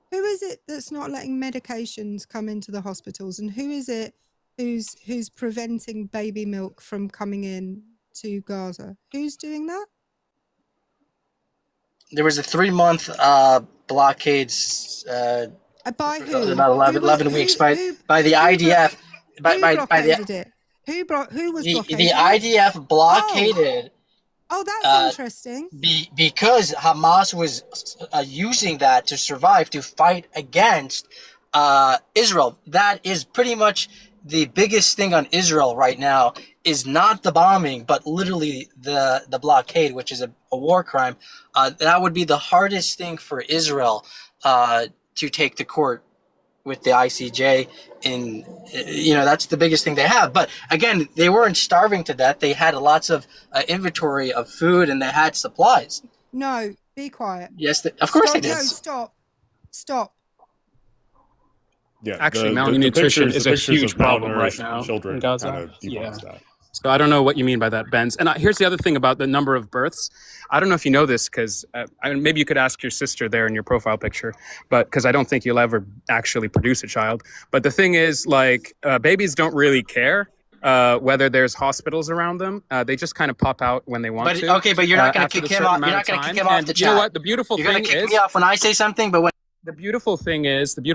who is it that's not letting medications come into the hospitals, and who is it who's preventing baby milk from coming in to Gaza? Who's doing that? There was a 3-month blockade. By who? About 11 weeks by the IDF. Who blockaded it? Who was blockading the IDF blockaded. Oh, that's interesting. Because Hamas was using that to survive, to fight against Israel. That is pretty much the biggest thing on Israel right now, is not the bombing, but literally the blockade, which is a war crime. That would be the hardest thing for Israel to take to court with the ICJ. That's the biggest thing they have. But again, they weren't starving to death. They had lots of inventory of food, and they had supplies. No, be quiet. Yes, of course they did. No, stop. Yeah, actually, malnutrition is a huge problem right now children in Gaza. Kind of debunks that. So I don't know what you mean by that, Benz. And here's the other thing about the number of births. I don't know if you know this, because maybe you could ask your sister there in your profile picture, but because I don't think you'll ever actually produce a child. But the thing is, babies don't really care whether there's hospitals around them. They just kind of pop out when they want to. Okay, but you're not going to kick him off. You're not going to kick him off the chat. You know what? The beautiful thing is, you're going to kick me off when I say something, but when the beautiful thing is that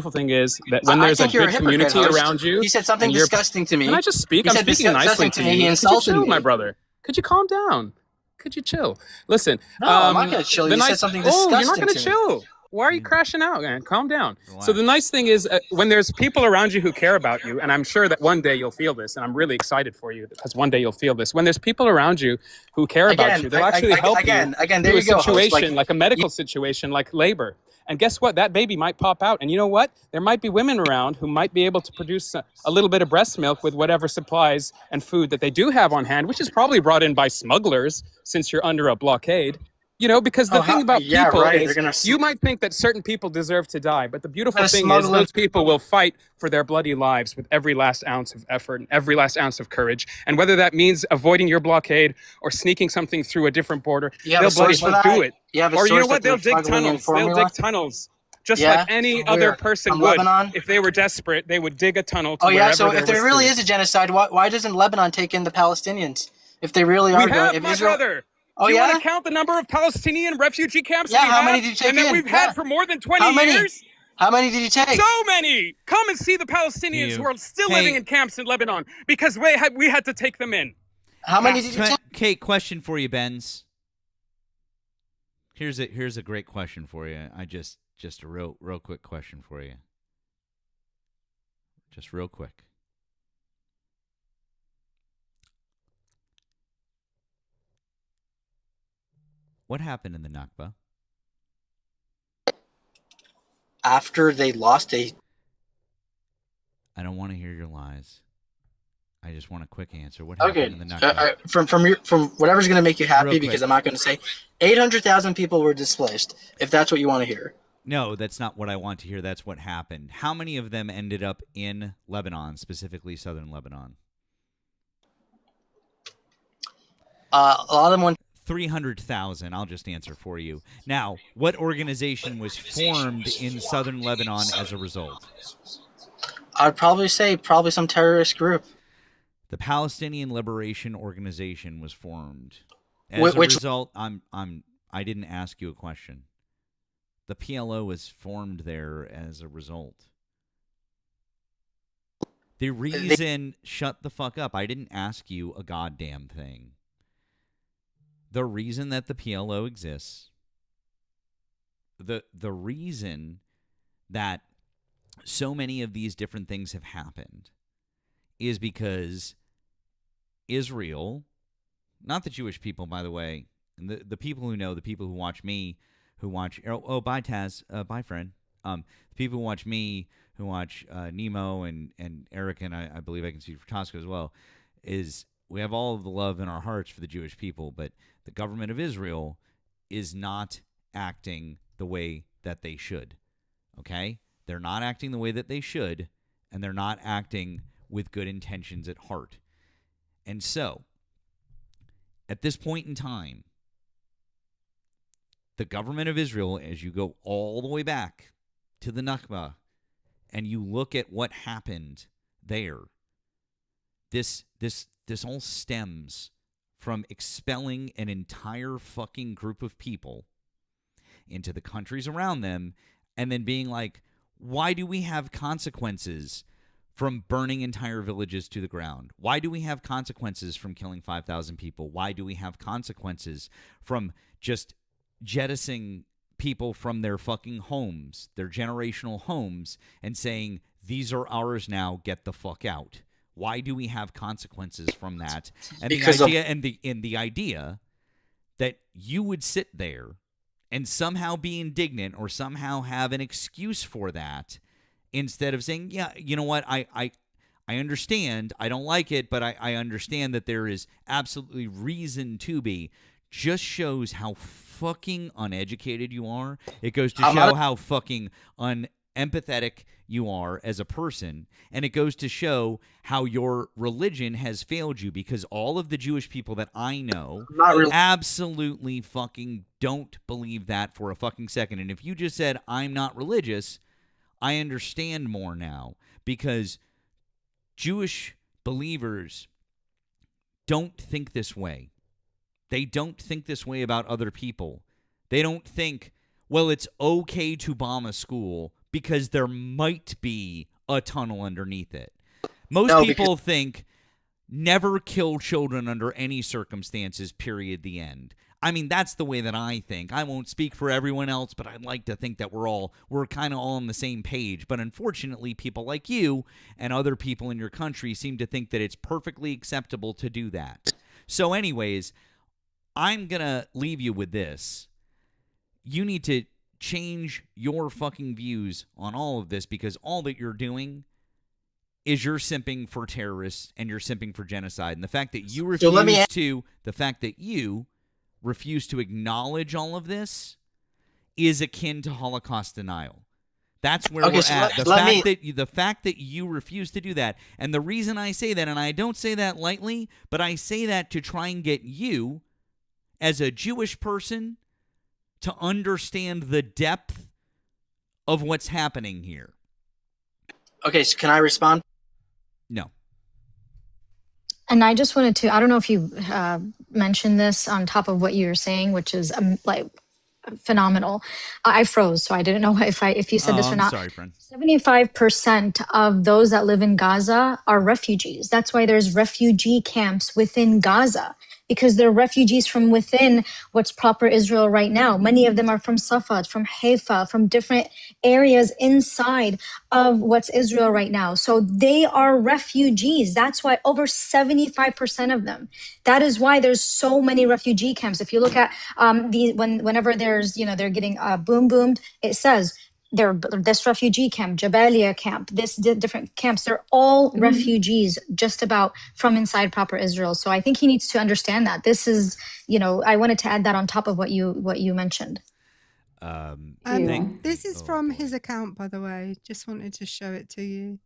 when there's a good community around you, he said something disgusting to me. Can I just speak? I'm speaking nicely to you. He insulted me, my brother. Could you calm down? Could you chill? Listen. No, I'm not going to chill. You said something disgusting. You're not going to chill. Why are you crashing out, man? Calm down. Relax. So the nice thing is when there's people around you who care about you, and I'm sure that one day you'll feel this, and I'm really excited for you because one day you'll feel this. When there's people around you who care about you, they'll actually help you there through a situation, like a medical situation, like labor. And guess what? That baby might pop out. And you know what? There might be women around who might be able to produce a little bit of breast milk with whatever supplies and food that they do have on hand, which is probably brought in by smugglers since you're under a blockade. Because the thing about people is you might think that certain people deserve to die, but the beautiful thing is those people will fight for their bloody lives with every last ounce of effort and every last ounce of courage. And whether that means avoiding your blockade or sneaking something through a different border, they'll bloody well do it. Or you know what? They'll dig tunnels. They'll dig tunnels. Just like any other person would. Lebanon? If they were desperate, they would dig a tunnel to wherever so if there really is a genocide, why doesn't Lebanon take in the Palestinians? If they really are going... brother. Do you want to count the number of Palestinian refugee camps that we how many did you take and that we've had for more than 20 years? How many did you take? So many! Come and see the Palestinians who are still living in camps in Lebanon because we had to take them in. How many did you take? Okay, question for you, Benz. Here's a great question for you. Just a real quick question for you. Just real quick. What happened in the Nakba? After they lost I don't want to hear your lies. I just want a quick answer. What happened in the Nakba? From whatever's going to make you happy, because I'm not going to say 800,000 people were displaced, if that's what you want to hear. No, that's not what I want to hear. That's what happened. How many of them ended up in Lebanon, specifically southern Lebanon? A lot of them went 300,000. I'll just answer for you. Now, what organization was formed in southern Lebanon as a result? I'd probably say some terrorist group. The Palestinian Liberation Organization was formed. As a result, I didn't ask you a question. The PLO was formed there as a result. The reason, shut the fuck up. I didn't ask you a goddamn thing. the reason that the PLO exists, the reason that so many of these different things have happened is because Israel, not the Jewish people, by the way, and the people who know, the people who watch me, who watch, bye Taz, bye friend, the people who watch me, who watch Nemo and Erika, and I believe I can speak for Tosca as well, is we have all of the love in our hearts for the Jewish people, but the government of Israel is not acting the way that they should, okay? They're not acting the way that they should, and they're not acting with good intentions at heart. And so, at this point in time, the government of Israel, as you go all the way back to the Nakba, and you look at what happened there, this all stems from expelling an entire fucking group of people into the countries around them, and then being like, why do we have consequences from burning entire villages to the ground? Why do we have consequences from killing 5,000 people? Why do we have consequences from just jettisoning people from their fucking homes, their generational homes, and saying, these are ours now, get the fuck out? Why do we have consequences from that? And the idea that you would sit there and somehow be indignant or somehow have an excuse for that, instead of saying, yeah, you know what, I understand, I don't like it, but I understand that there is absolutely reason to be, just shows how fucking uneducated you are. It goes to show how fucking unempathetic you are as a person, and it goes to show how your religion has failed you, because all of the Jewish people that I know absolutely fucking don't believe that for a fucking second. And if you just said, I'm not religious, I understand more now, because Jewish believers don't think this way. They don't think this way about other people. They don't think, well, it's okay to bomb a school because there might be a tunnel underneath it. Most people think never kill children under any circumstances, period, the end. I mean, that's the way that I think. I won't speak for everyone else, but I'd like to think that we're kind of all on the same page. But unfortunately, people like you and other people in your country seem to think that it's perfectly acceptable to do that. So anyways, I'm going to leave you with this. You need to change your fucking views on all of this, because all that you're doing is you're simping for terrorists and you're simping for genocide. And the fact that you refuse to acknowledge all of this is akin to Holocaust denial. That's where we're at. The fact that you refuse to do that, and the reason I say that, and I don't say that lightly, but I say that to try and get you, as a Jewish person, to understand the depth of what's happening here. Okay, so can I respond? No. And I just wanted to, I don't know if you mentioned this on top of what you were saying, which is phenomenal. I froze, so I didn't know if you said this or not. Sorry, friend. 75% of those that live in Gaza are refugees. That's why there's refugee camps within Gaza, because they're refugees from within what's proper Israel right now. Many of them are from Safad, from Haifa, from different areas inside of what's Israel right now. So they are refugees. That's why over 75% of them. That is why there's so many refugee camps. If you look at whenever there's, they're getting boomed, it says this refugee camp, Jabalia camp, this different camps, they're all refugees just about from inside proper Israel. So I think he needs to understand that. This is, I wanted to add that on top of what you mentioned. This is from his account, by the way. Just wanted to show it to you.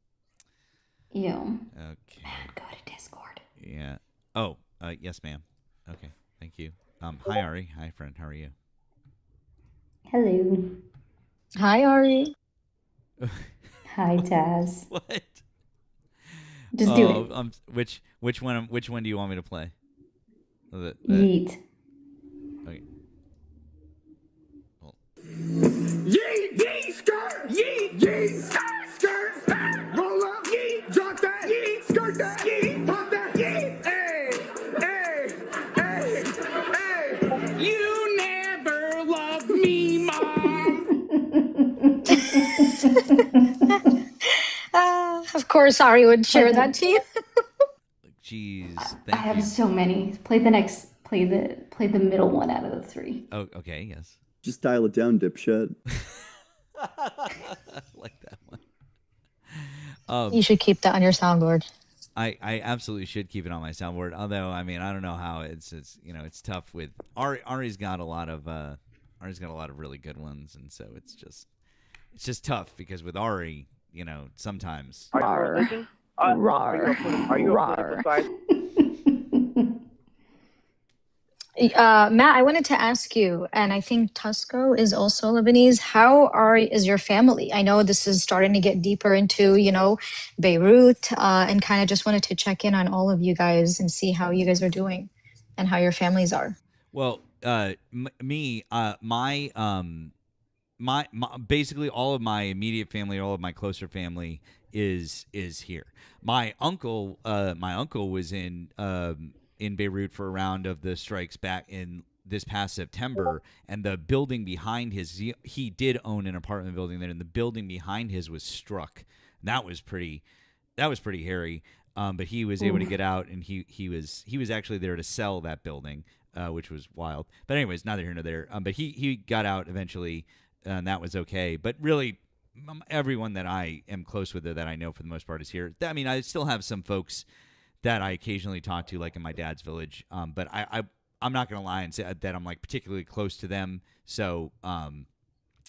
Okay. Man, go to Discord. Yeah. Oh, yes, ma'am. Okay, thank you. Hi, Ari. Hi, friend. How are you? Hello. Hi, Ari. Hi, Taz. What? Just do it. Which one do you want me to play? Yeet. Okay. Well. Yeet, yeet, skirt, yeet, yeet, skirt, skirt, skirt, roll up, yeet, drop that, yeet, skirt that, yeet, pop that, yeet, hey, hey, hey, hey, course, Ari would share that to you. Jeez, I have so many. Play the middle one out of the three. Oh, okay, yes. Just dial it down, dipshit. I like that one. You should keep that on your soundboard. I absolutely should keep it on my soundboard. Although, I mean, I don't know how it's it's tough with Ari's got a lot of really good ones, and so it's just tough because with Ari, sometimes. Are you a political side? Matt, I wanted to ask you, and I think Tusco is also Lebanese. How is your family? I know this is starting to get deeper into, Beirut, and kind of just wanted to check in on all of you guys and see how you guys are doing and how your families are. Well, my basically all of my immediate family, all of my closer family is here. My uncle was in Beirut for a round of the strikes back in this past September, and the building behind he did own an apartment building there, and the building behind his was struck. That was pretty hairy. But he was able to get out, and he was actually there to sell that building, which was wild. But anyways, neither here nor there. But he got out eventually, and that was okay. But really, everyone that I am close with, that I know for the most part, is here. I mean, I still have some folks that I occasionally talk to, like in my dad's village. But I'm not gonna lie and say that I'm like particularly close to them. So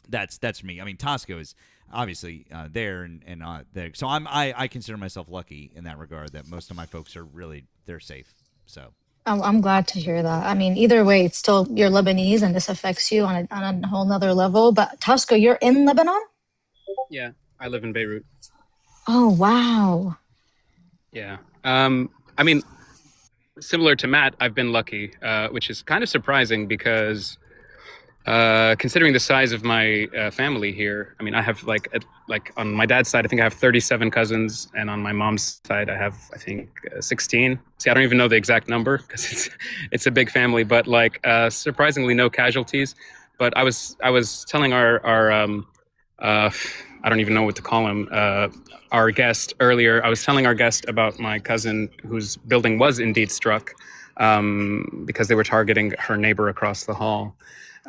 that's me. I mean, Tosco is obviously there and there. So I consider myself lucky in that regard that most of my folks are they're safe. So I'm glad to hear that. I mean, either way, it's still you're Lebanese, and this affects you on a whole nother level. But Tosco, you're in Lebanon? Yeah, I live in Beirut. Oh wow. Yeah. I mean, similar to Matt, I've been lucky, which is kind of surprising because considering the size of my family here, I mean, I have like on my dad's side, I think I have 37 cousins, and on my mom's side, I have, I think, 16. See, I don't even know the exact number because it's a big family, but surprisingly no casualties. But I was telling our I don't even know what to call him, our guest earlier. I was telling our guest about my cousin whose building was indeed struck because they were targeting her neighbor across the hall.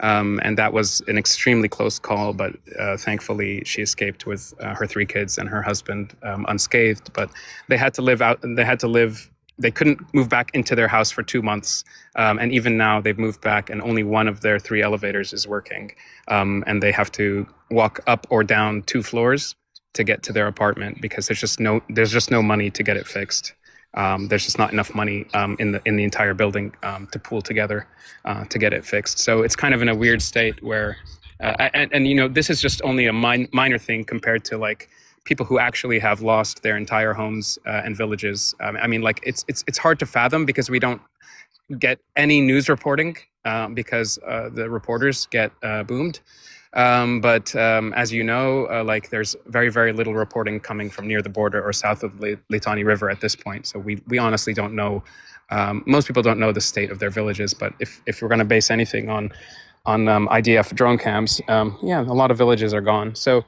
And that was an extremely close call, but thankfully she escaped with her 3 kids and her husband unscathed. But they had to live. They couldn't move back into their house for 2 months. And even now they've moved back and only one of their 3 elevators is working. And they have to walk up or down 2 floors to get to their apartment because there's just no money to get it fixed. There's just not enough money in the entire building to pool together to get it fixed. So it's kind of in a weird state where, and this is just only a minor thing compared to like people who actually have lost their entire homes and villages. I mean, like it's hard to fathom because we don't get any news reporting because the reporters get boomed. But as you know, like there's very, very little reporting coming from near the border or south of the Litani River at this point. So we honestly don't know. Most people don't know the state of their villages. But if we're going to base anything on IDF drone cams, yeah, a lot of villages are gone. So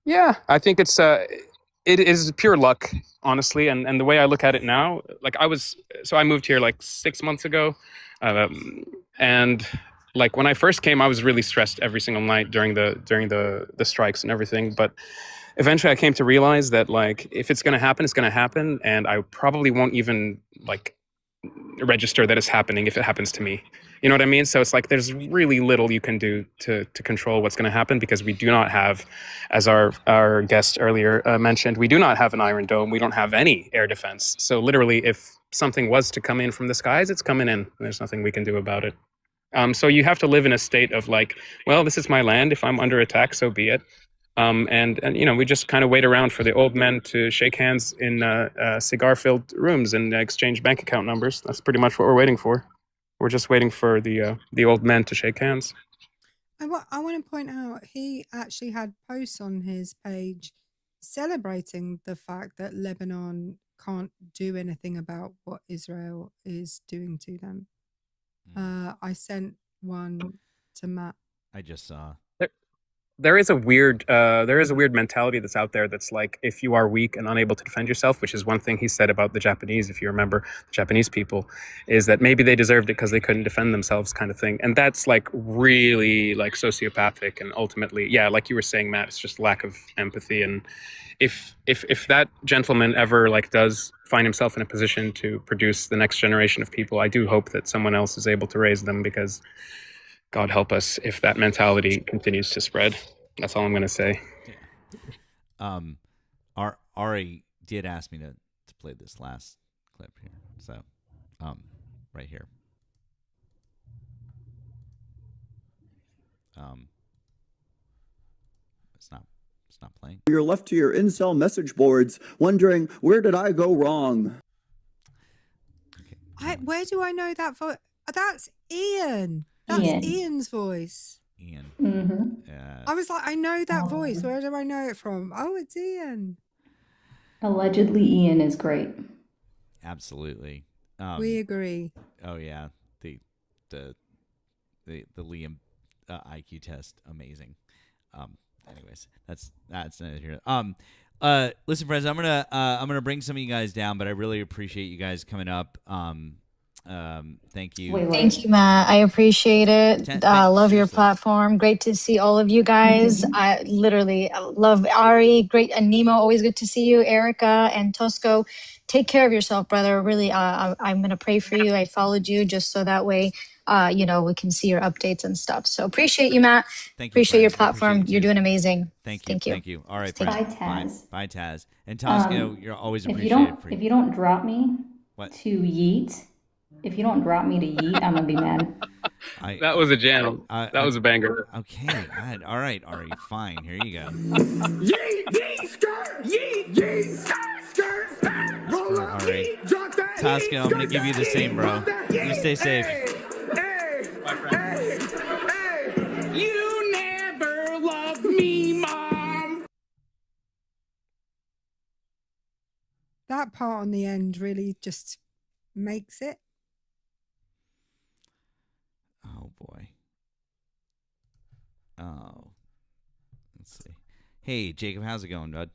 yeah, I think it is pure luck, honestly. And the way I look at it now, like I moved here like 6 months ago, and like when I first came, I was really stressed every single night during the strikes and everything. But eventually I came to realize that like if it's going to happen, it's going to happen. And I probably won't even like register that it's happening if it happens to me. You know what I mean? So it's like there's really little you can do to control what's going to happen because we do not have, as our guest earlier mentioned, we do not have an Iron Dome. We don't have any air defense. So literally if something was to come in from the skies, it's coming in. There's nothing we can do about it. So you have to live in a state of like, well, this is my land. If I'm under attack, so be it. And we just kind of wait around for the old men to shake hands in cigar-filled rooms and exchange bank account numbers. That's pretty much what we're waiting for. We're just waiting for the old men to shake hands. I want to point out he actually had posts on his page celebrating the fact that Lebanon can't do anything about what Israel is doing to them. I sent one to Matt. I just saw. there is a weird mentality that's out there that's like, if you are weak and unable to defend yourself, which is one thing he said about the Japanese, if you remember, the Japanese people, is that maybe they deserved it because they couldn't defend themselves, kind of thing. And that's like really like sociopathic, and ultimately, yeah, like you were saying, Matt, it's just lack of empathy. And if that gentleman ever like does find himself in a position to produce the next generation of people, I do hope that someone else is able to raise them, because God help us if that mentality continues to spread. That's all I'm going to say. Ari did ask me to play this last clip here. So, right here. It's not playing. You're left to your incel message boards wondering, where did I go wrong? Where do I know that voice? That's Ian. That's Ian's voice. Ian. Mm-hmm. I was like, I know that voice. Where do I know it from? Oh, it's Ian. Allegedly, Ian is great. Absolutely. We agree. Oh yeah, the Liam IQ test, amazing. Anyways, that's neither here. Listen, friends, I'm gonna bring some of you guys down, but I really appreciate you guys coming up. Thank you. Thank you, Matt. I appreciate it. Love your platform. Great to see all of you guys. I literally love Ari. Great. And Nemo, always good to see you. Erika and Tosco. Take care of yourself, brother. Really, I'm going to pray for you. I followed you just so that way, we can see your updates and stuff. So appreciate you, Matt. Thank you, appreciate your friends. I appreciate platform. you You're too. doing amazing. Thank you. Thank you. Thank you. All right, Bye, friends. Taz. Bye, Taz. And Tosco, you're always appreciated. If you don't drop me What? to yeet, if you don't drop me to yeet, I'm gonna be mad. That was a jam. That was a banger. Okay. All right, Ari. Fine. Here you go. Yeet, yeet, skirt, yeet, yeet, skirt, skirt, skirt. Roll up, All right. yeet, drop that Tosco, yeet, I'm gonna skirt give you the that same, yeet, bro. roll that You yeet. stay safe. Hey, you never loved me, Mom. That part on the end really just makes it. Oh boy. Oh. Let's see. Hey, Jacob, how's it going, bud?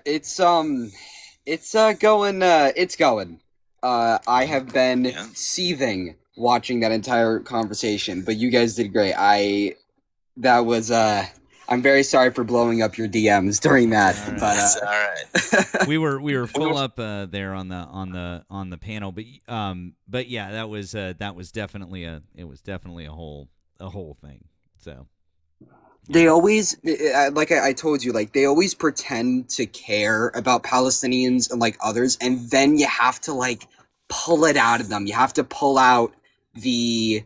It's going. I have been seething watching that entire conversation, but you guys did great. I'm very sorry for blowing up your DMs during that, All right. but all right. we were full up there on the panel, but yeah, that was definitely a whole thing. So they always, like I told you, like they always pretend to care about Palestinians and like others, and then you have to like pull it out of them. You have to pull out the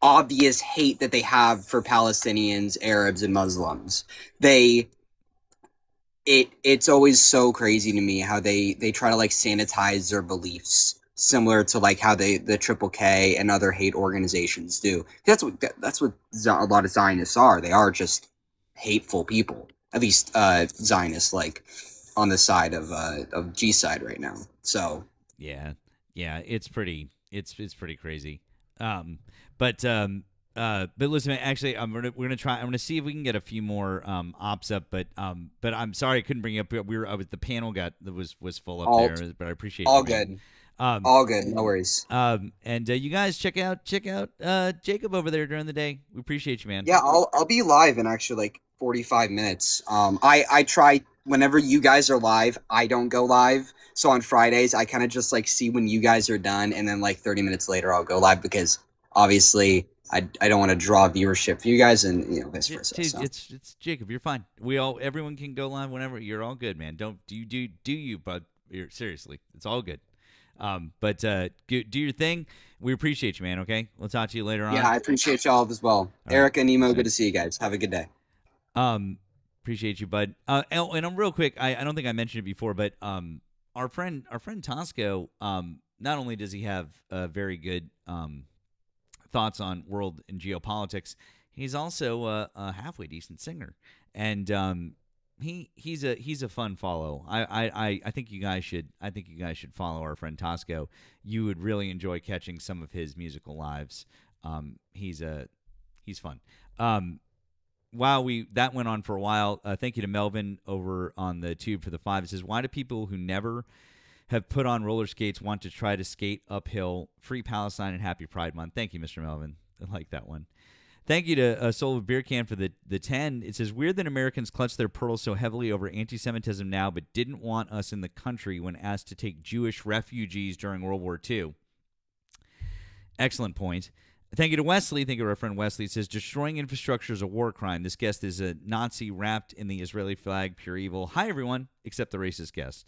obvious hate that they have for Palestinians, Arabs, and Muslims. It's always so crazy to me how they try to like sanitize their beliefs, similar to like how the Triple K and other hate organizations do. That's what a lot of Zionists are. They are just hateful people. At least Zionists, like on the side of G side right now. So yeah, it's pretty crazy. But listen, actually, we're gonna try. I'm gonna see if we can get a few more ops up. But I'm sorry I couldn't bring you up. The panel was full up there. But I appreciate all you, man. good. All good, no worries. And you guys check out Jacob over there during the day. We appreciate you, man. Yeah, I'll be live in actually like 45 minutes. I try whenever you guys are live, I don't go live. So on Fridays, I kind of just like see when you guys are done, and then like 30 minutes later, I'll go live because obviously I don't want to draw viewership for you guys, and vice versa. Dude, So. it's Jacob. You're fine. Everyone can go live whenever. You're all good, man. Don't do you, bud. Seriously, it's all good. But do your thing. We appreciate you, man. Okay, we'll talk to you later on. Yeah, I appreciate y'all as well. Erika and Nemo, good to see you guys. Have a good day. Appreciate you, bud. And I'm real quick. I don't think I mentioned it before, but our friend Tosco. Not only does he have very good thoughts on world and geopolitics, he's also a halfway decent singer, and he's a fun follow. I think you guys should follow our friend Tosco. You would really enjoy catching some of his musical lives. He's fun. while that went on for a while, thank you to Melvin over on the tube for the 5. It says, why do people who never have put on roller skates want to try to skate uphill? Free Palestine and happy Pride Month. Thank you, Mr. Melvin. I like that one. Thank you to Soul of Beer Can for the 10. It says, weird that Americans clutch their pearls so heavily over anti-Semitism now, but didn't want us in the country when asked to take Jewish refugees during World War II. Excellent point. Thank you to Wesley. Thank you to our friend Wesley. It says, destroying infrastructure is a war crime. This guest is a Nazi wrapped in the Israeli flag, pure evil. Hi, everyone, except the racist guest.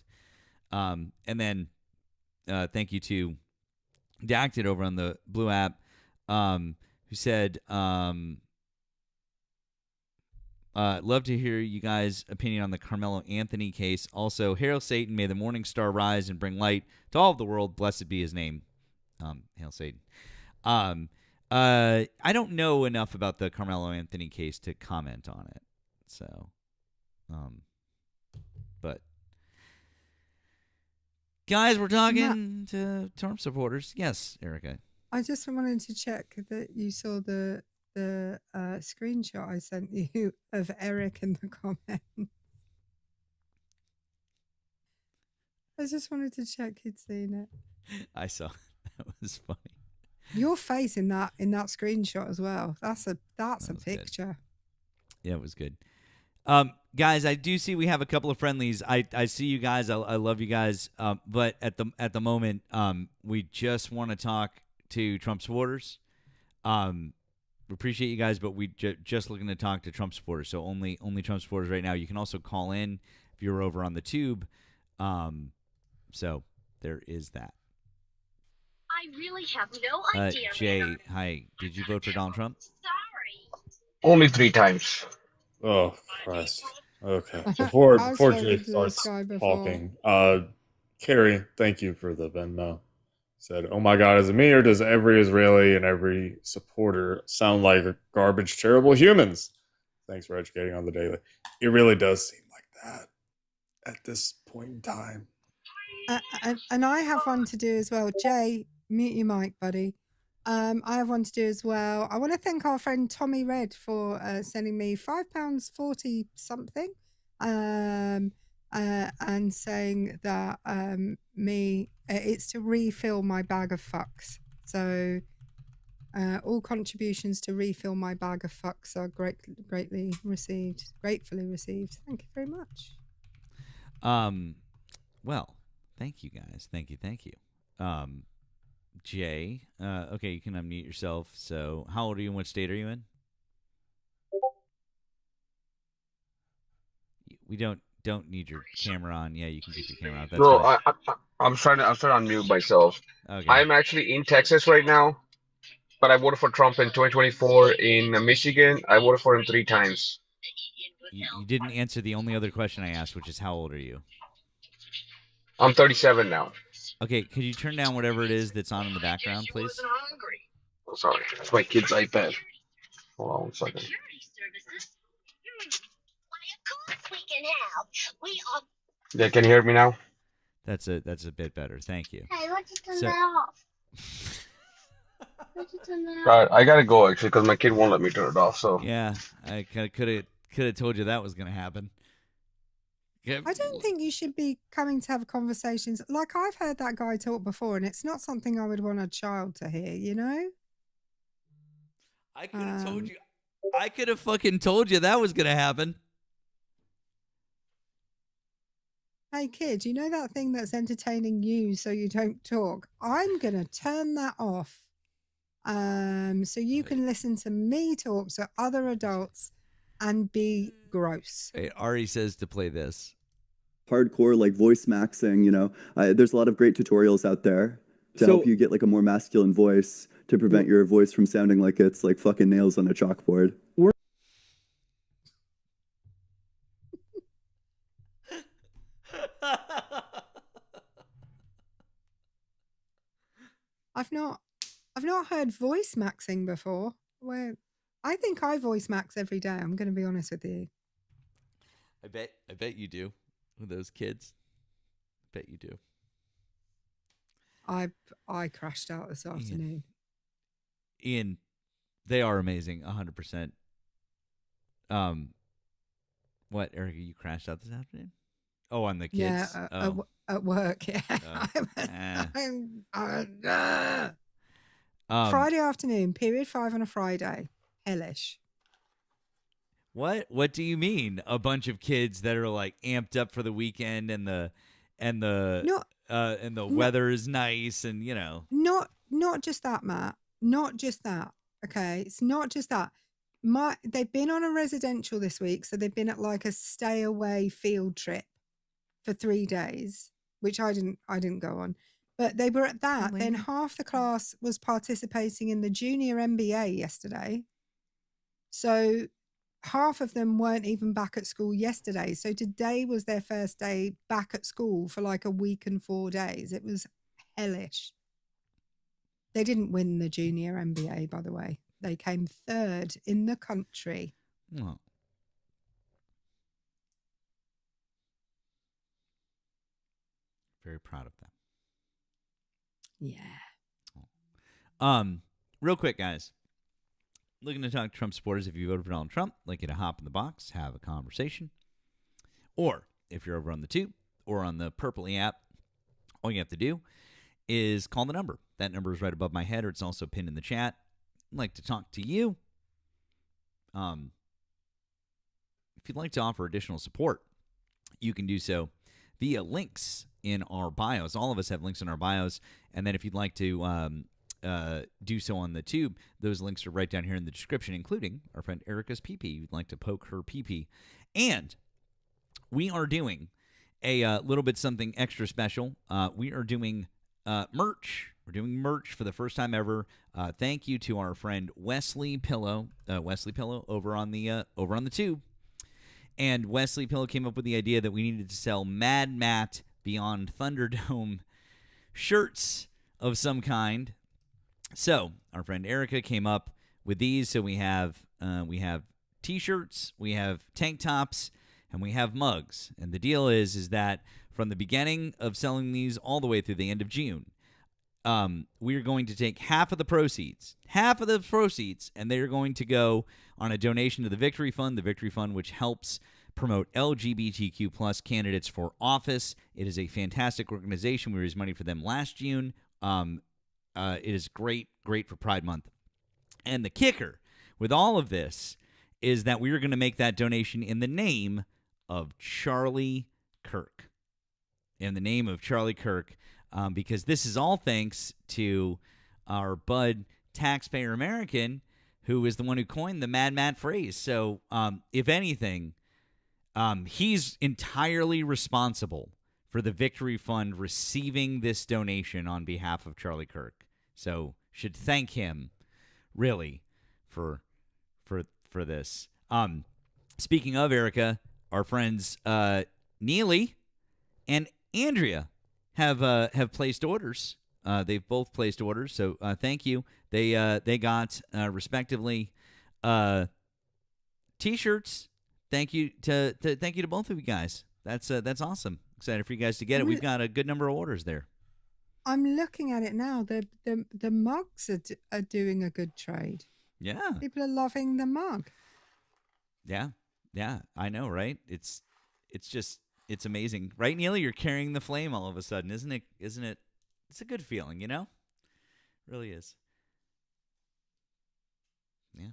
And then thank you to Dacted over on the Blue app, who said, love to hear you guys' opinion on the Carmelo Anthony case. Also, hail Satan, may the morning star rise and bring light to all of the world. Blessed be his name. Hail Satan. I don't know enough about the Carmelo Anthony case to comment on it. So, but guys, we're talking to Trump supporters. Yes, Erika. I just wanted to check that you saw the screenshot I sent you of Eric in the comments. I just wanted to check you'd seen it. I saw. That was funny. Your face in that screenshot as well. That's a picture. Good. Yeah, it was good. Guys, I do see we have a couple of friendlies. I see you guys. I love you guys. But at the moment, we just want to talk to Trump supporters. We appreciate you guys, but we just looking to talk to Trump supporters. So only Trump supporters right now. You can also call in if you're over on the tube. So there is that. I really have no idea. Jay, hi. Did you vote for Donald Trump? Only 3 times. Oh, Christ. Okay. Before Jay to this starts guy before. talking, Carrie, thank you for the Venmo. Said, oh my God, is it me or does every Israeli and every supporter sound like garbage, terrible humans? Thanks for educating on the daily. It really does seem like that at this point in time. And I have one to do as well. Jay, mute your mic, buddy. I have one to do as well. I want to thank our friend Tommy Red for sending me £5.40 something, and saying that it's to refill my bag of fucks. So all contributions to refill my bag of fucks are gratefully received. Thank you very much. Well, thank you guys. Thank you. Jay, okay, you can unmute yourself. So, how old are you and what state are you in? We don't need your camera on. Yeah, you can keep your camera on. That's No, fine. I'm trying to unmute myself. Okay. I'm actually in Texas right now, but I voted for Trump in 2024 in Michigan. I voted for him 3 times. You didn't answer the only other question I asked, which is how old are you? I'm 37 now. Okay, could you turn down whatever it is that's on in the background, please? Oh, sorry, that's my kid's iPad. Hold on 1 second. Yeah, can you hear me now? That's a bit better. Thank you. Hey, why'd you turn that off? Why'd you turn that off? I gotta go actually because my kid won't let me turn it off. So yeah, I could have told you that was gonna happen. I don't think you should be coming to have conversations. Like, I've heard that guy talk before, and it's not something I would want a child to hear, you know? I could have told you. I could have fucking told you that was going to happen. Hey, kid, you know that thing that's entertaining you so you don't talk? I'm going to turn that off. So you can listen to me talk to other adults and be gross. Hey, Ari says to play this. Hardcore, like voice maxing, there's a lot of great tutorials out there to help you get like a more masculine voice to prevent your voice from sounding like it's like fucking nails on a chalkboard. I've not heard voice maxing before. I think I voice max every day. I'm going to be honest with you. I bet you do with those kids. I bet you do. I crashed out this afternoon. Ian, they are amazing, 100%. What, Erika? You crashed out this afternoon? Oh, on the Yeah, kids. Oh. at work. Yeah. Friday afternoon, period 5 on a Friday. Hellish. What do you mean? A bunch of kids that are like amped up for the weekend and the weather is nice and Not just that, Matt. Not just that. Okay, it's not just that. They've been on a residential this week, so they've been at like a stay away field trip for 3 days, which I didn't go on. But they were at that. Then half the class was participating in the junior MBA yesterday. So half of them weren't even back at school yesterday. So today was their first day back at school for like a week and 4 days. It was hellish. They didn't win the junior MBA, by the way. They came third in the country. Well, very proud of them. Yeah. Real quick, guys. Looking to talk to Trump supporters. If you voted for Donald Trump, like you to hop in the box, have a conversation. Or if you're over on the Tube or on the Purpley app, all you have to do is call the number. That number is right above my head, or it's also pinned in the chat. I'd like to talk to you. If you'd like to offer additional support, you can do so via links in our bios. All of us have links in our bios. And then if you'd like to do so on the Tube, those links are right down here in the description, including our friend Erika's PP. You'd like to poke her PP. And we are doing a little bit something extra special. We are doing merch. We're doing merch for the first time ever. Thank you to our friend Wesley Pillow, over on the Tube. And Wesley Pillow came up with the idea that we needed to sell Mad Matt Beyond Thunderdome shirts of some kind. So our friend Erika came up with these. So we have T-shirts, we have tank tops, and we have mugs. And the deal is that from the beginning of selling these all the way through the end of June, we are going to take half of the proceeds, and they are going to go on a donation to the Victory Fund, which helps promote LGBTQ plus candidates for office. It is a fantastic organization. We raised money for them last June. It is great for Pride Month. And the kicker with all of this is that we are going to make that donation in the name of Charlie Kirk. Because this is all thanks to our bud taxpayer American, who is the one who coined the Mad Matt phrase. So if anything, he's entirely responsible for the Victory Fund receiving this donation on behalf of Charlie Kirk. So should thank him really for this. Speaking of Erika, our friends Neely and Andrea have placed orders. They've both placed orders, so thank you. They got respectively T-shirts. Thank you to both of you guys. That's awesome. Excited for you guys to get it. We've got a good number of orders there. I'm looking at it now. The mugs are doing a good trade. Yeah, people are loving the mug. Yeah, I know, right? It's amazing, right, Neely? You're carrying the flame all of a sudden, isn't it? It's a good feeling, It really is. Yeah.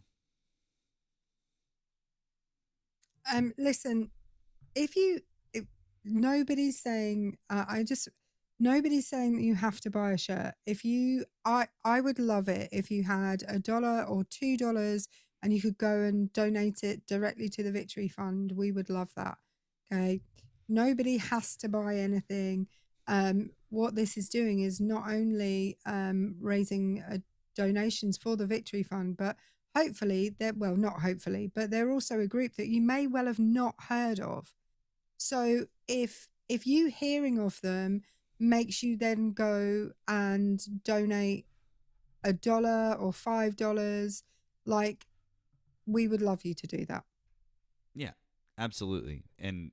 Listen, if nobody's saying nobody's saying that you have to buy a shirt. I would love it if you had $1 or $2 and you could go and donate it directly to the Victory Fund. We would love that. Okay. Nobody has to buy anything. What this is doing is not only raising donations for the Victory Fund, but hopefully, not hopefully, but they're also a group that you may well have not heard of. So if you hearing of them makes you then go and donate $1 or $5, like, we would love you to do that. Yeah, absolutely. And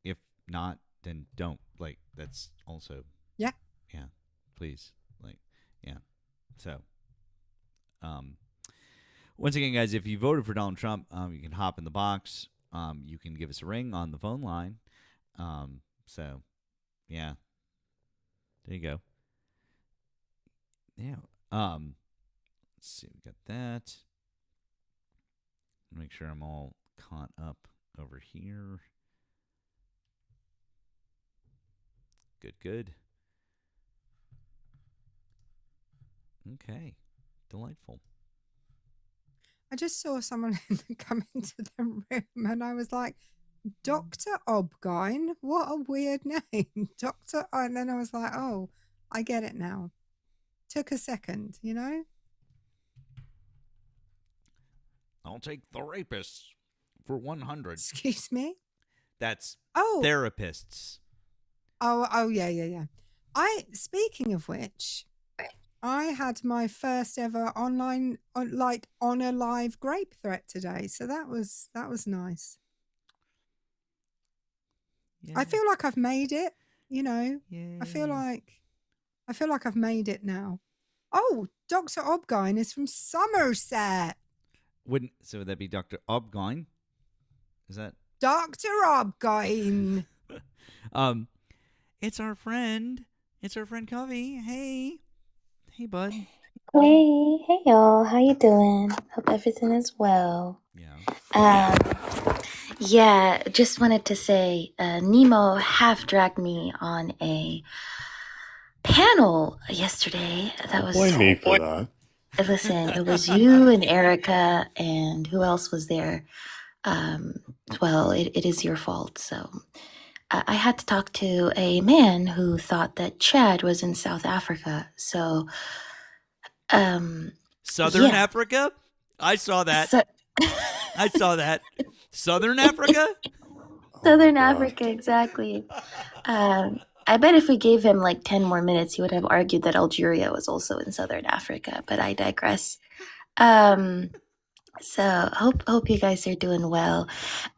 if not, then don't. Like, that's also yeah, please, like, yeah. So Once again, guys, if you voted for Donald Trump, you can hop in the box. You can give us a ring on the phone line. So, yeah. There you go. Yeah. Let's see. We got that. Make sure I'm all caught up over here. Good. Okay. Delightful. I just saw someone come into the room and I was like, Dr. Obgyn? What a weird name. Dr. And then I was like, oh, I get it now. Took a second, you know? I'll take the rapists for 100. Excuse me? That's Oh. therapists. Oh, yeah. Speaking of which, I had my first ever online, on a live grape threat today. So that was nice. Yeah. I feel like I've made it, you know. Yay. I feel like I've made it now. Oh, Dr. Obgyn is from Somerset. Would that be Dr. Obgyn? Is that Dr. Obgyn? It's our friend. It's our friend Covey. Hey, bud. Hey y'all, how you doing? Hope everything is well. Yeah, just wanted to say, Nemo half dragged me on a panel yesterday. That was Blame me for that. Listen, it was you and Erika, and who else was there? Well, it is your fault. So I had to talk to a man who thought that Chad was in South Africa. So, Southern Africa? I saw that. I saw that. Southern Africa? Southern Africa, exactly. I bet if we gave him like 10 more minutes, he would have argued that Algeria was also in Southern Africa, but I digress. So hope you guys are doing well.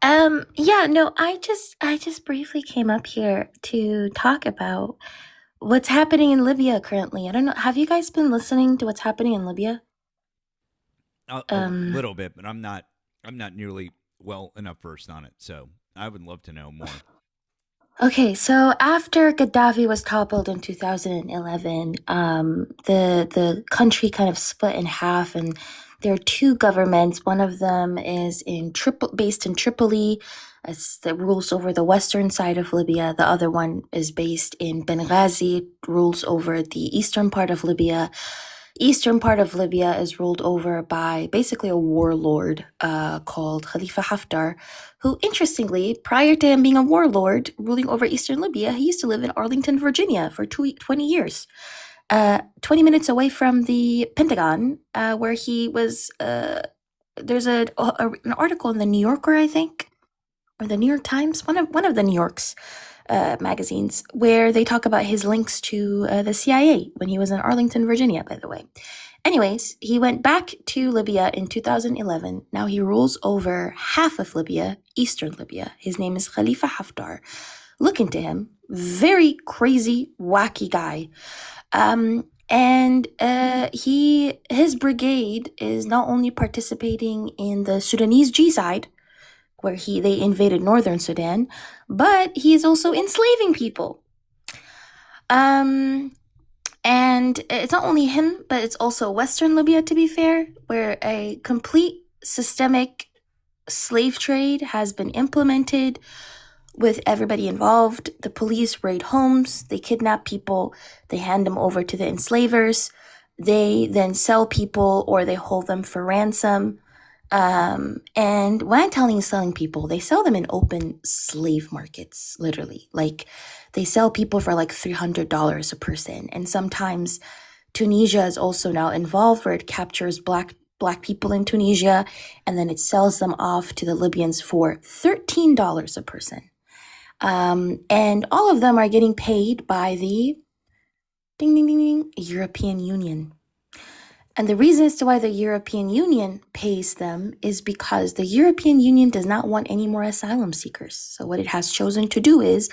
I just briefly came up here to talk about what's happening in Libya currently. I don't know. Have you guys been listening to what's happening in Libya? A little bit, but I'm not nearly well enough versed on it. So I would love to know more. Okay, so after Gaddafi was toppled in 2011, the country kind of split in half, and there are two governments. One of them is based in Tripoli, that rules over the western side of Libya. The other one is based in Benghazi, rules over the eastern part of Libya. Eastern part of Libya is ruled over by basically a warlord called Khalifa Haftar, who, interestingly, prior to him being a warlord ruling over Eastern Libya, he used to live in Arlington, Virginia for 20 years. 20 minutes away from the Pentagon, where he was... there's an article in the New Yorker, I think, or the New York Times, one of the New York's magazines, where they talk about his links to the CIA when he was in Arlington, Virginia, by the way. Anyways, he went back to Libya in 2011. Now he rules over half of Libya, eastern Libya. His name is Khalifa Haftar. Look into him. Very crazy, wacky guy. His brigade is not only participating in the Sudanese G-side, where they invaded northern Sudan, but he is also enslaving people. And it's not only him, but it's also Western Libya, to be fair, where a complete systemic slave trade has been implemented with everybody involved. The police raid homes, they kidnap people, they hand them over to the enslavers, they then sell people or they hold them for ransom. And when I'm telling you selling people, they sell them in open slave markets, literally. Like, they sell people for like $300 a person. And sometimes Tunisia is also now involved, where it captures black people in Tunisia, and then it sells them off to the Libyans for $13 a person. And all of them are getting paid by the European Union. And the reason as to why the European Union pays them is because the European Union does not want any more asylum seekers. So what it has chosen to do is,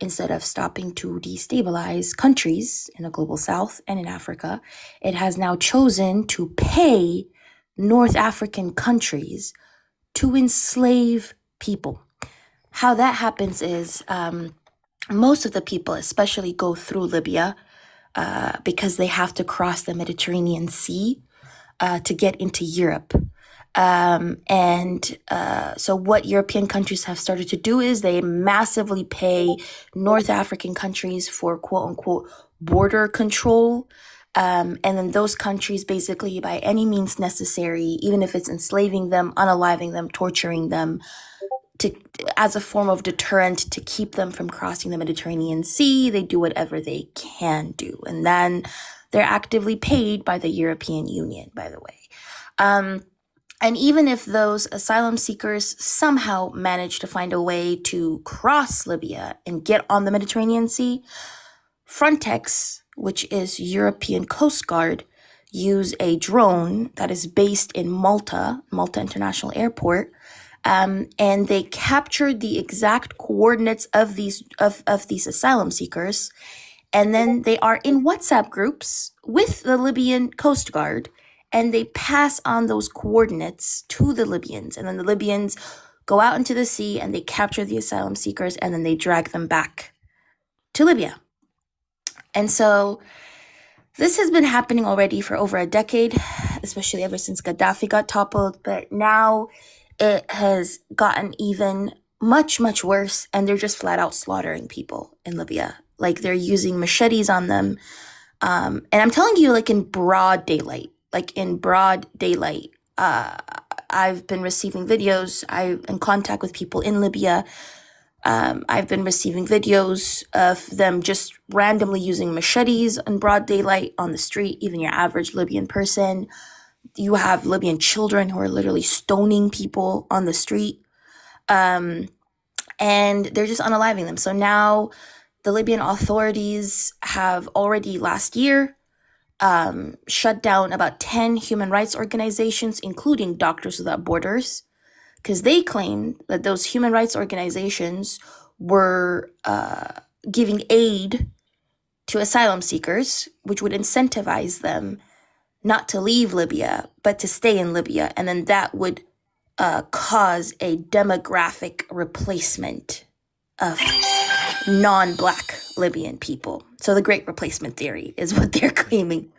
instead of stopping to destabilize countries in the global south and in Africa, it has now chosen to pay North African countries to enslave people. How that happens is most of the people, especially, go through Libya because they have to cross the Mediterranean Sea to get into Europe. So what European countries have started to do is they massively pay North African countries for quote unquote border control. And then those countries basically, by any means necessary, even if it's enslaving them, unaliving them, torturing them, as a form of deterrent to keep them from crossing the Mediterranean Sea, they do whatever they can do. And then they're actively paid by the European Union, by the way. And even if those asylum seekers somehow manage to find a way to cross Libya and get on the Mediterranean Sea, Frontex, which is European Coast Guard, use a drone that is based in Malta International Airport, and they captured the exact coordinates of these asylum seekers, and then they are in WhatsApp groups with the Libyan Coast Guard, and they pass on those coordinates to the Libyans, and then the Libyans go out into the sea and they capture the asylum seekers, and then they drag them back to Libya. And so this has been happening already for over a decade, especially ever since Gaddafi got toppled, but now it has gotten even much, much worse, and they're just flat out slaughtering people in Libya. Like, they're using machetes on them. And I'm telling you, like, in broad daylight. I've been receiving videos. I'm in contact with people in Libya. I've been receiving videos of them just randomly using machetes in broad daylight on the street, even your average Libyan person. You have Libyan children who are literally stoning people on the street. And they're just unaliving them. So now the Libyan authorities have already last year shut down about 10 human rights organizations, including Doctors Without Borders, because they claim that those human rights organizations were giving aid to asylum seekers, which would incentivize them not to leave Libya, but to stay in Libya. And then that would cause a demographic replacement of non-Black Libyan people. So the Great Replacement Theory is what they're claiming.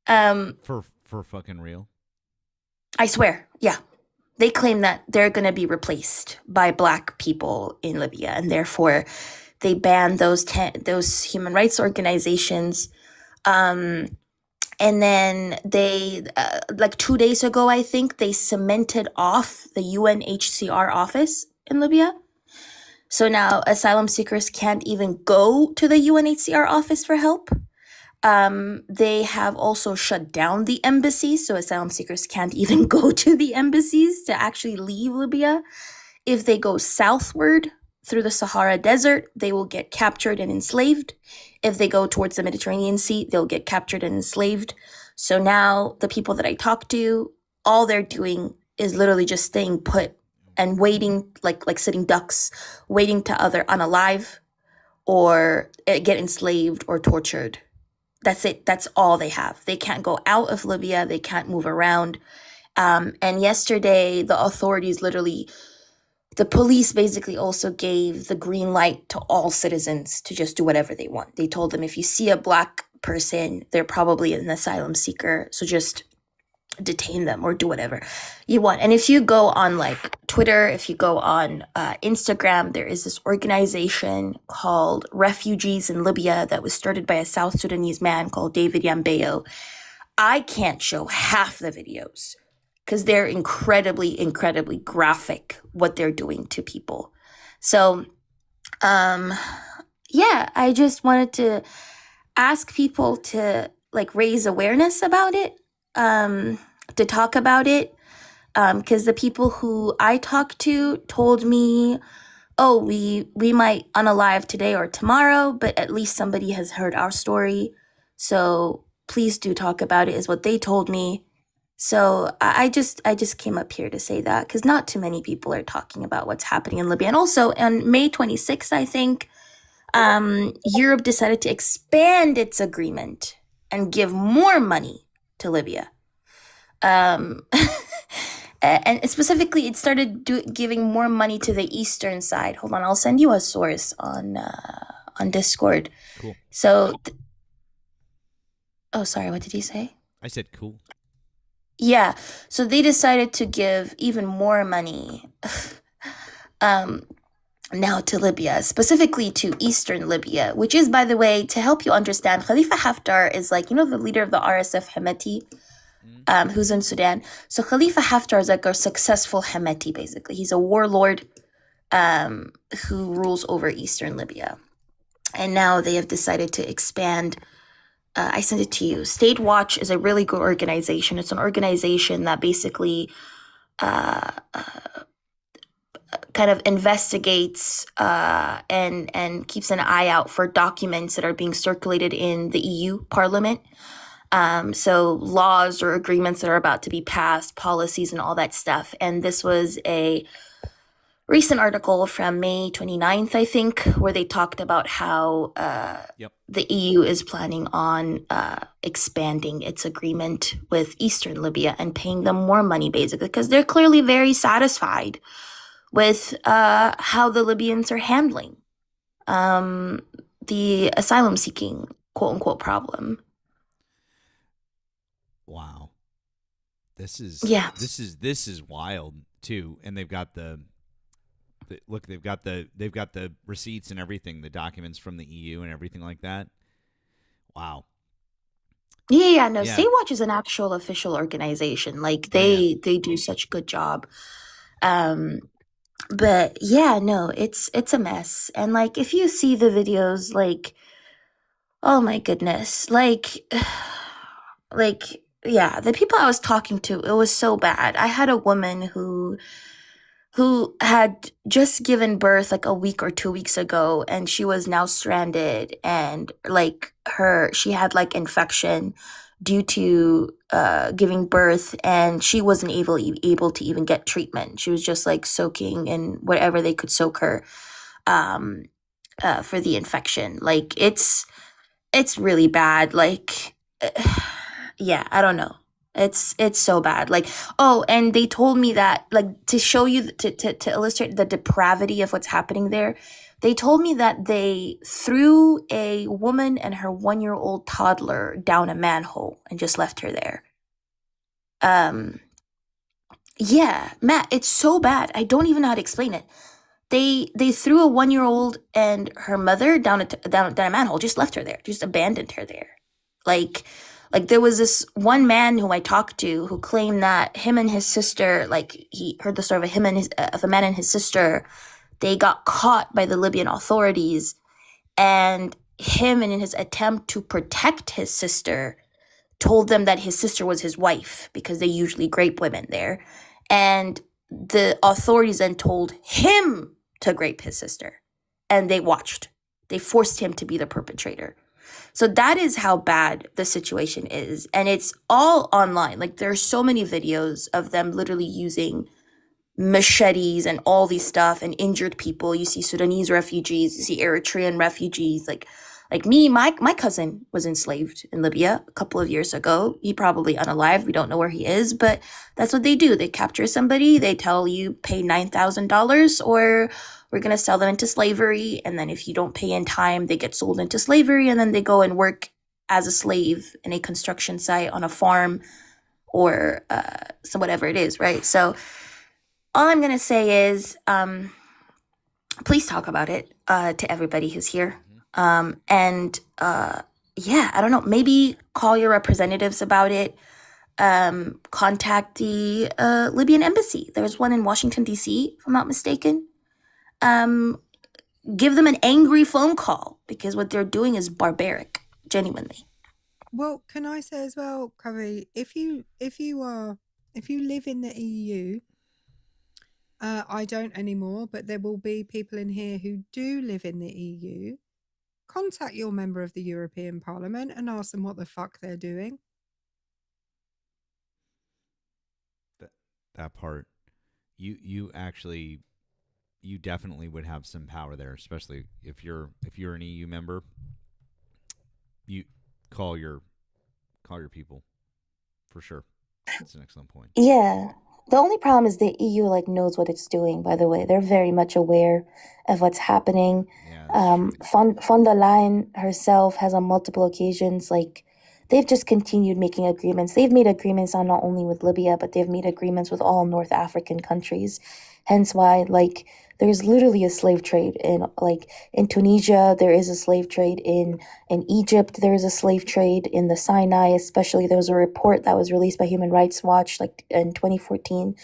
For fucking real? I swear, yeah. They claim that they're going to be replaced by Black people in Libya, and therefore they ban those human rights organizations. And then they, like 2 days ago, I think, they cemented off the UNHCR office in Libya. So now asylum seekers can't even go to the UNHCR office for help. They have also shut down the embassies, so asylum seekers can't even go to the embassies to actually leave Libya. If they go southward through the Sahara Desert, they will get captured and enslaved. If they go towards the Mediterranean Sea, they'll get captured and enslaved. So now the people that I talk to, all they're doing is literally just staying put and waiting, like sitting ducks, waiting to either unalive or get enslaved or tortured. That's it. That's all they have. They can't go out of Libya. They can't move around. And yesterday, the authorities the police basically also gave the green light to all citizens to just do whatever they want. They told them, if you see a Black person, they're probably an asylum seeker, so just detain them or do whatever you want. And if you go on like Twitter, if you go on Instagram, there is this organization called Refugees in Libya that was started by a South Sudanese man called David Yambeyo. I can't show half the videos because they're incredibly, incredibly graphic what they're doing to people. So, yeah, I just wanted to ask people to like raise awareness about it, to talk about it, because the people who I talked to told me, oh, we might unalive today or tomorrow, but at least somebody has heard our story. So please do talk about it, is what they told me. So I just came up here to say that because not too many people are talking about what's happening in Libya. And also on May 26th, I think, Europe decided to expand its agreement and give more money to Libya. And specifically, it started giving more money to the eastern side. Hold on, I'll send you a source on Discord. Cool. So, oh, sorry, what did you say? I said cool. Yeah, so they decided to give even more money now to Libya, specifically to eastern Libya, which is, by the way, to help you understand, Khalifa Haftar is like, the leader of the RSF Hemeti, who's in Sudan. So Khalifa Haftar is like a successful Hemeti, basically. He's a warlord who rules over eastern Libya. And now they have decided to expand. I sent it to you. State Watch is a really good organization. It's an organization that basically kind of investigates and keeps an eye out for documents that are being circulated in the EU Parliament. So laws or agreements that are about to be passed, policies and all that stuff. And this was a recent article from May 29th, I think, where they talked about how the EU is planning on expanding its agreement with Eastern Libya and paying them more money, basically, because they're clearly very satisfied with how the Libyans are handling the asylum-seeking, quote-unquote, problem. Wow. This is wild too, and they've got they've got the receipts and everything, the documents from the EU and everything like that. Wow. Yeah. State Watch is an actual official organization. Like they do such a good job. But yeah, no, it's a mess. And like if you see the videos, like, oh my goodness, like yeah, the people I was talking to, it was so bad. I had a woman who had just given birth like a week or 2 weeks ago, and she was now stranded, and like she had like infection due to giving birth, and she wasn't able to even get treatment. She was just like soaking in whatever they could soak her for the infection. Like it's really bad. Like yeah, I don't know. It's so bad. Like, oh, and they told me that, like, to show you, to illustrate the depravity of what's happening there, they told me that they threw a woman and her 1-year-old toddler down a manhole and just left her there. Yeah, Matt, it's so bad. I don't even know how to explain it. They threw a 1-year-old and her mother down a manhole, just left her there, just abandoned her there. Like there was this one man who I talked to who claimed that him and his sister, like he heard the story of of a man and his sister, they got caught by the Libyan authorities, and him, in his attempt to protect his sister, told them that his sister was his wife because they usually grape women there. And the authorities then told him to grape his sister, and they watched. They forced him to be the perpetrator. So that is how bad the situation is. And it's all online. Like there are so many videos of them literally using machetes and all these stuff and injured people. You see Sudanese refugees, you see Eritrean refugees. Like me, my cousin was enslaved in Libya a couple of years ago. He probably unalive. We don't know where he is, but that's what they do. They capture somebody. They tell you pay $9,000 or we're going to sell them into slavery. And then if you don't pay in time, they get sold into slavery. And then they go and work as a slave in a construction site on a farm or so whatever it is, right? So all I'm going to say is please talk about it to everybody who's here. And yeah, I don't know, maybe call your representatives about it. Contact the Libyan embassy. There's one in Washington, D.C., if I'm not mistaken. Give them an angry phone call because what they're doing is barbaric, genuinely. Well, can I say as well, Curry, if you live in the EU, I don't anymore, but there will be people in here who do live in the EU. Contact your member of the European Parliament and ask them what the fuck they're doing. That part, you definitely would have some power there, especially if you're an EU member. You call your people for sure. That's an excellent point. Yeah. The only problem is the EU like knows what it's doing, by the way. They're very much aware of what's happening. Von der Leyen herself has on multiple occasions they've just continued making agreements. They've made agreements on not only with Libya, but they've made agreements with all North African countries. Hence why there's literally a slave trade in Tunisia, there is a slave trade in Egypt, there is a slave trade in the Sinai, especially there was a report that was released by Human Rights Watch in 2014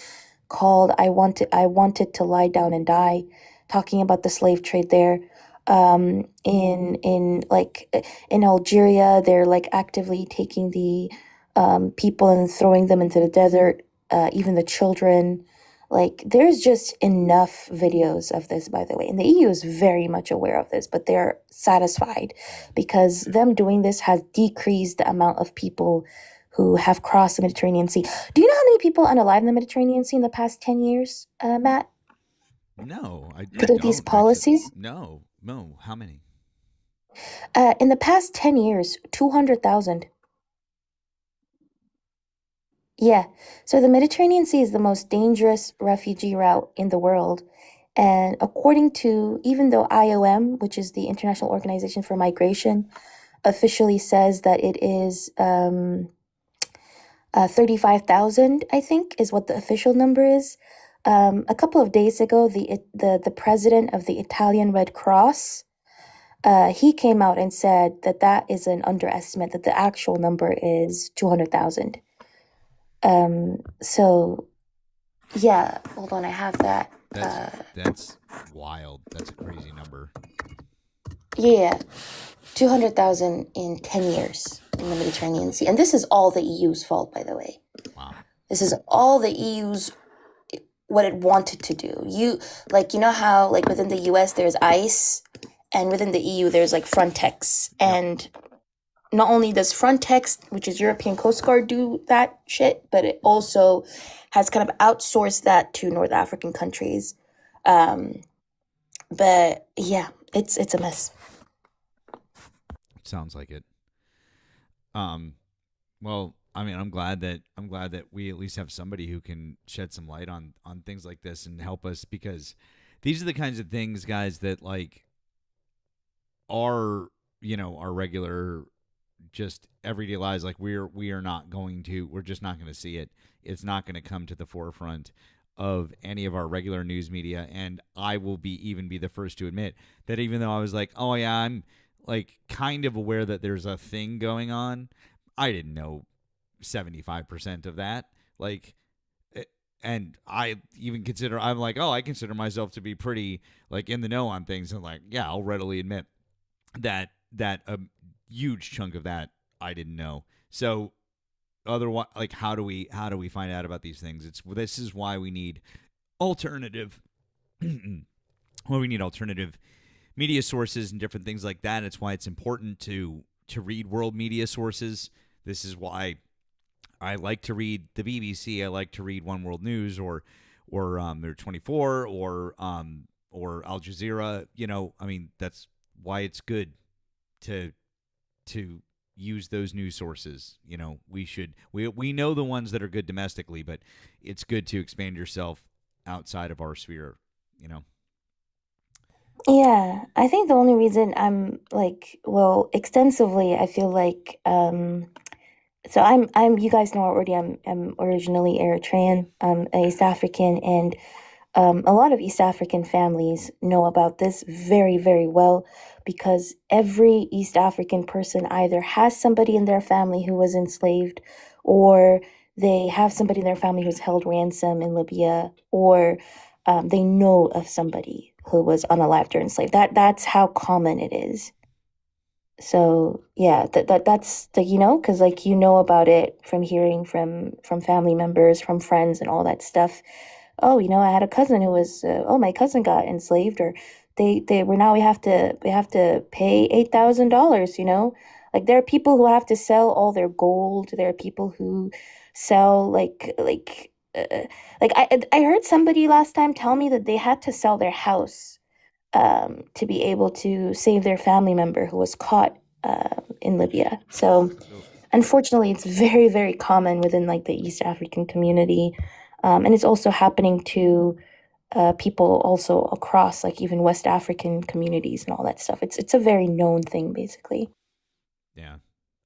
called I wanted to lie down and die, talking about the slave trade there. In Algeria, they're actively taking the people and throwing them into the desert, even the children. There's just enough videos of this, by the way. And the EU is very much aware of this, but they're satisfied because them doing this has decreased the amount of people who have crossed the Mediterranean Sea. Do you know how many people unalive in the Mediterranean Sea in the past 10 years, Matt? No, I Because of these don't, policies? actually. No. How many? In the past 10 years, 200,000. Yeah. So the Mediterranean Sea is the most dangerous refugee route in the world. And according to, even though IOM, which is the International Organization for Migration, officially says that it is 35,000, I think, is what the official number is. A couple of days ago, the president of the Italian Red Cross, he came out and said that is an underestimate, that the actual number is 200,000. So, yeah, hold on, I have that. That's wild. That's a crazy number. Yeah, 200,000 in 10 years in the Mediterranean Sea. And this is all the EU's fault, by the way. Wow. This is all the EU's, what it wanted to do. You know how, within the US, there's ICE, and within the EU, there's, Frontex. And not only does Frontex, which is European Coast Guard, do that shit, but it also has kind of outsourced that to North African countries. But yeah, it's a mess. Sounds like it. Well, I mean, I'm glad that we at least have somebody who can shed some light on things like this and help us, because these are the kinds of things, guys, that are our regular, just everyday lives. We're just not going to see it. It's not going to come to the forefront of any of our regular news media. And I will be the first to admit that even though I was oh yeah, I'm kind of aware that there's a thing going on, I didn't know 75% of that. And I even consider, I consider myself to be pretty in the know on things. And yeah, I'll readily admit that a huge chunk of that I didn't know. So otherwise, how do we find out about these things? This is why we need alternative alternative media sources and different things like that. It's why it's important to read world media sources. This is why I like to read the BBC. I like to read One World News or 24 or Al Jazeera. I mean, that's why it's good to use those news sources. We know the ones that are good domestically, but it's good to expand yourself outside of our sphere. Yeah, I think the only reason I'm extensively, I feel so I'm you guys know already, I'm originally Eritrean, East African, and a lot of East African families know about this very, very well, because every East African person either has somebody in their family who was enslaved, or they have somebody in their family who's held ransom in Libya, or they know of somebody who was unalived or enslaved. That's how common it is. So yeah, that's because about it from hearing from family members, from friends, and all that stuff. Oh, I had a cousin who was my cousin got enslaved, or they were, now we have to pay $8,000. There are people who have to sell all their gold. There are people who sell I heard somebody last time tell me that they had to sell their house to be able to save their family member who was caught in Libya. So unfortunately, it's very, very common within like the East African community, and it's also happening to people also across like even West African communities and all that stuff. It's a very known thing, basically. Yeah.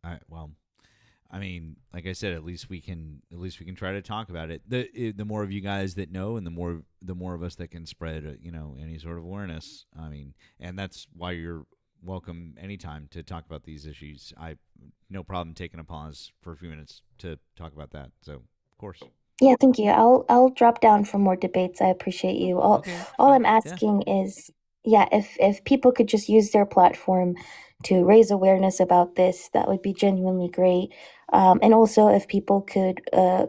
I mean, like I said, at least we can try to talk about it. The more of you guys that know, and the more of us that can spread, any sort of awareness. I mean, and that's why you're welcome anytime to talk about these issues. I no problem taking a pause for a few minutes to talk about that. So, of course. Yeah, thank you. I'll drop down for more debates. I appreciate you. All I'm asking is, yeah, if people could just use their platform to raise awareness about this, that would be genuinely great. And also, if people could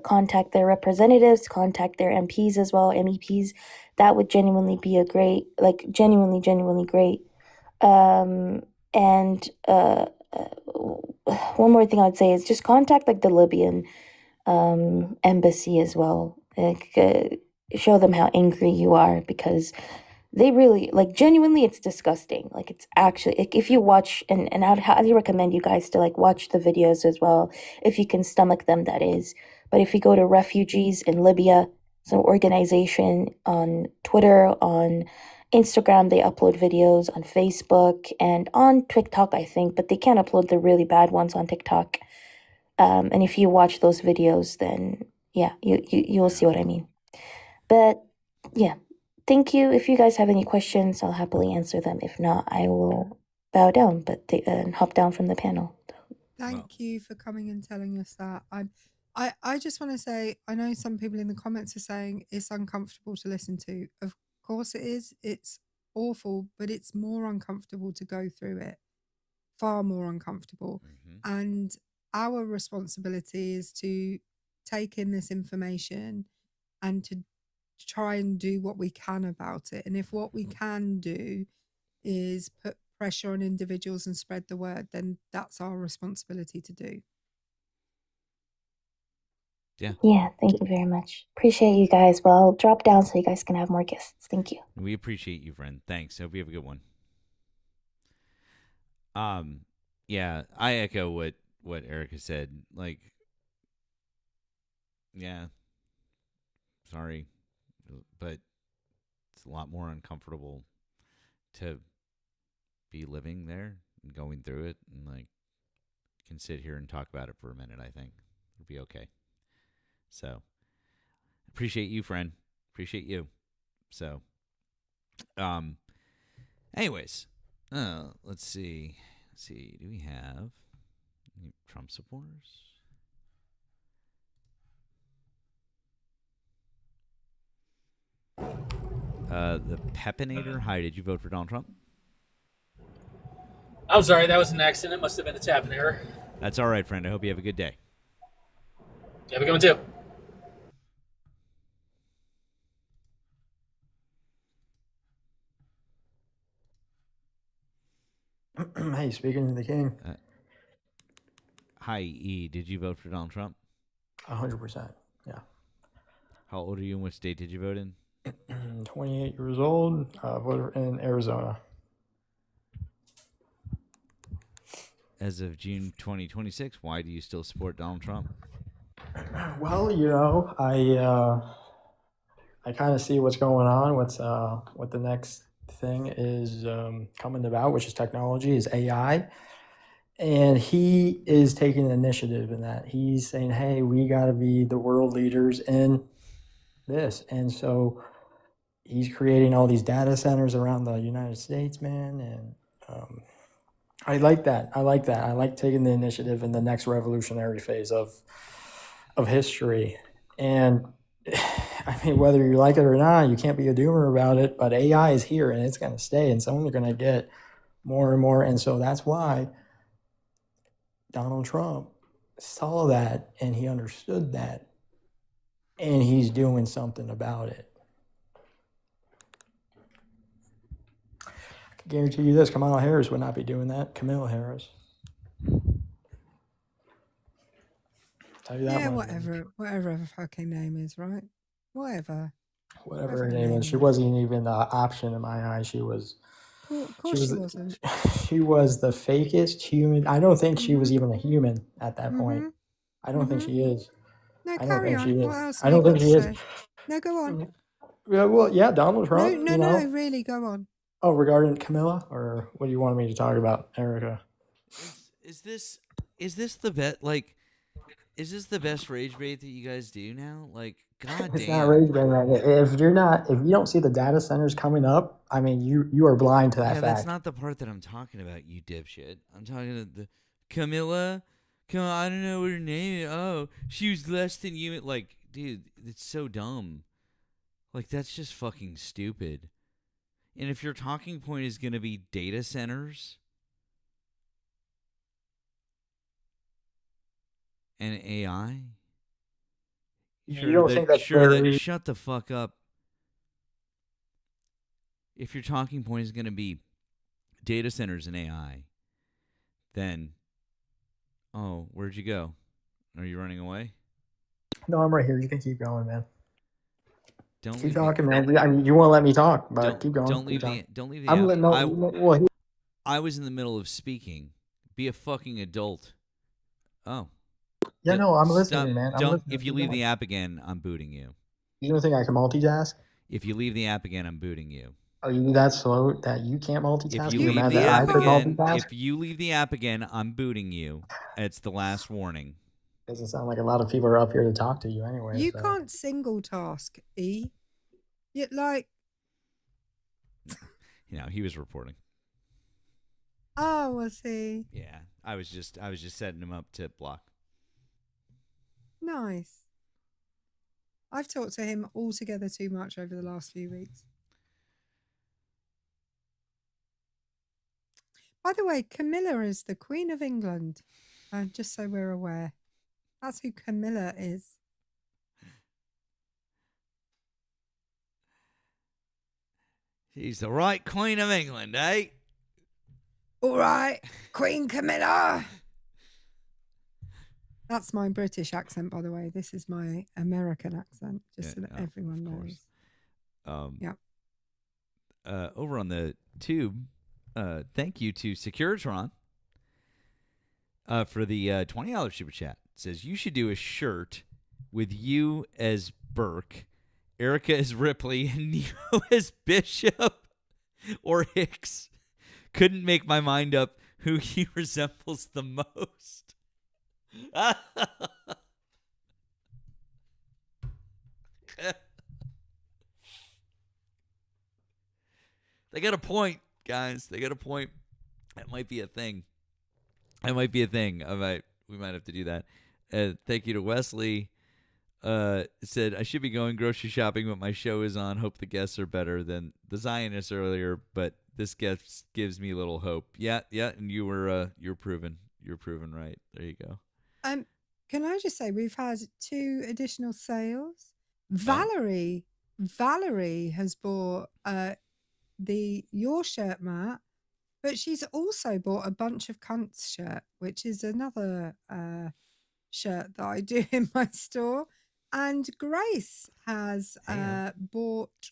contact their representatives, contact their MPs as well, MEPs, that would genuinely be a great, like genuinely, genuinely great. And one more thing I would say is just contact like the Libyan embassy as well. Like, show them how angry you are, because they really, like, genuinely, it's disgusting. Like, it's actually, like, if you watch, and I'd highly recommend you guys to like watch the videos as well, if you can stomach them, that is. But if you go to Refugees in Libya, it's an organization on Twitter, on Instagram, they upload videos on Facebook and on TikTok, I think, but they can't upload the really bad ones on TikTok. And if you watch those videos, then yeah, you'll see what I mean. But yeah, thank you. If you guys have any questions, I'll happily answer them. If not, I will bow down, and hop down from the panel. Thank you for coming and telling us that. I just want to say, I know some people in the comments are saying it's uncomfortable to listen to. Of course it is. It's awful, but it's more uncomfortable to go through it. Far more uncomfortable. And our responsibility is to take in this information and to try and do what we can about it. And if what we can do is put pressure on individuals and spread the word, then that's our responsibility to do. Yeah, thank you very much. Appreciate you guys. Well, I'll drop down so you guys can have more guests. Thank you. We appreciate you, friend. Thanks. Hope you have a good one. Yeah, I echo what Erika said. Like, yeah, sorry, but it's a lot more uncomfortable to be living there and going through it, and like can sit here and talk about it for a minute. I think it'll be okay. So appreciate you, friend. Appreciate you. So, anyways, let's see. Do we have any Trump supporters? The Pepinator. Hi, did you vote for Donald Trump? I'm sorry, that was an accident. It must have been a tapping error. That's all right, friend. I hope you have a good day. Have a good one, too. Hey, speaking to the king. Hi, E. Did you vote for Donald Trump? 100%. Yeah. How old are you and what state did you vote in? 28 years old, voter in Arizona. As of June 2026, why do you still support Donald Trump? Well, I kind of see what's going on. What the next thing is coming about, which is technology, is AI. And he is taking initiative in that. He's saying, hey, we got to be the world leaders in this. And so he's creating all these data centers around the United States, man. And I like that. I like taking the initiative in the next revolutionary phase of history. And I mean, whether you like it or not, you can't be a doomer about it, but AI is here and it's going to stay, and some are going to get more and more. And so that's why Donald Trump saw that and he understood that, and he's doing something about it. I can guarantee you this, Kamala Harris would not be doing that. Camilla Harris. Tell you that Yeah, much. whatever her fucking name is, right? Whatever Whatever her name is. She wasn't even an option in my eyes. She was Of course she wasn't. She was the fakest human. I don't think she was even a human at that point. I don't think she is. No, I don't carry think on. she is. What else I have you don't got think to she is. say? No, go on. Yeah, well, yeah, Donald No, Trump. no, really, go on. Oh, regarding Camilla, or what do you want me to talk about, Erica? Is this the bet? Like, is this the best rage bait that you guys do now? Like, god It's not damn. rage bait, man. If you don't see the data centers coming up, I mean, you are blind to that Yeah, fact. that's not the part that I'm talking about, you dipshit. I'm talking to the Camilla. I don't know what her name is. Oh, she was less than you. Like, dude, it's so dumb. Like, that's just fucking stupid. And if your talking point is going to be data centers and AI, You don't think that's shut the fuck up. If your talking point is going to be data centers and AI, then, oh, where'd you go? Are you running away? No, I'm right here. You can keep going, man. Don't keep talking, man. I mean, you won't let me talk, but keep going. Don't leave keep don't leave the I'm app. well, I was in the middle of speaking. Be a fucking adult. Oh. Yeah, no, I'm listening, Stop. man. I'm Don't. listening. If you Keep leave going. the app again, I'm booting you. You don't think I can multitask? If you leave the app again, I'm booting you. Are you that slow that you can't multitask? If you You're leave mad the that app I could again, multitask? if you leave the app again, I'm booting you. It's the last warning. Doesn't sound like a lot of people are up here to talk to you anyway. You so. can't single task, E. Yet, like, You know, he was reporting. oh, was he? Yeah, I was just setting him up to block. Nice. I've talked to him altogether too much over the last few weeks. By the way, Camilla is the Queen of England. Just so we're aware. That's who Camilla is. She's the right Queen of England, eh? All right, Queen Camilla. That's my British accent, by the way. This is my American accent, just so that everyone knows. Yeah. Over on the tube, thank you to Securitron for the $20 super chat. It says, you should do a shirt with you as Burke, Erika as Ripley, and Nemo as Bishop or Hicks. Couldn't make my mind up who he resembles the most. They got a point, guys. They got a point. That might be a thing. We might have to do that. Thank you to Wesley. Said, I should be going grocery shopping, but my show is on. Hope the guests are better than the Zionists earlier, but this guest gives me little hope. Yeah, and you're proven right. There you go. Can I just say we've had 2 additional sales. Valerie has bought your shirt, Matt, but she's also bought a bunch of cunts shirt, which is another shirt that I do in my store. And Grace has bought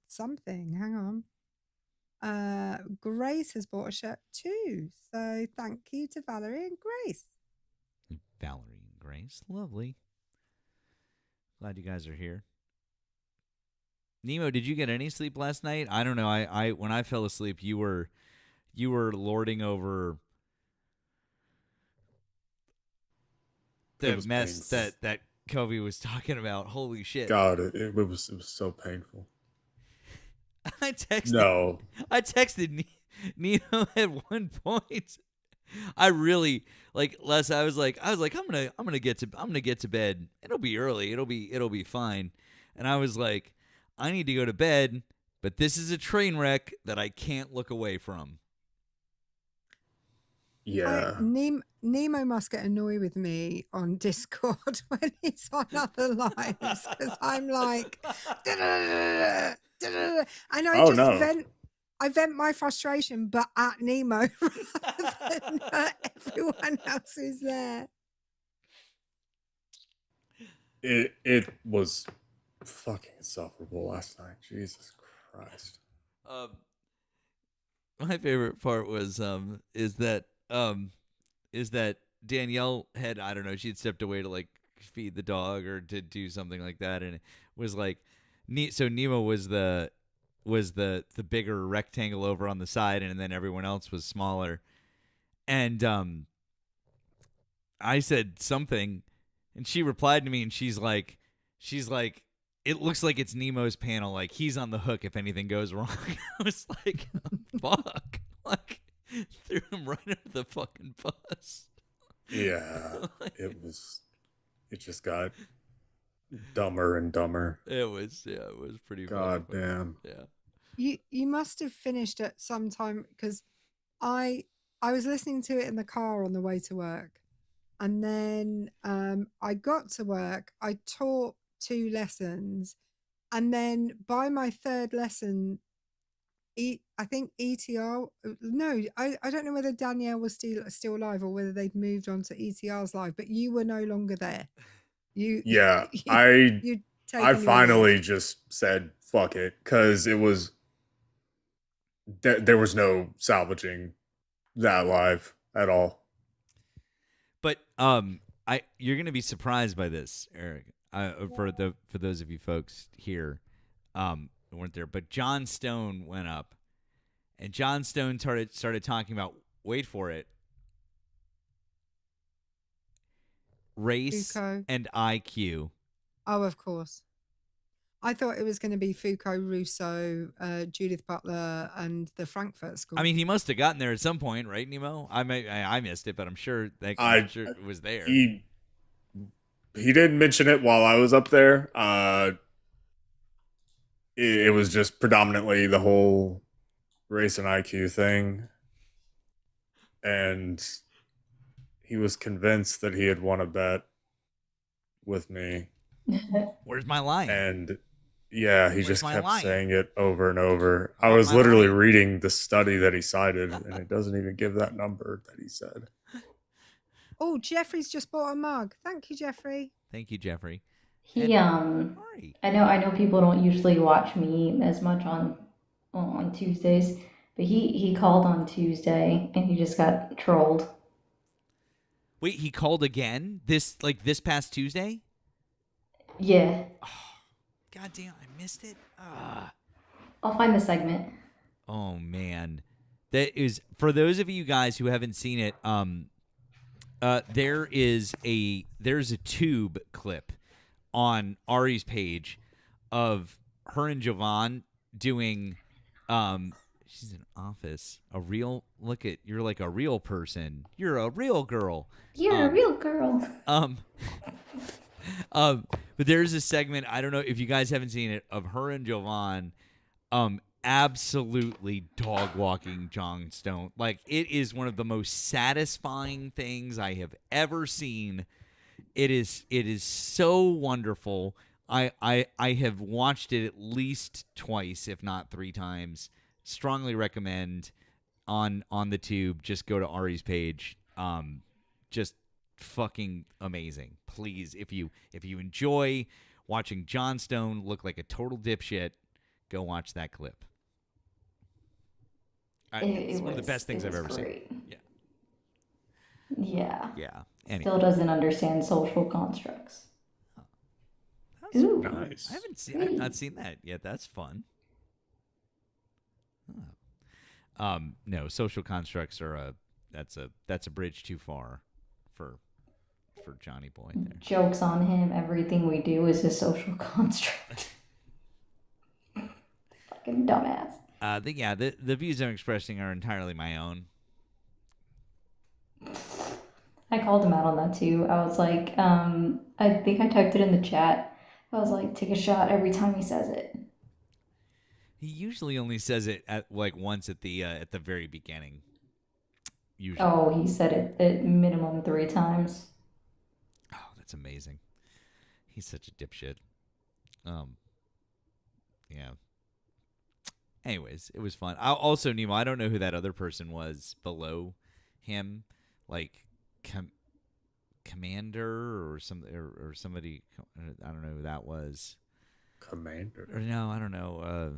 something. Hang on. Grace has bought a shirt too. So thank you to Valerie and Grace. Valerie and Grace, lovely. Glad you guys are here. Nemo, did you get any sleep last night? I don't know. I when I fell asleep, you were lording over the mess that Kobe was talking about. Holy shit! God, it was so painful. I texted Nemo at one point. I really Les. I was like, I'm gonna get to bed. It'll be early. It'll be fine. And I was like, I need to go to bed, but this is a train wreck that I can't look away from. Yeah. Nemo must get annoyed with me on Discord when he's on other lives because I'm like, and I vent my frustration, but at Nemo rather than everyone else who's there. It was fucking insufferable last night. Jesus Christ. My favorite part was is that Danielle had, I don't know, she had stepped away to like feed the dog or to do something like that, and it was like so Nemo was the bigger rectangle over on the side, and then everyone else was smaller. And I said something, and she replied to me, and she's like, it looks like it's Nemo's panel. Like he's on the hook if anything goes wrong. I was like, fuck, like threw him right under the fucking bus. Yeah, it just got dumber and dumber. It was pretty. God damn. Yeah. You must have finished at some time because I was listening to it in the car on the way to work, and then I got to work. I taught 2 lessons, and then by my 3rd lesson, I think ETR. No, I don't know whether Danielle was still alive or whether they'd moved on to ETR's live. But you were no longer there. Yeah, you I finally just said fuck it because it was there was no salvaging that live at all. But you're gonna be surprised by this, Eric. For those of you folks here, who weren't there, but John Stone went up, and John Stone started talking about, wait for it, race Foucault. and IQ. Oh, of course. I thought it was going to be Foucault, Rousseau, Judith Butler, and the Frankfurt School. I mean, he must have gotten there at some point, right, Nemo? I missed it, but I'm sure it was there. He didn't mention it while I was up there. It was just predominantly the whole race and IQ thing, and he was convinced that he had won a bet with me. Where's my line? And yeah, he Where's just my kept line? saying it over and over. I was literally reading the study that he cited, and it doesn't even give that number that he said. Oh, Jeffrey's just bought a mug. Thank you, Jeffrey. Thank you, Jeffrey. I know people don't usually watch me as much on Tuesdays, but he called on Tuesday and he just got trolled. Wait, he called again? This past Tuesday? Yeah. God damn, I missed it. I'll find the segment. Oh man, that is for those of you guys who haven't seen it. There's a tube clip on Ari's page of her and Jovan doing. She's in office. You're like a real person. You're a real girl. You're a real girl. But there's a segment, I don't know if you guys haven't seen it, of her and Jovan absolutely dog walking John Stone. Like, it is one of the most satisfying things I have ever seen. It is so wonderful. I have watched it at least twice, if not 3 times. Strongly recommend on the tube. Just go to Ari's page. Just fucking amazing. Please, if you enjoy watching John Stone look like a total dipshit, go watch that clip. It's one of the best things I've ever seen. Yeah. Yeah. Anyway. Still doesn't understand social constructs. Ooh, nice. I've not seen that yet. That's fun. Oh. No, social constructs are that's a bridge too far for Johnny Boy there. Joke's on him. Everything we do is a social construct. Fucking dumbass. The views I'm expressing are entirely my own. I called him out on that too. I was like, I think I typed it in the chat. I was like, take a shot every time he says it. He usually only says it at once at the very beginning. Usually. Oh, he said it at minimum 3 times. Oh, that's amazing. He's such a dipshit. Yeah. Anyways, it was fun. Also, Nemo, I don't know who that other person was below him, like Commander or something, or somebody. I don't know who that was. Commander. Or no, I don't know.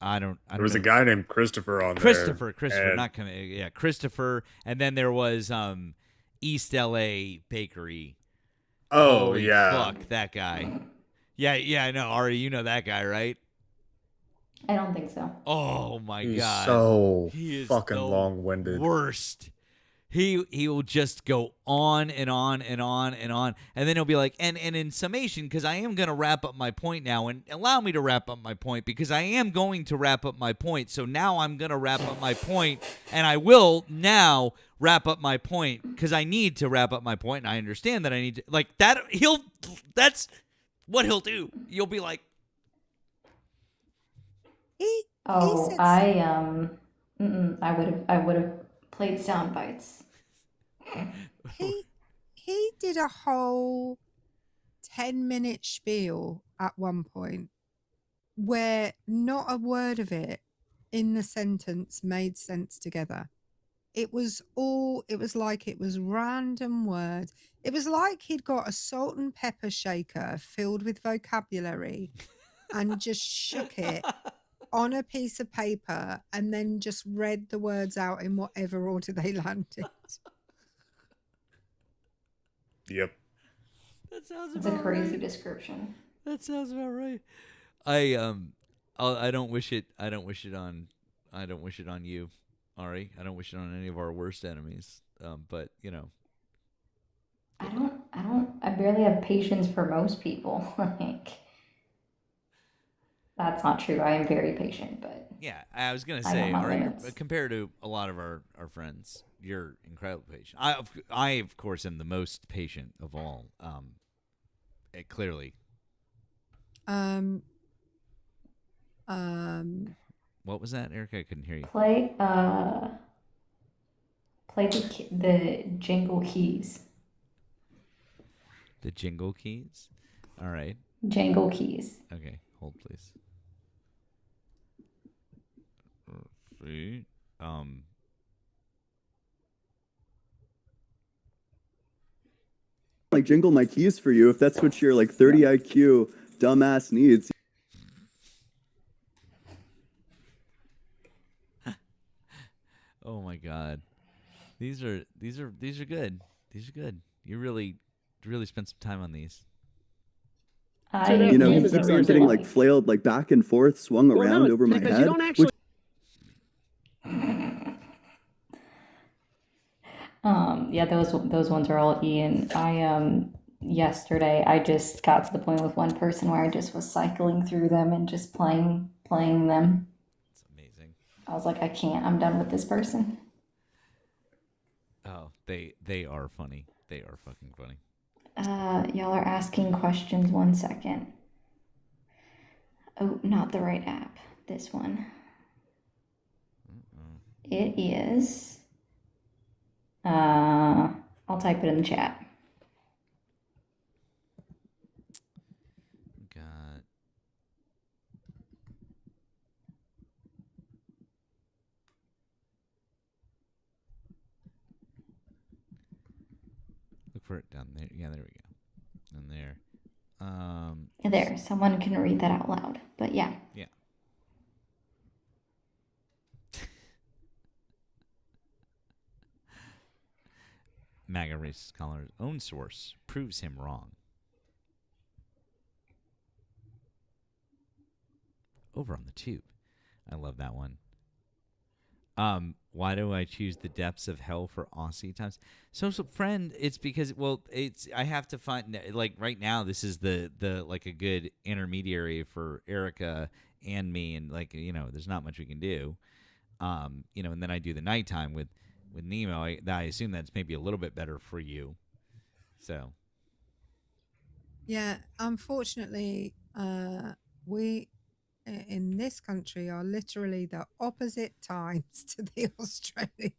There was a guy named Christopher on Christopher, there. not coming. Yeah, Christopher, and then there was East LA Bakery. Oh, Holy yeah. fuck, that guy. Yeah, I know. Ari, you know that guy, right? I don't think so. Oh my He's god, so he is fucking the long-winded. worst. He will just go on and on and on and on, and then he'll be like, and in summation, because I am going to wrap up my point now, and allow me to wrap up my point, because I am going to wrap up my point. So now I'm going to wrap up my point, and I will now wrap up my point because I need to wrap up my point, and I understand that I need to like that. That's what he'll do. You'll be like, I would have played sound bites. He did a whole 10-minute spiel at one point where not a word of it in the sentence made sense together. It was like it was random words. It was like he'd got a salt and pepper shaker filled with vocabulary and just shook it on a piece of paper and then just read the words out in whatever order they landed. Yep. That sounds It's a crazy description. That sounds about right. I don't wish it on you, Ari. I don't wish it on any of our worst enemies. But you know, I barely have patience for most people. Like, that's not true. I am very patient, but yeah, I was gonna I say, know my Ari, limits. compared to a lot of our friends, you're incredibly patient. I of course am the most patient of all. Clearly. What was that, Erika? I couldn't hear you. Play the jingle keys. The jingle keys? All right. Jangle keys. Okay, hold please. See? Like jingle my keys for you if that's what your like 30 IQ dumbass needs. Oh my god. These are good. These are good. You really spent some time on these. You know, he keeps on getting like flailed, like back and forth, swung around over my head. Yeah, those ones are all Ian. Yesterday I just got to the point with one person where I just was cycling through them and just playing them. It's amazing. I was like, I can't. I'm done with this person. Oh, they are funny. They are fucking funny. Y'all are asking questions. 1 second. Oh, not the right app. This one. It is. I'll type it in the chat. Got. Look for it down there. Yeah, there we go. And there. There, someone can read that out loud. But yeah. Yeah. MAGA racist scholar's own source proves him wrong. Over on the tube. I love that one. Why do I choose the depths of hell for Aussie times? So friend, it's because I have to find like right now this is the like a good intermediary for Erika and me, and like there's not much we can do. And then I do the nighttime with Nemo. I assume that's maybe a little bit better for you. So. Yeah, unfortunately, we in this country are literally the opposite times to the Australians.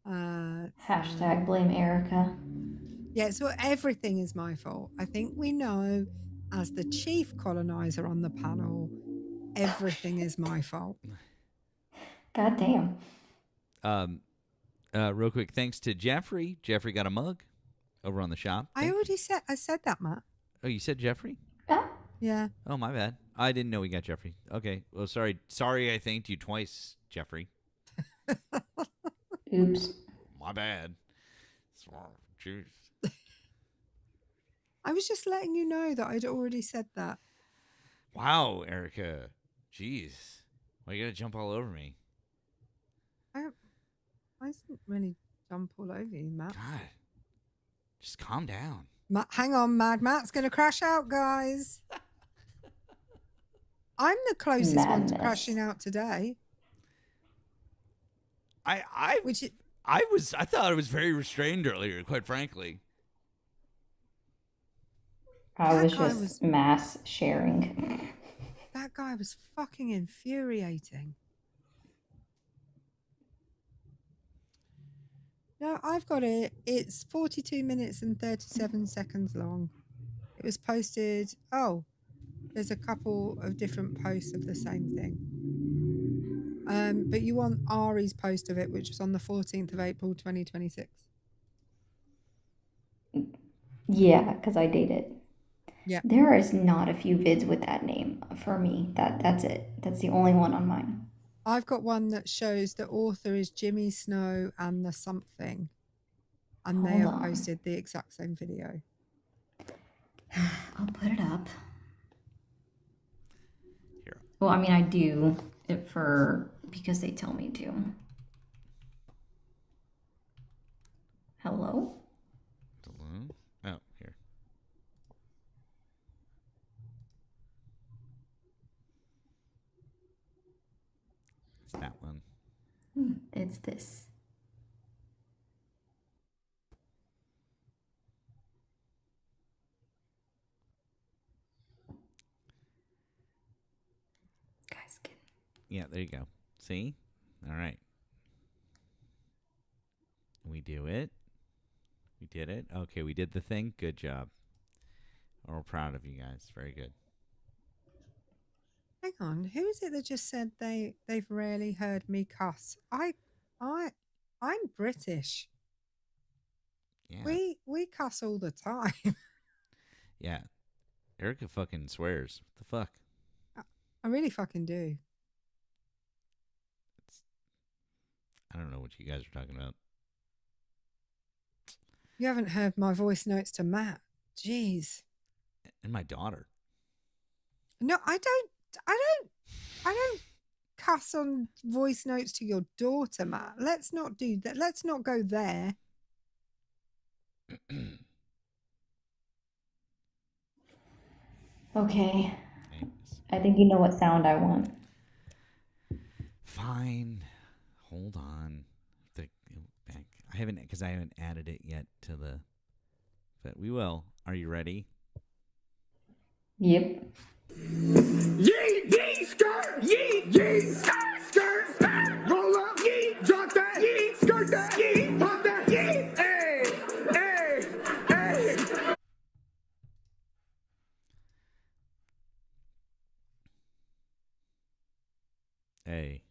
Hashtag blame Erika. Yeah, so everything is my fault. I think we know, as the chief colonizer on the panel, everything is my fault. God damn. Real quick, thanks to Jeffrey. Jeffrey got a mug over on the shop. I said that, Matt. Oh, you said Jeffrey? Yeah. Oh, my bad. I didn't know we got Jeffrey. Okay. Well, sorry. Sorry I thanked you twice, Jeffrey. Oops. My bad. Jeez. I was just letting you know that I'd already said that. Wow, Erika. Jeez. Why you gotta jump all over me? I didn't really jump all over you, Matt. God. Just calm down. Hang on, Mad Matt's going to crash out, guys. I'm the closest one to crashing out today. I thought I was very restrained earlier, quite frankly. I was just mass sharing. That guy was fucking infuriating. No, I've got it. It's 42 minutes and 37 seconds long. It was posted. Oh, there's a couple of different posts of the same thing. But you want Ari's post of it, which was on the 14th of April, 2026. Yeah, because I dated. Yeah. There is not a few vids with that name for me. That's it. That's the only one on mine. I've got one that shows the author is Jimmy Snow and the something. And they have posted the exact same video. I'll put it up. Here. Well, I mean, I do it because they tell me to. Hello? Hello? Oh, here. It's that one. It's this. Yeah, there you go. See? All right. We do it. We did it. Okay, we did the thing. Good job. We're proud of you guys. Very good. Hang on, who is it that just said they've rarely heard me cuss? I'm British. Yeah. We cuss all the time. Yeah. Erika fucking swears. What the fuck? I really fucking do. I don't know what you guys are talking about. You haven't heard my voice notes to Matt. Jeez. And my daughter. No, I don't cuss on voice notes to your daughter, Matt. Let's not do that. Let's not go there. Okay. I think you know what sound I want. Fine. Hold on. I haven't added it yet to the. But we will. Are you ready? Yep. Yee, yee, skirt, yee, yee, skirt, skirt, skirt, roll up, yee, drop that, yee, skirt that, yee, pop that, yee, hey, hey, hey. Hey.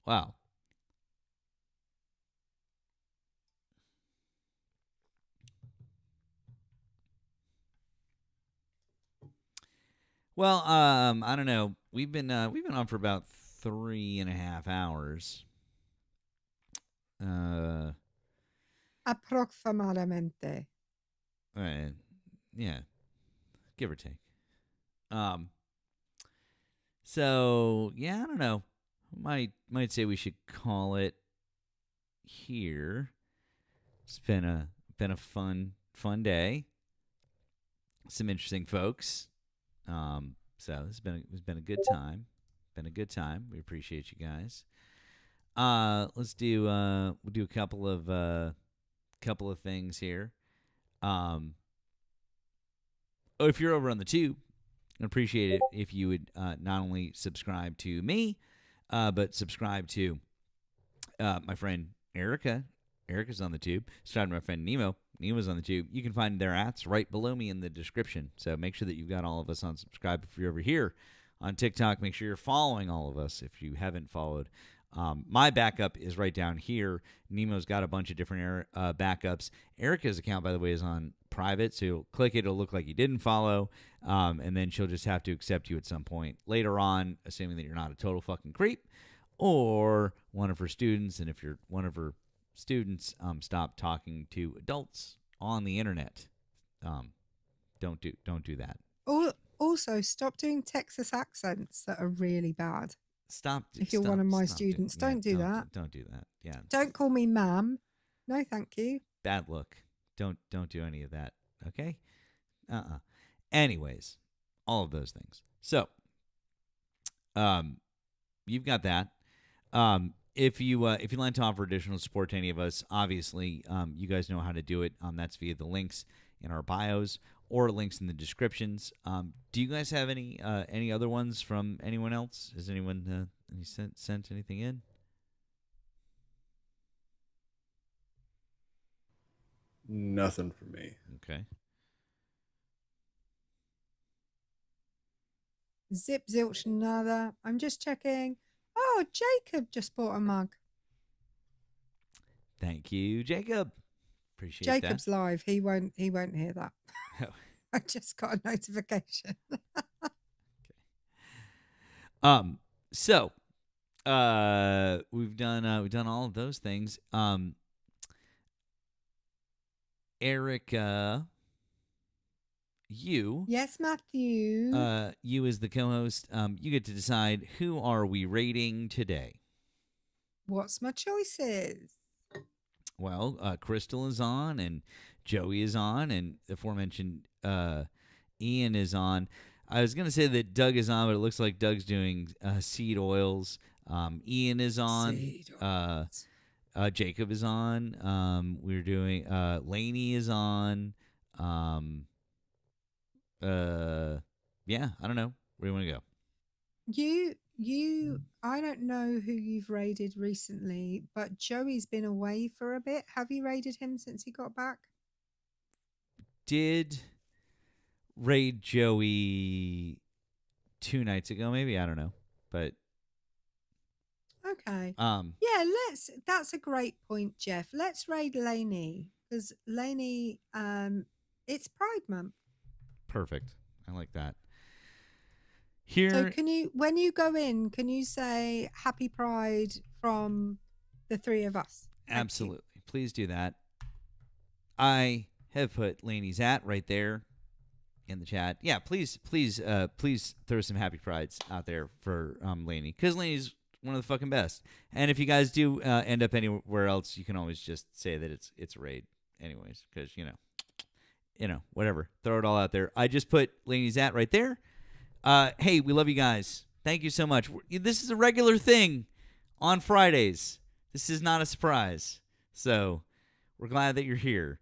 Wow. Well, I don't know. We've been on for about 3.5 hours. Aproximadamente. Yeah, give or take. So yeah, I don't know. Might say we should call it here. It's been a fun day. Some interesting folks. So it's been a good time. Been a good time. We appreciate you guys. Let's do we'll do a couple of things here. If you're over on the tube, I'd appreciate it if you would not only subscribe to me, but subscribe to my friend Erika. Erika's on the tube. Subscribe to my friend Nemo. Nemo's on the tube. You can find their ats right below me in the description. So make sure that you've got all of us on subscribe. If you're over here on TikTok, make sure you're following all of us if you haven't followed My backup is right down here. Nemo's got a bunch of different backups. Erika's account, by the way, is on private, so you'll click it, it'll look like you didn't follow, and then she'll just have to accept you at some point later on, assuming that you're not a total fucking creep or one of her students. And if you're one of her students, stop talking to adults on the internet. Don't do that. Also, stop doing Texas accents that are really bad. Stop. If you're one of my students, don't do that. Don't do that. Yeah. Don't call me ma'am. No, thank you. Bad look. Don't do any of that. Okay. Anyways, all of those things. So, you've got that. If you'd like to offer additional support to any of us, obviously, you guys know how to do it. That's via the links in our bios or links in the descriptions. Do you guys have any other ones from anyone else? Has anyone sent anything in? Nothing for me. Okay. Zip zilch nada. I'm just checking. Oh, Jacob just bought a mug. Thank you, Jacob. Appreciate Jacob's that. live. He won't hear that. I just got a notification. So we've done all of those things. Erika, you. Yes, Matthew. You as the co-host, you get to decide who are we rating today. What's my choices? Well, Crystal is on, and Joey is on, and the aforementioned Ian is on. I was gonna say that Doug is on, but it looks like Doug's doing seed oils. Ian is on. Seed oils. Jacob is on. We're doing Lainey is on. Yeah, I don't know. Where do you want to go? I don't know who you've raided recently, but Joey's been away for a bit. Have you raided him since he got back? Did raid Joey 2 nights ago, maybe? I don't know. But okay. Yeah, that's a great point, Jeff. Let's raid Lainey, because Lainey, it's Pride Month. Perfect. I like that. Here. So when you go in, can you say Happy Pride from the three of us? Absolutely. Please do that. I have put Lainey's right there in the chat. Yeah, please throw some Happy Prides out there for Lainey, because Lainey's one of the fucking best. And if you guys do end up anywhere else, you can always just say that it's a raid anyways, because you know, whatever. Throw it all out there. I just put Lainey's right there. Hey, we love you guys. Thank you so much. This is a regular thing on Fridays. This is not a surprise. So we're glad that you're here.